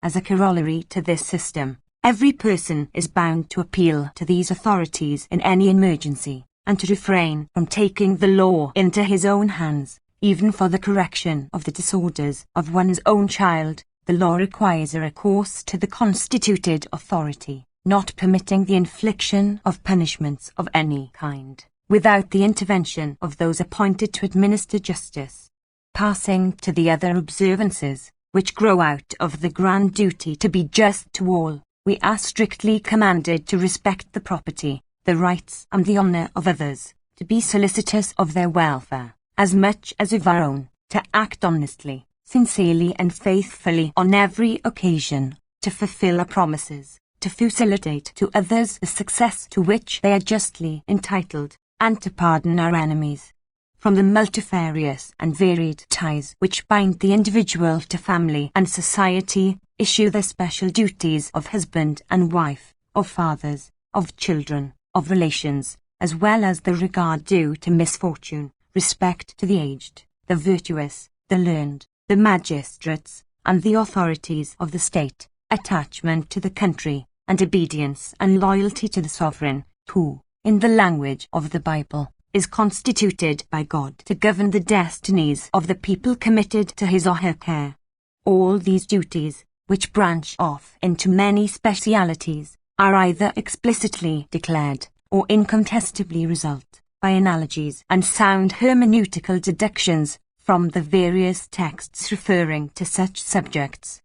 As a corollary to this system, every person is bound to appeal to these authorities in any emergency, and to refrain from taking the law into his own hands, even for the correction of the disorders of one's own child. The law requires a recourse to the constituted authority, not permitting the infliction of punishments of any kind, without the intervention of those appointed to administer justice. Passing to the other observances, which grow out of the grand duty to be just to all, we are strictly commanded to respect the property, the rights and the honour of others, to be solicitous of their welfare, as much as of our own, to act honestly, sincerely and faithfully on every occasion, to fulfil our promises, to facilitate to others the success to which they are justly entitled, and to pardon our enemies. From the multifarious and varied ties which bind the individual to family and society, issue the special duties of husband and wife, of fathers, of children, of relations, as well as the regard due to misfortune, respect to the aged, the virtuous, the learned, the magistrates, and the authorities of the state, attachment to the country, and obedience and loyalty to the sovereign, who, in the language of the Bible, is constituted by God to govern the destinies of the people committed to his or her care. All these duties, which branch off into many specialities, are either explicitly declared, or incontestably result, by analogies and sound hermeneutical deductions, from the various texts referring to such subjects.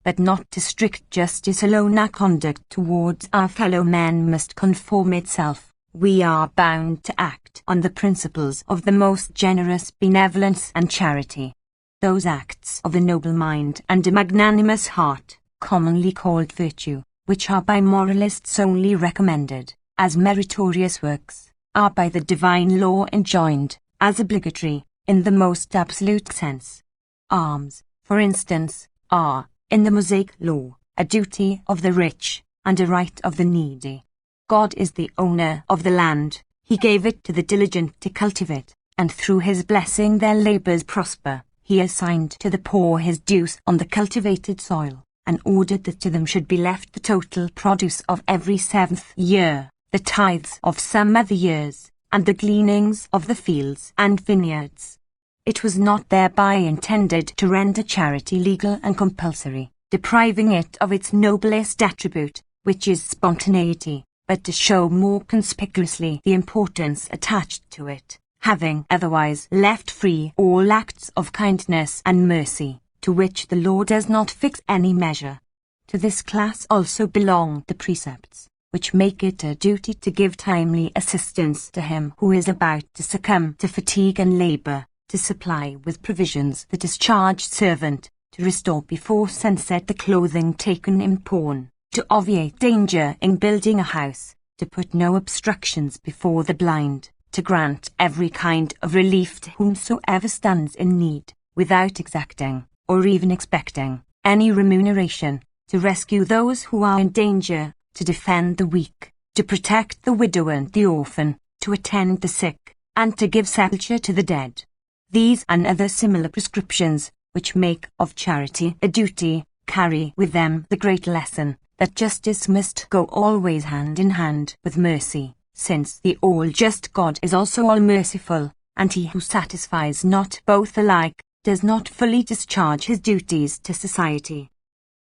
But not to strict justice alone our conduct towards our fellow men must conform itself. We are bound to act on the principles of the most generous benevolence and charity. Those acts of a noble mind and a magnanimous heart, commonly called virtue, which are by moralists only recommended as meritorious works, are by the divine law enjoined as obligatory, in the most absolute sense. Alms, for instance, are, in the Mosaic law, a duty of the rich, and a right of the needy. God is the owner of the land. He gave it to the diligent to cultivate, and through his blessing their labours prosper. He assigned to the poor his dues on the cultivated soil, and ordered that to them should be left the total produce of every 7th year, the tithes of some other years, and the gleanings of the fields and vineyards. It was not thereby intended to render charity legal and compulsory, depriving it of its noblest attribute, which is spontaneity, but to show more conspicuously the importance attached to it, having otherwise left free all acts of kindness and mercy, to which the law does not fix any measure. To this class also belong the precepts, which make it a duty to give timely assistance to him who is about to succumb to fatigue and labour, to supply with provisions the discharged servant, to restore before sunset the clothing taken in pawn, to obviate danger in building a house, to put no obstructions before the blind, to grant every kind of relief to whomsoever stands in need, without exacting, or even expecting, any remuneration, to rescue those who are in danger, to defend the weak, to protect the widow and the orphan, to attend the sick, and to give sepulture to the dead. These and other similar prescriptions, which make of charity a duty, carry with them the great lesson, that justice must go always hand in hand with mercy, since the all-just God is also all-merciful, and he who satisfies not both alike, does not fully discharge his duties to society.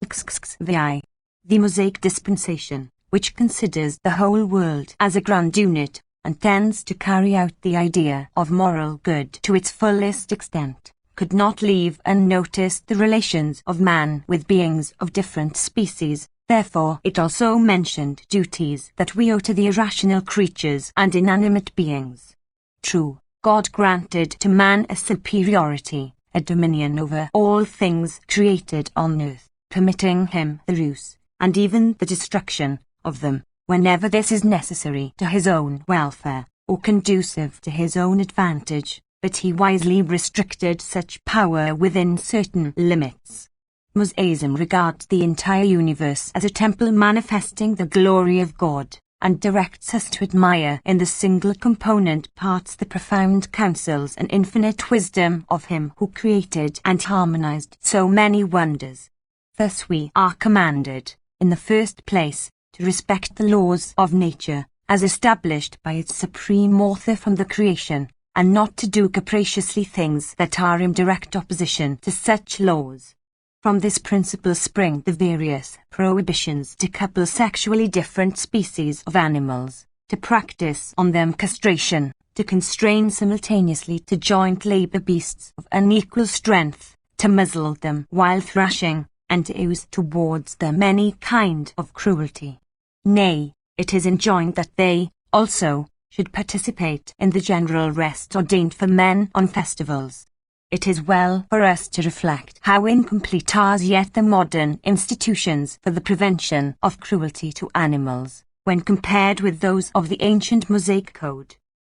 The Mosaic dispensation, which considers the whole world as a grand unit, and tends to carry out the idea of moral good to its fullest extent, could not leave unnoticed the relations of man with beings of different species. Therefore it also mentioned duties that we owe to the irrational creatures and inanimate beings. True, God granted to man a superiority, a dominion over all things created on earth, permitting him the use, and even the destruction, of them, whenever this is necessary to his own welfare, or conducive to his own advantage, but he wisely restricted such power within certain limits. Mosaism regards the entire universe as a temple manifesting the glory of God, and directs us to admire in the single component parts the profound counsels and infinite wisdom of him who created and harmonized so many wonders. Thus we are commanded, in the first place, to respect the laws of nature, as established by its supreme author from the creation, and not to do capriciously things that are in direct opposition to such laws. From this principle spring the various prohibitions to couple sexually different species of animals, to practice on them castration, to constrain simultaneously to joint labor beasts of unequal strength, to muzzle them while thrashing, and to use towards them any kind of cruelty. Nay, it is enjoined that they, also, should participate in the general rest ordained for men on festivals. It is well for us to reflect how incomplete are yet the modern institutions for the prevention of cruelty to animals, when compared with those of the ancient Mosaic Code.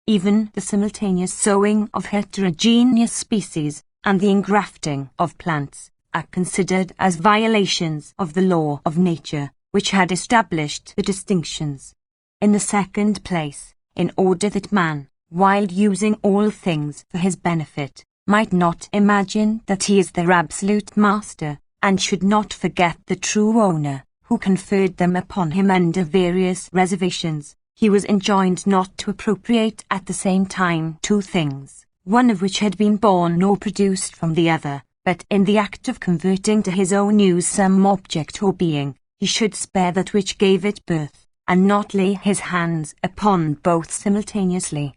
Even the simultaneous sowing of heterogeneous species, and the engrafting of plants, are considered as violations of the law of nature, which had established the distinctions. In the second place, in order that man, while using all things for his benefit, might not imagine that he is their absolute master, and should not forget the true owner, who conferred them upon him under various reservations, he was enjoined not to appropriate at the same time two things, one of which had been born or produced from the other, but in the act of converting to his own use some object or being, he should spare that which gave it birth, and not lay his hands upon both simultaneously.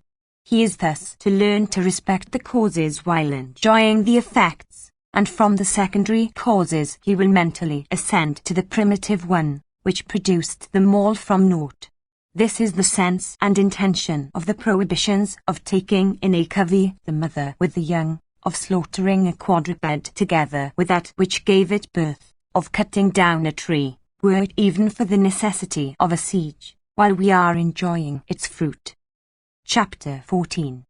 He is thus to learn to respect the causes while enjoying the effects, and from the secondary causes he will mentally ascend to the primitive one, which produced them all from naught. This is the sense and intention of the prohibitions of taking in a covey the mother with the young, of slaughtering a quadruped together with that which gave it birth, of cutting down a tree, were it even for the necessity of a siege, while we are enjoying its fruit. Chapter 14.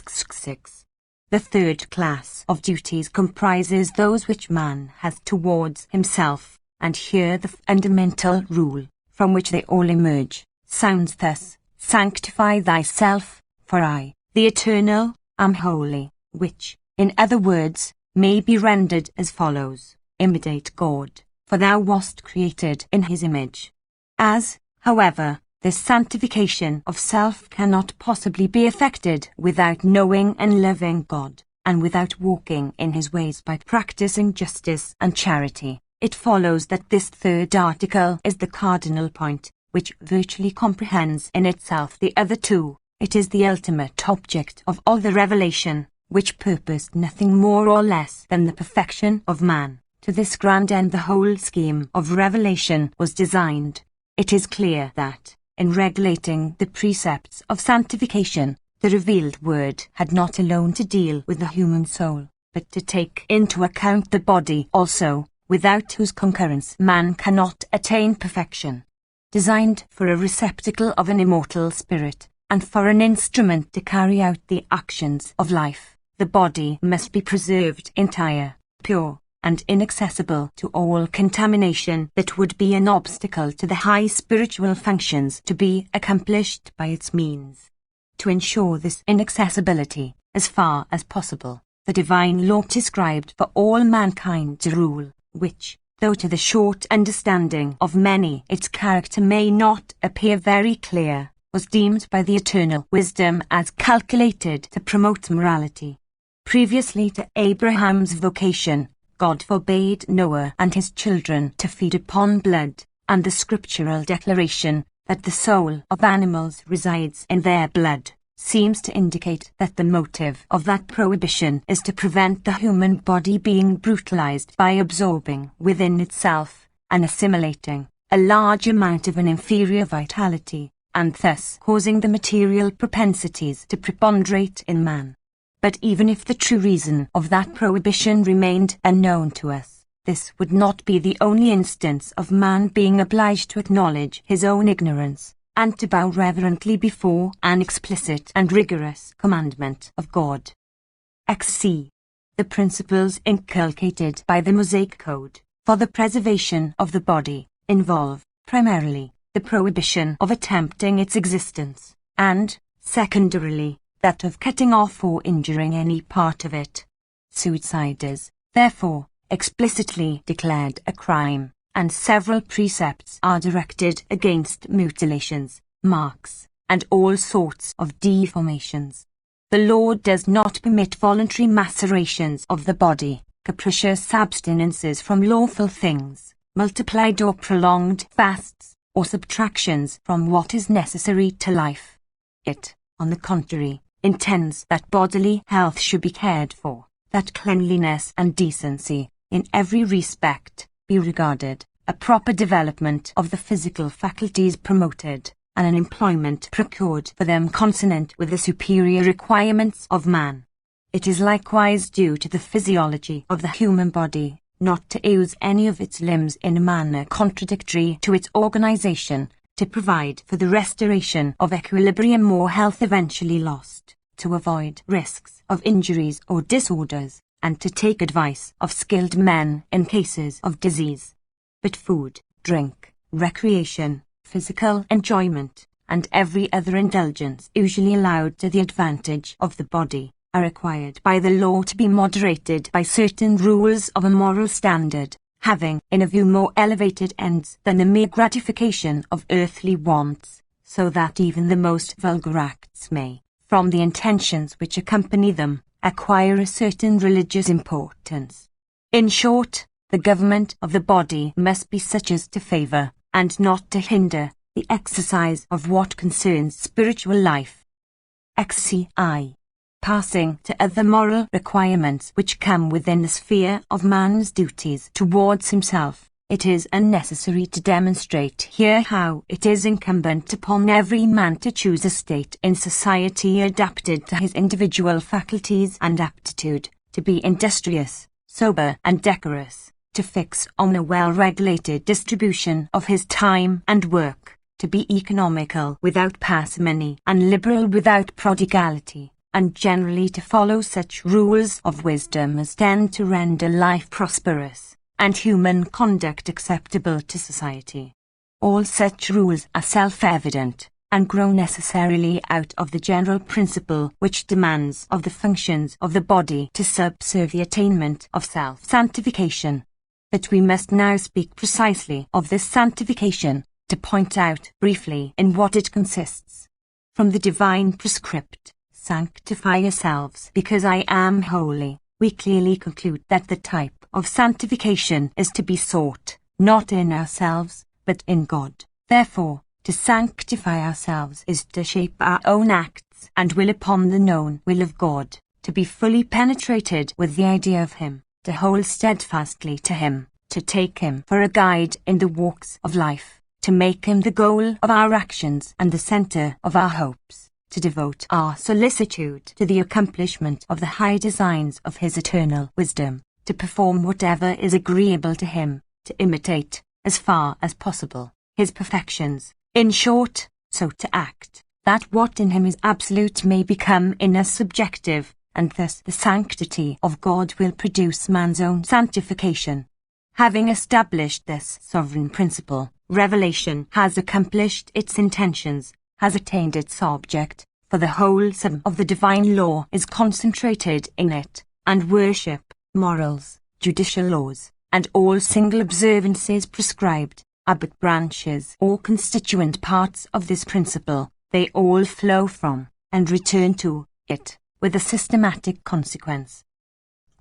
6. The third class of duties comprises those which man has towards himself, and here the fundamental rule, from which they all emerge, sounds thus: Sanctify thyself, for I, the Eternal, am holy, which, in other words, may be rendered as follows: imitate God, for thou wast created in his image. As, however, this sanctification of self cannot possibly be effected without knowing and loving God, and without walking in his ways by practicing justice and charity, it follows that this third article is the cardinal point, which virtually comprehends in itself the other two. It is the ultimate object of all the revelation, which purposed nothing more or less than the perfection of man. To this grand end the whole scheme of revelation was designed. It is clear that, in regulating the precepts of sanctification, the revealed word had not alone to deal with the human soul, but to take into account the body also, without whose concurrence man cannot attain perfection. Designed for a receptacle of an immortal spirit, and for an instrument to carry out the actions of life, the body must be preserved entire, pure, and inaccessible to all contamination that would be an obstacle to the high spiritual functions to be accomplished by its means. To ensure this inaccessibility, as far as possible, the divine law prescribed for all mankind a rule, which, though to the short understanding of many its character may not appear very clear, was deemed by the eternal wisdom as calculated to promote morality. Previously to Abraham's vocation, God forbade Noah and his children to feed upon blood, and the scriptural declaration that the soul of animals resides in their blood seems to indicate that the motive of that prohibition is to prevent the human body being brutalized by absorbing within itself and assimilating a large amount of an inferior vitality, and thus causing the material propensities to preponderate in man. But even if the true reason of that prohibition remained unknown to us, this would not be the only instance of man being obliged to acknowledge his own ignorance, and to bow reverently before an explicit and rigorous commandment of God. XC. The principles inculcated by the Mosaic Code for the preservation of the body involve, primarily, the prohibition of attempting its existence, and, secondarily, that of cutting off or injuring any part of it. Suicide is, therefore, explicitly declared a crime, and several precepts are directed against mutilations, marks, and all sorts of deformations. The law does not permit voluntary macerations of the body, capricious abstinences from lawful things, multiplied or prolonged fasts, or subtractions from what is necessary to life. It, on the contrary, intends that bodily health should be cared for, that cleanliness and decency, in every respect, be regarded, a proper development of the physical faculties promoted, and an employment procured for them consonant with the superior requirements of man. It is likewise due to the physiology of the human body, not to use any of its limbs in a manner contradictory to its organization, to provide for the restoration of equilibrium or health eventually lost, to avoid risks of injuries or disorders, and to take advice of skilled men in cases of disease. But food, drink, recreation, physical enjoyment, and every other indulgence usually allowed to the advantage of the body, are required by the law to be moderated by certain rules of a moral standard, having in a view more elevated ends than the mere gratification of earthly wants, so that even the most vulgar acts may, from the intentions which accompany them, acquire a certain religious importance. In short, the government of the body must be such as to favour, and not to hinder, the exercise of what concerns spiritual life. XCI. Passing to other moral requirements which come within the sphere of man's duties towards himself, it is unnecessary to demonstrate here how it is incumbent upon every man to choose a state in society adapted to his individual faculties and aptitude, to be industrious, sober and decorous, to fix on a well-regulated distribution of his time and work, to be economical without parsimony and liberal without prodigality, and generally to follow such rules of wisdom as tend to render life prosperous, and human conduct acceptable to society. All such rules are self-evident, and grow necessarily out of the general principle which demands of the functions of the body to subserve the attainment of self-sanctification. But we must now speak precisely of this sanctification, to point out briefly in what it consists. From the divine prescript, "Sanctify yourselves because I am holy," we clearly conclude that the type of sanctification is to be sought, not in ourselves, but in God. Therefore, to sanctify ourselves is to shape our own acts and will upon the known will of God, to be fully penetrated with the idea of Him, to hold steadfastly to Him, to take Him for a guide in the walks of life, to make Him the goal of our actions and the centre of our hopes, to devote our solicitude to the accomplishment of the high designs of His eternal wisdom, to perform whatever is agreeable to Him, to imitate, as far as possible, His perfections, in short, so to act, that what in Him is absolute may become in us subjective, and thus the sanctity of God will produce man's own sanctification. Having established this sovereign principle, revelation has accomplished its intentions, has attained its object, for the whole sum of the divine law is concentrated in it, and worship, morals, judicial laws, and all single observances prescribed, are but branches or constituent parts of this principle. They all flow from, and return to, it, with a systematic consequence.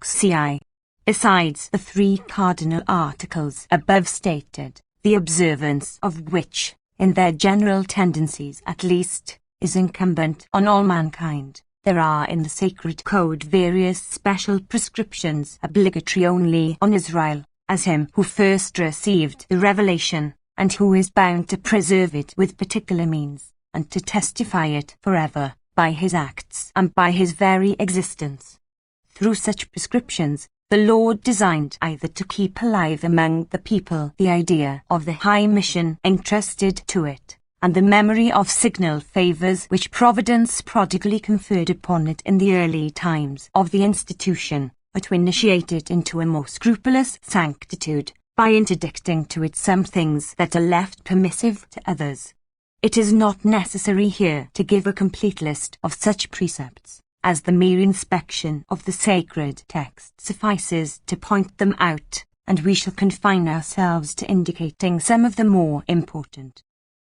Ci. Besides the 3 cardinal articles above stated, the observance of which, in their general tendencies at least, is incumbent on all mankind, there are in the sacred code various special prescriptions obligatory only on Israel, as him who first received the revelation, and who is bound to preserve it with particular means, and to testify it forever, by his acts and by his very existence. Through such prescriptions, the Lord designed either to keep alive among the people the idea of the high mission entrusted to it, and the memory of signal favours which Providence prodigally conferred upon it in the early times of the institution, or to initiate it into a more scrupulous sanctitude, by interdicting to it some things that are left permissive to others. It is not necessary here to give a complete list of such precepts, as the mere inspection of the sacred text suffices to point them out, and we shall confine ourselves to indicating some of the more important.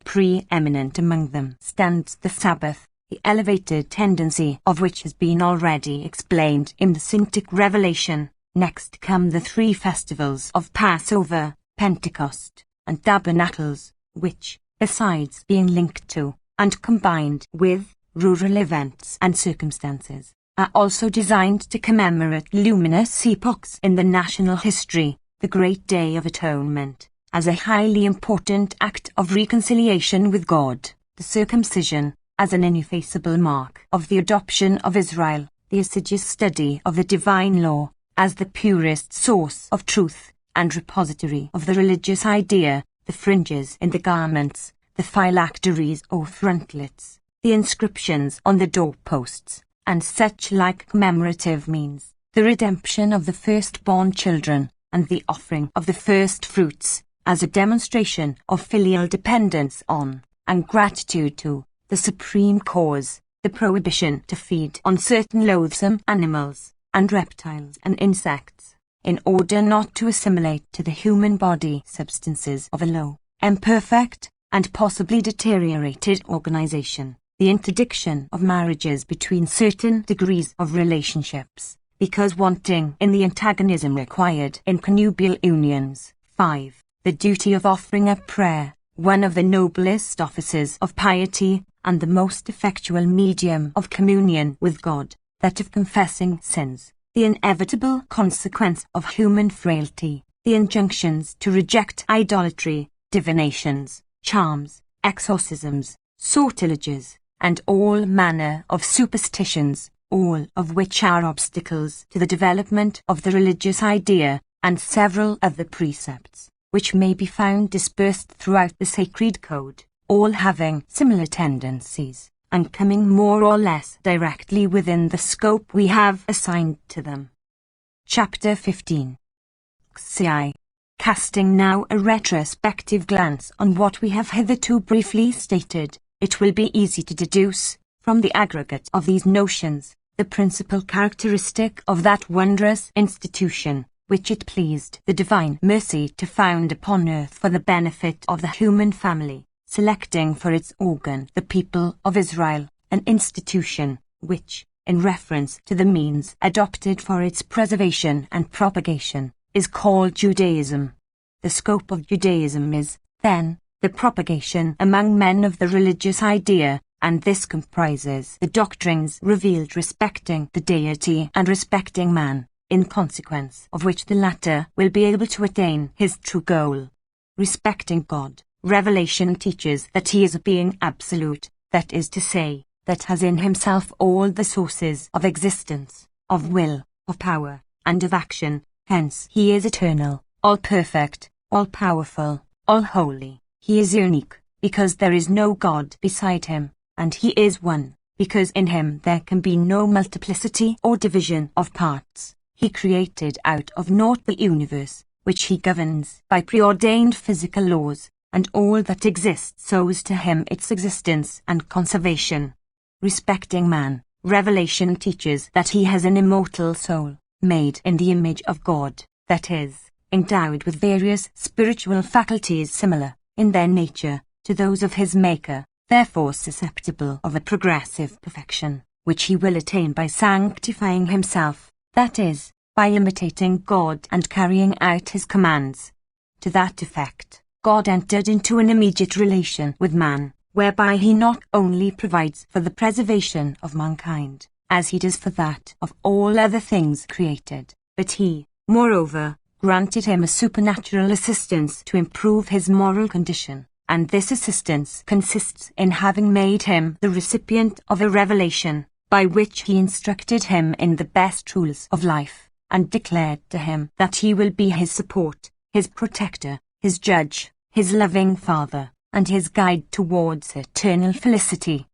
Pre-eminent among them stands the Sabbath, the elevated tendency of which has been already explained in the Syntic Revelation. Next come the 3 festivals of Passover, Pentecost, and Tabernacles, which, besides being linked to, and combined with, rural events and circumstances, are also designed to commemorate luminous epochs in the national history, the Great Day of Atonement, as a highly important act of reconciliation with God, the circumcision, as an ineffaceable mark of the adoption of Israel, the assiduous study of the divine law, as the purest source of truth, and repository of the religious idea, the fringes in the garments, the phylacteries or frontlets, the inscriptions on the doorposts, and such like commemorative means, the redemption of the firstborn children, and the offering of the first fruits, as a demonstration of filial dependence on, and gratitude to, the supreme cause, the prohibition to feed on certain loathsome animals, and reptiles and insects, in order not to assimilate to the human body substances of a low, imperfect, and possibly deteriorated organization, the interdiction of marriages between certain degrees of relationships, because wanting in the antagonism required in connubial unions. 5. The duty of offering up prayer, one of the noblest offices of piety, and the most effectual medium of communion with God, that of confessing sins, the inevitable consequence of human frailty, the injunctions to reject idolatry, divinations, charms, exorcisms, sortileges, and all manner of superstitions, all of which are obstacles to the development of the religious idea, and several other precepts, which may be found dispersed throughout the sacred code, all having similar tendencies, and coming more or less directly within the scope we have assigned to them. Chapter 15. Ci. Casting now a retrospective glance on what we have hitherto briefly stated, it will be easy to deduce, from the aggregate of these notions, the principal characteristic of that wondrous institution, which it pleased the divine mercy to found upon earth for the benefit of the human family, selecting for its organ the people of Israel, an institution, which, in reference to the means adopted for its preservation and propagation, is called Judaism. The scope of Judaism is, then, the propagation among men of the religious idea, and this comprises the doctrines revealed respecting the deity and respecting man, in consequence of which the latter will be able to attain his true goal. Respecting God, revelation teaches that he is a being absolute, that is to say, that has in himself all the sources of existence, of will, of power, and of action, hence he is eternal, all-perfect, all-powerful, all-holy. He is unique, because there is no God beside him, and he is one, because in him there can be no multiplicity or division of parts. He created out of naught the universe, which he governs by preordained physical laws, and all that exists owes to him its existence and conservation. Respecting man, revelation teaches that he has an immortal soul, made in the image of God, that is, endowed with various spiritual faculties similar, in their nature, to those of his Maker, therefore susceptible of a progressive perfection, which he will attain by sanctifying himself, that is, by imitating God and carrying out his commands. To that effect, God entered into an immediate relation with man, whereby he not only provides for the preservation of mankind, as he does for that of all other things created, but he, moreover, granted him a supernatural assistance to improve his moral condition, and this assistance consists in having made him the recipient of a revelation, by which he instructed him in the best rules of life, and declared to him that he will be his support, his protector, his judge, his loving father, and his guide towards eternal felicity.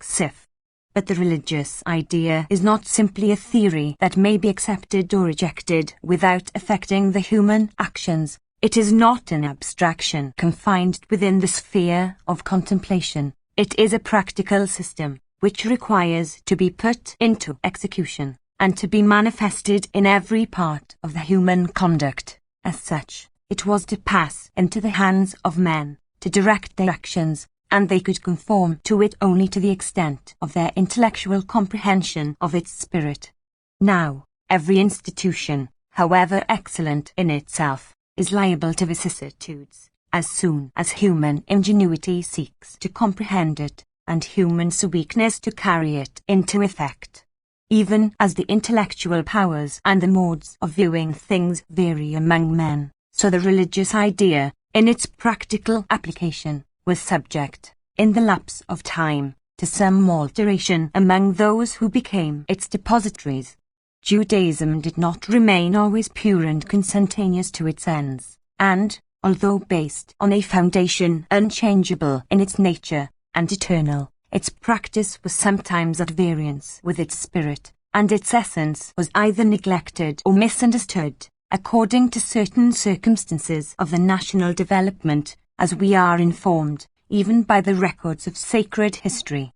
Sif. But the religious idea is not simply a theory that may be accepted or rejected without affecting the human actions. It is not an abstraction confined within the sphere of contemplation. It is a practical system, which requires to be put into execution, and to be manifested in every part of the human conduct. As such, it was to pass into the hands of men, to direct their actions, and they could conform to it only to the extent of their intellectual comprehension of its spirit. Now, every institution, however excellent in itself, is liable to vicissitudes, as soon as human ingenuity seeks to comprehend it, and human weakness to carry it into effect. Even as the intellectual powers and the modes of viewing things vary among men, so the religious idea, in its practical application, was subject, in the lapse of time, to some alteration among those who became its depositaries. Judaism did not remain always pure and consentaneous to its ends, and, although based on a foundation unchangeable in its nature, and eternal, its practice was sometimes at variance with its spirit, and its essence was either neglected or misunderstood, according to certain circumstances of the national development, as we are informed, even by the records of sacred history.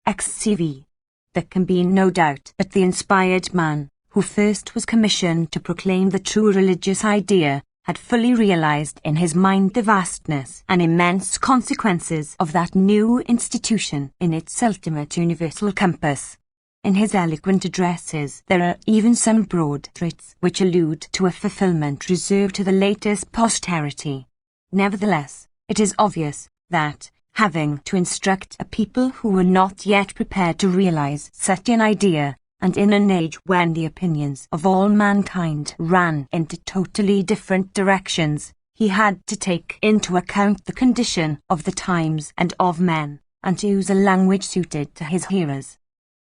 XCV. There can be no doubt that the inspired man, who first was commissioned to proclaim the true religious idea, had fully realized in his mind the vastness and immense consequences of that new institution in its ultimate universal compass. In his eloquent addresses there are even some broad threats which allude to a fulfillment reserved to the latest posterity. Nevertheless, it is obvious that, having to instruct a people who were not yet prepared to realize such an idea, and in an age when the opinions of all mankind ran into totally different directions, he had to take into account the condition of the times and of men, and to use a language suited to his hearers.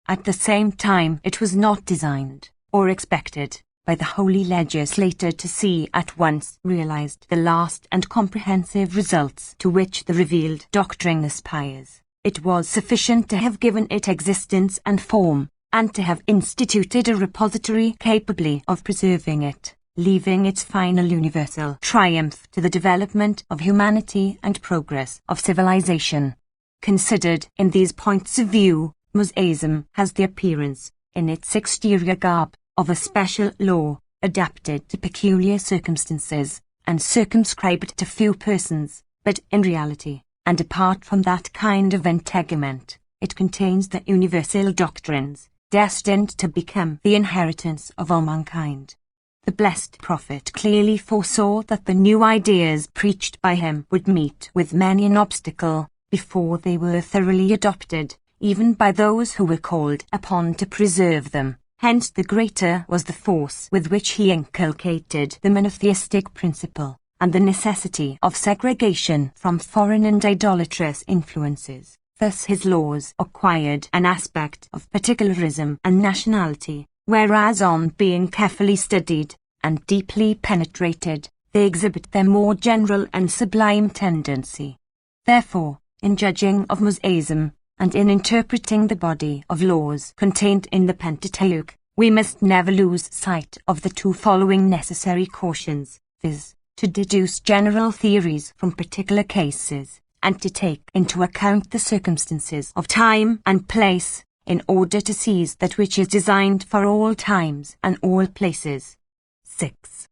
At the same time, it was not designed, or expected, by the holy legislator to see at once realized the last and comprehensive results to which the revealed doctrine aspires. It was sufficient to have given it existence and form, and to have instituted a repository capably of preserving it, leaving its final universal triumph to the development of humanity and progress of civilization. Considered in these points of view, Mosaism has the appearance, in its exterior garb, of a special law, adapted to peculiar circumstances, and circumscribed to few persons, but in reality, and apart from that kind of integument, it contains the universal doctrines, destined to become the inheritance of all mankind. The blessed prophet clearly foresaw that the new ideas preached by him would meet with many an obstacle before they were thoroughly adopted, even by those who were called upon to preserve them. Hence the greater was the force with which he inculcated the monotheistic principle, and the necessity of segregation from foreign and idolatrous influences. Thus his laws acquired an aspect of particularism and nationality, whereas on being carefully studied and deeply penetrated, they exhibit their more general and sublime tendency. Therefore, in judging of Mosaism, and in interpreting the body of laws contained in the Pentateuch, we must never lose sight of the two following necessary cautions, viz., to deduce general theories from particular cases, and to take into account the circumstances of time and place, in order to seize that which is designed for all times and all places. 6.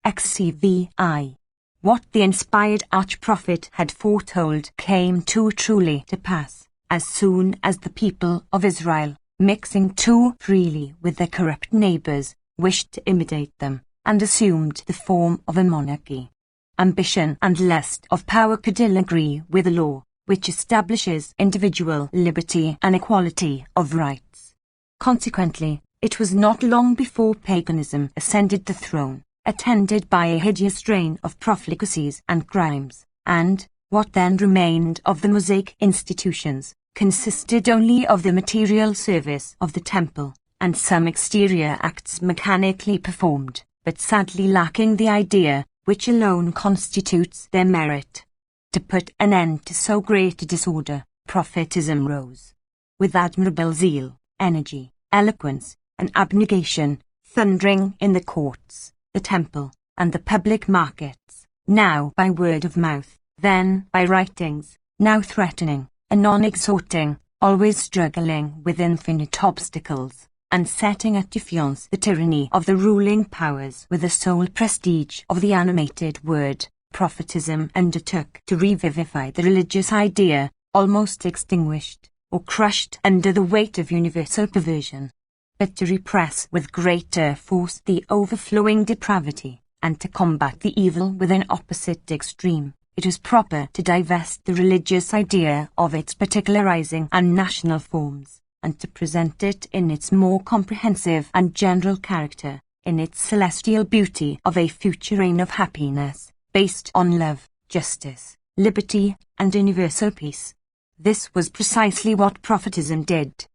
XCVI. What the inspired arch-prophet had foretold came too truly to pass, as soon as the people of Israel, mixing too freely with their corrupt neighbours, wished to imitate them, and assumed the form of a monarchy. Ambition and lust of power could ill agree with a law, which establishes individual liberty and equality of rights. Consequently, it was not long before paganism ascended the throne, attended by a hideous train of profligacies and crimes, and, what then remained of the Mosaic institutions, consisted only of the material service of the temple, and some exterior acts mechanically performed, but sadly lacking the idea which alone constitutes their merit. To put an end to so great a disorder, prophetism rose. With admirable zeal, energy, eloquence, and abnegation, thundering in the courts, the temple, and the public markets, now by word of mouth, then by writings, now threatening, anon exhorting, always struggling with infinite obstacles, and setting at defiance the tyranny of the ruling powers with the sole prestige of the animated word, prophetism undertook to revivify the religious idea, almost extinguished, or crushed under the weight of universal perversion, but to repress with greater force the overflowing depravity, and to combat the evil with an opposite extreme. It was proper to divest the religious idea of its particularizing and national forms, and to present it in its more comprehensive and general character, in its celestial beauty of a future reign of happiness, based on love, justice, liberty, and universal peace. This was precisely what prophetism did.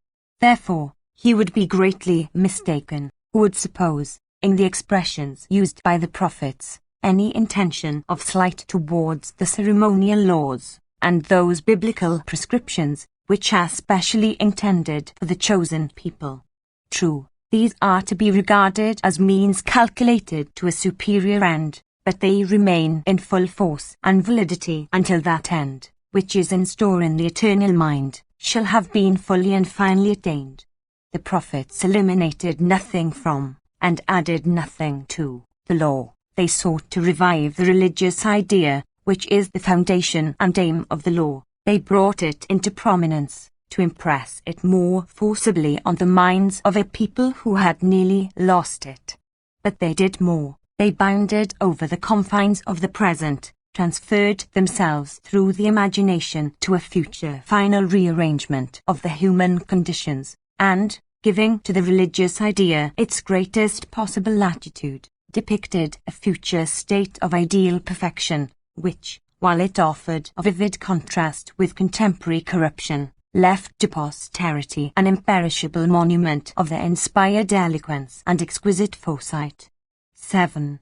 Therefore, he would be greatly mistaken who would suppose, in the expressions used by the prophets, any intention of slight towards the ceremonial laws, and those biblical prescriptions, which are specially intended for the chosen people. True, these are to be regarded as means calculated to a superior end, but they remain in full force and validity until that end, which is in store in the eternal mind, shall have been fully and finally attained. The prophets eliminated nothing from, and added nothing to, the law. They sought to revive the religious idea, which is the foundation and aim of the law. They brought it into prominence, to impress it more forcibly on the minds of a people who had nearly lost it. But they did more. They bounded over the confines of the present, transferred themselves through the imagination to a future final rearrangement of the human conditions, and, giving to the religious idea its greatest possible latitude, depicted a future state of ideal perfection, which, while it offered a vivid contrast with contemporary corruption, left to posterity an imperishable monument of their inspired eloquence and exquisite foresight. 7.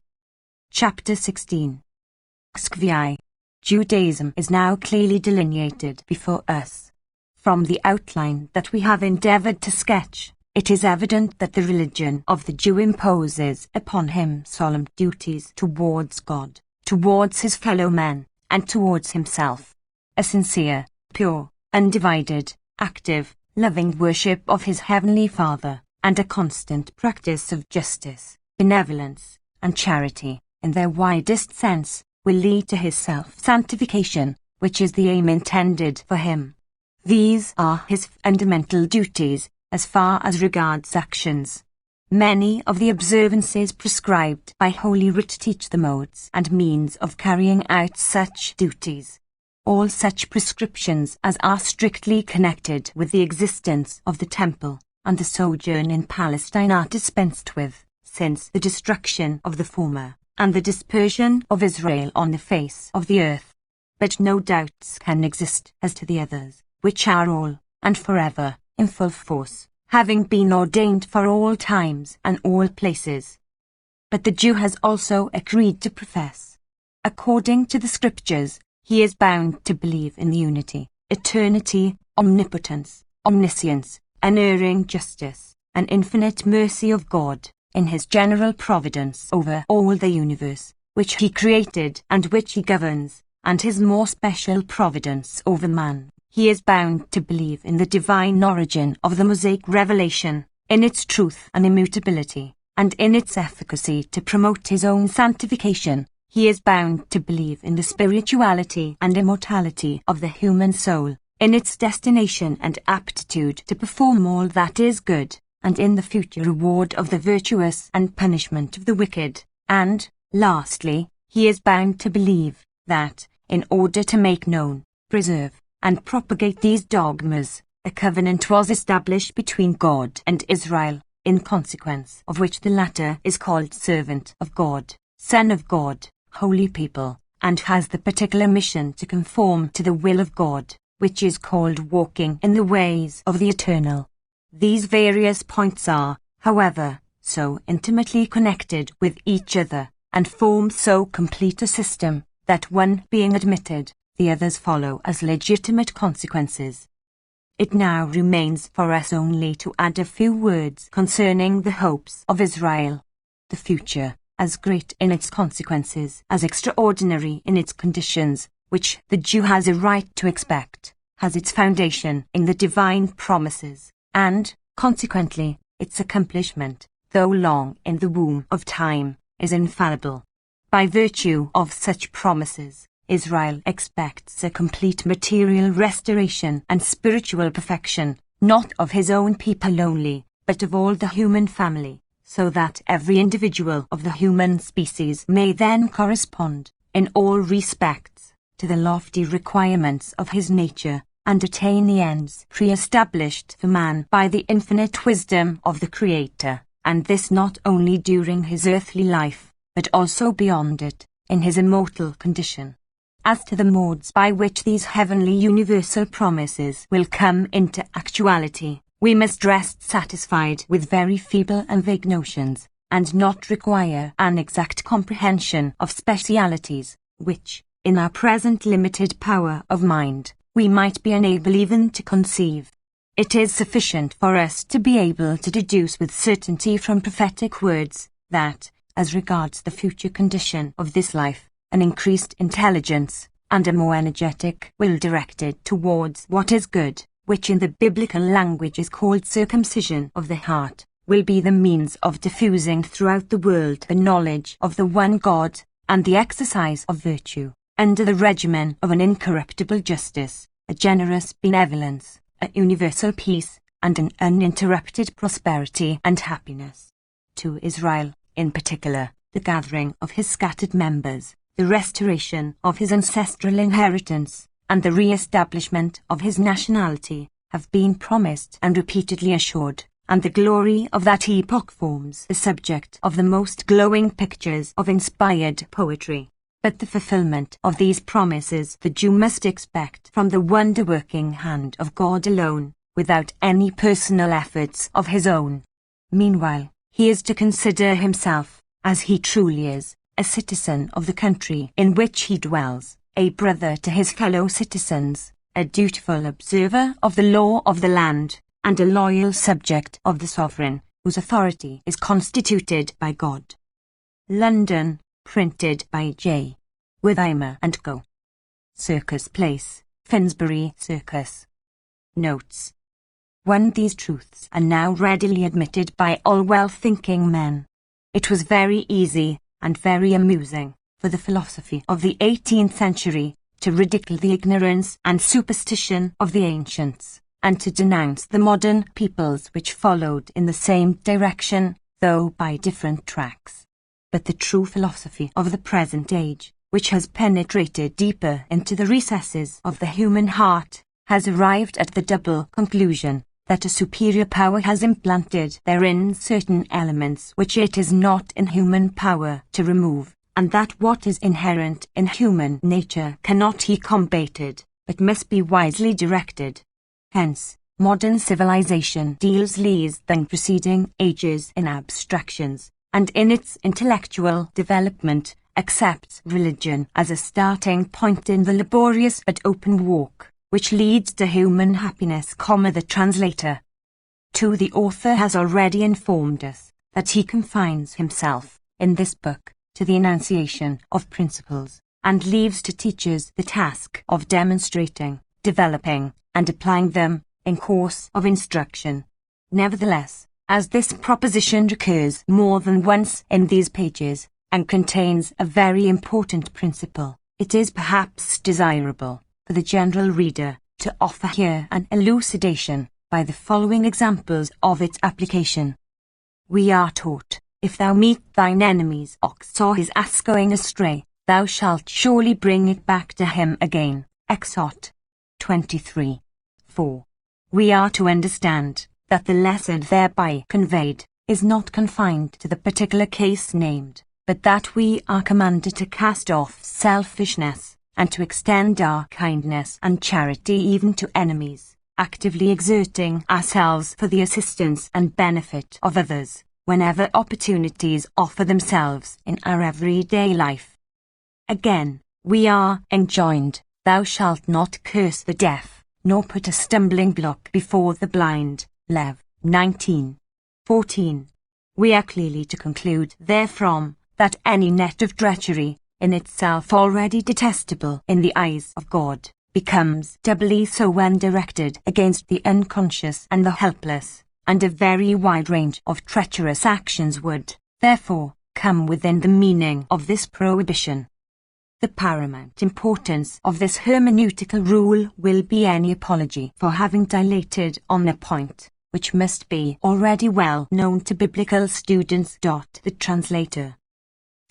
Chapter 16. XCVI. Judaism is now clearly delineated before us. From the outline that we have endeavored to sketch, it is evident that the religion of the Jew imposes upon him solemn duties towards God, towards his fellow men, and towards himself. A sincere, pure, undivided, active, loving worship of his heavenly Father, and a constant practice of justice, benevolence, and charity, in their widest sense, will lead to his self-sanctification, which is the aim intended for him. These are his fundamental duties, as far as regards actions. Many of the observances prescribed by Holy Writ teach the modes and means of carrying out such duties. All such prescriptions as are strictly connected with the existence of the temple and the sojourn in Palestine are dispensed with, since the destruction of the former, and the dispersion of Israel on the face of the earth. But no doubts can exist as to the others, which are all, and forever, in full force, having been ordained for all times and all places. But the Jew has also agreed to profess. According to the Scriptures, he is bound to believe in the unity, eternity, omnipotence, omniscience, unerring justice, and infinite mercy of God, in his general providence over all the universe, which he created and which he governs, and his more special providence over man. He is bound to believe in the divine origin of the Mosaic revelation, in its truth and immutability, and in its efficacy to promote his own sanctification. He is bound to believe in the spirituality and immortality of the human soul, in its destination and aptitude to perform all that is good, and in the future reward of the virtuous and punishment of the wicked. And, lastly, he is bound to believe that, in order to make known, preserve, and propagate these dogmas, a covenant was established between God and Israel, in consequence of which the latter is called servant of God, son of God, holy people, and has the particular mission to conform to the will of God, which is called walking in the ways of the eternal. These various points are, however, so intimately connected with each other, and form so complete a system, that one being admitted, the others follow as legitimate consequences. It now remains for us only to add a few words concerning the hopes of Israel. The future, as great in its consequences as extraordinary in its conditions, which the Jew has a right to expect, has its foundation in the divine promises, and, consequently, its accomplishment, though long in the womb of time, is infallible. By virtue of such promises, Israel expects a complete material restoration and spiritual perfection, not of his own people only, but of all the human family, so that every individual of the human species may then correspond, in all respects, to the lofty requirements of his nature, and attain the ends pre-established for man by the infinite wisdom of the Creator, and this not only during his earthly life, but also beyond it, in his immortal condition. As to the modes by which these heavenly universal promises will come into actuality, we must rest satisfied with very feeble and vague notions, and not require an exact comprehension of specialities, which, in our present limited power of mind, we might be unable even to conceive. It is sufficient for us to be able to deduce with certainty from prophetic words, that, as regards the future condition of this life, an increased intelligence, and a more energetic will directed towards what is good, which in the biblical language is called circumcision of the heart, will be the means of diffusing throughout the world the knowledge of the one God, and the exercise of virtue, under the regimen of an incorruptible justice, a generous benevolence, a universal peace, and an uninterrupted prosperity and happiness. To Israel, in particular, the gathering of his scattered members, the restoration of his ancestral inheritance, and the re-establishment of his nationality, have been promised and repeatedly assured, and the glory of that epoch forms the subject of the most glowing pictures of inspired poetry. But the fulfillment of these promises the Jew must expect from the wonder-working hand of God alone, without any personal efforts of his own. Meanwhile, he is to consider himself, as he truly is, a citizen of the country in which he dwells, a brother to his fellow citizens, a dutiful observer of the law of the land, and a loyal subject of the sovereign, whose authority is constituted by God. London, printed by J. Witheimer and Co. Circus Place, Finsbury Circus. Notes 1. These truths are now readily admitted by all well-thinking men. It was very easy, and very amusing, for the philosophy of the 18th century to ridicule the ignorance and superstition of the ancients, and to denounce the modern peoples which followed in the same direction, though by different tracks. But the true philosophy of the present age, which has penetrated deeper into the recesses of the human heart, has arrived at the double conclusion that a superior power has implanted therein certain elements which it is not in human power to remove, and that what is inherent in human nature cannot be combated, but must be wisely directed. Hence, modern civilization deals less than preceding ages in abstractions, and in its intellectual development accepts religion as a starting point in the laborious but open walk which leads to human happiness. The translator. 2. The author has already informed us that he confines himself, in this book, to the enunciation of principles, and leaves to teachers the task of demonstrating, developing, and applying them, in course of instruction. Nevertheless, as this proposition recurs more than once in these pages, and contains a very important principle, it is perhaps desirable for the general reader to offer here an elucidation by the following examples of its application. We are taught, if thou meet thine enemy's ox or his ass going astray, thou shalt surely bring it back to him again. Exod 23. 4. We are to understand that the lesson thereby conveyed is not confined to the particular case named, but that we are commanded to cast off selfishness, and to extend our kindness and charity even to enemies, actively exerting ourselves for the assistance and benefit of others, whenever opportunities offer themselves in our everyday life. Again, we are enjoined, thou shalt not curse the deaf, nor put a stumbling block before the blind. Lev. 19:14. We are clearly to conclude therefrom that any net of treachery, in itself already detestable in the eyes of God, becomes doubly so when directed against the unconscious and the helpless, and a very wide range of treacherous actions would, therefore, come within the meaning of this prohibition. The paramount importance of this hermeneutical rule will be any apology for having dilated on a point, which must be already well known to biblical students. The translator.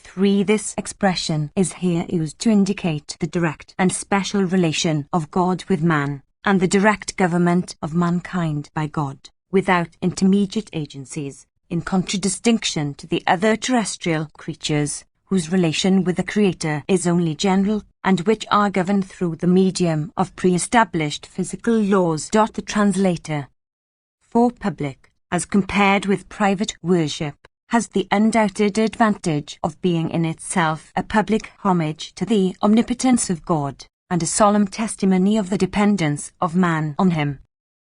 3. This expression is here used to indicate the direct and special relation of God with man, and the direct government of mankind by God, without intermediate agencies, in contradistinction to the other terrestrial creatures, whose relation with the Creator is only general, and which are governed through the medium of pre-established physical laws. The translator. 4. Public, as compared with private worship, has the undoubted advantage of being in itself a public homage to the omnipotence of God, and a solemn testimony of the dependence of man on him.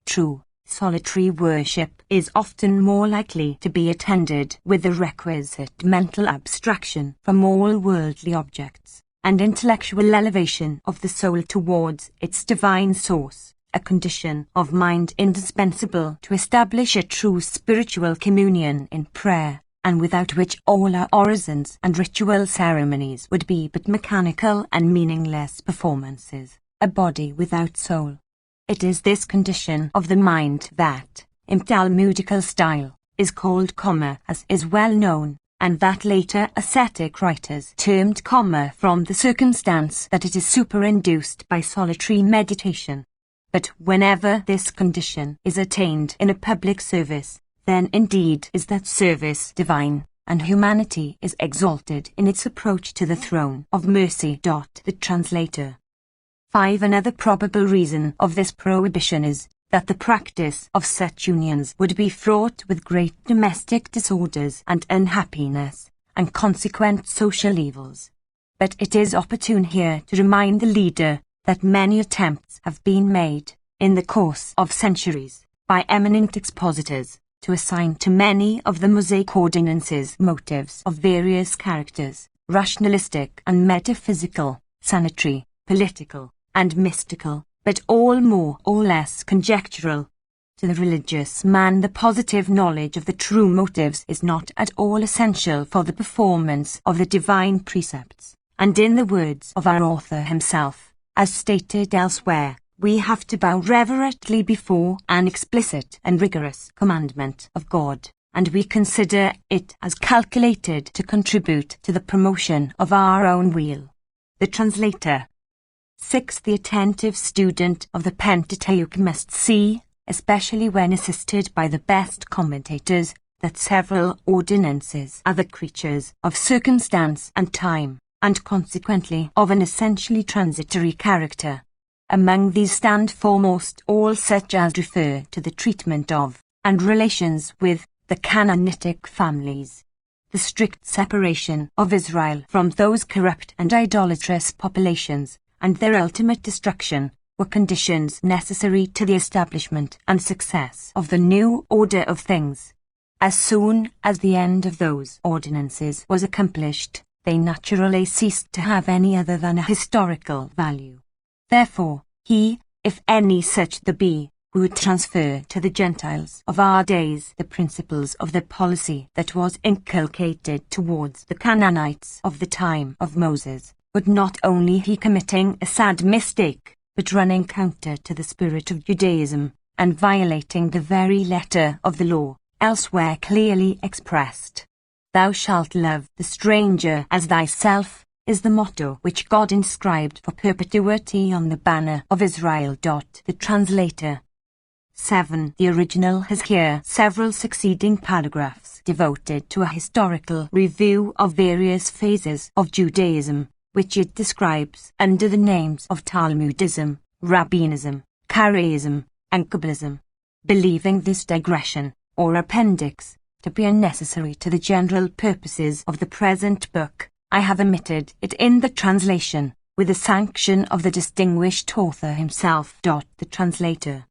True, solitary worship is often more likely to be attended with the requisite mental abstraction from all worldly objects, and intellectual elevation of the soul towards its divine source, a condition of mind indispensable to establish a true spiritual communion in prayer, and without which all our orisons and ritual ceremonies would be but mechanical and meaningless performances, a body without soul. It is this condition of the mind that, in Talmudical style, is called comma, as is well known, and that later ascetic writers termed comma from the circumstance that it is superinduced by solitary meditation. But whenever this condition is attained in a public service, then indeed is that service divine, and humanity is exalted in its approach to the throne of mercy. The translator. 5. Another probable reason of this prohibition is that the practice of such unions would be fraught with great domestic disorders and unhappiness, and consequent social evils. But it is opportune here to remind the reader that many attempts have been made, in the course of centuries, by eminent expositors, to assign to many of the Mosaic ordinances motives of various characters, rationalistic and metaphysical, sanitary, political, and mystical, but all more or less conjectural. To the religious man, the positive knowledge of the true motives is not at all essential for the performance of the divine precepts, and in the words of our author himself, as stated elsewhere, we have to bow reverently before an explicit and rigorous commandment of God, and we consider it as calculated to contribute to the promotion of our own weal. The translator. 6. The attentive student of the Pentateuch must see, especially when assisted by the best commentators, that several ordinances are the creatures of circumstance and time, and consequently of an essentially transitory character. Among these stand foremost all such as refer to the treatment of, and relations with, the Canaanitic families. The strict separation of Israel from those corrupt and idolatrous populations, and their ultimate destruction, were conditions necessary to the establishment and success of the new order of things. As soon as the end of those ordinances was accomplished, they naturally ceased to have any other than a historical value. Therefore, he, if any such there be, who would transfer to the Gentiles of our days the principles of the policy that was inculcated towards the Canaanites of the time of Moses, would not only be committing a sad mistake, but running counter to the spirit of Judaism, and violating the very letter of the law, elsewhere clearly expressed. Thou shalt love the stranger as thyself, is the motto which God inscribed for perpetuity on the banner of Israel. The translator. 7. The original has here several succeeding paragraphs devoted to a historical review of various phases of Judaism, which it describes under the names of Talmudism, Rabbinism, Karaism, and Kabbalism. Believing this digression, or appendix, to be unnecessary to the general purposes of the present book, I have omitted it in the translation, with the sanction of the distinguished author himself. The translator.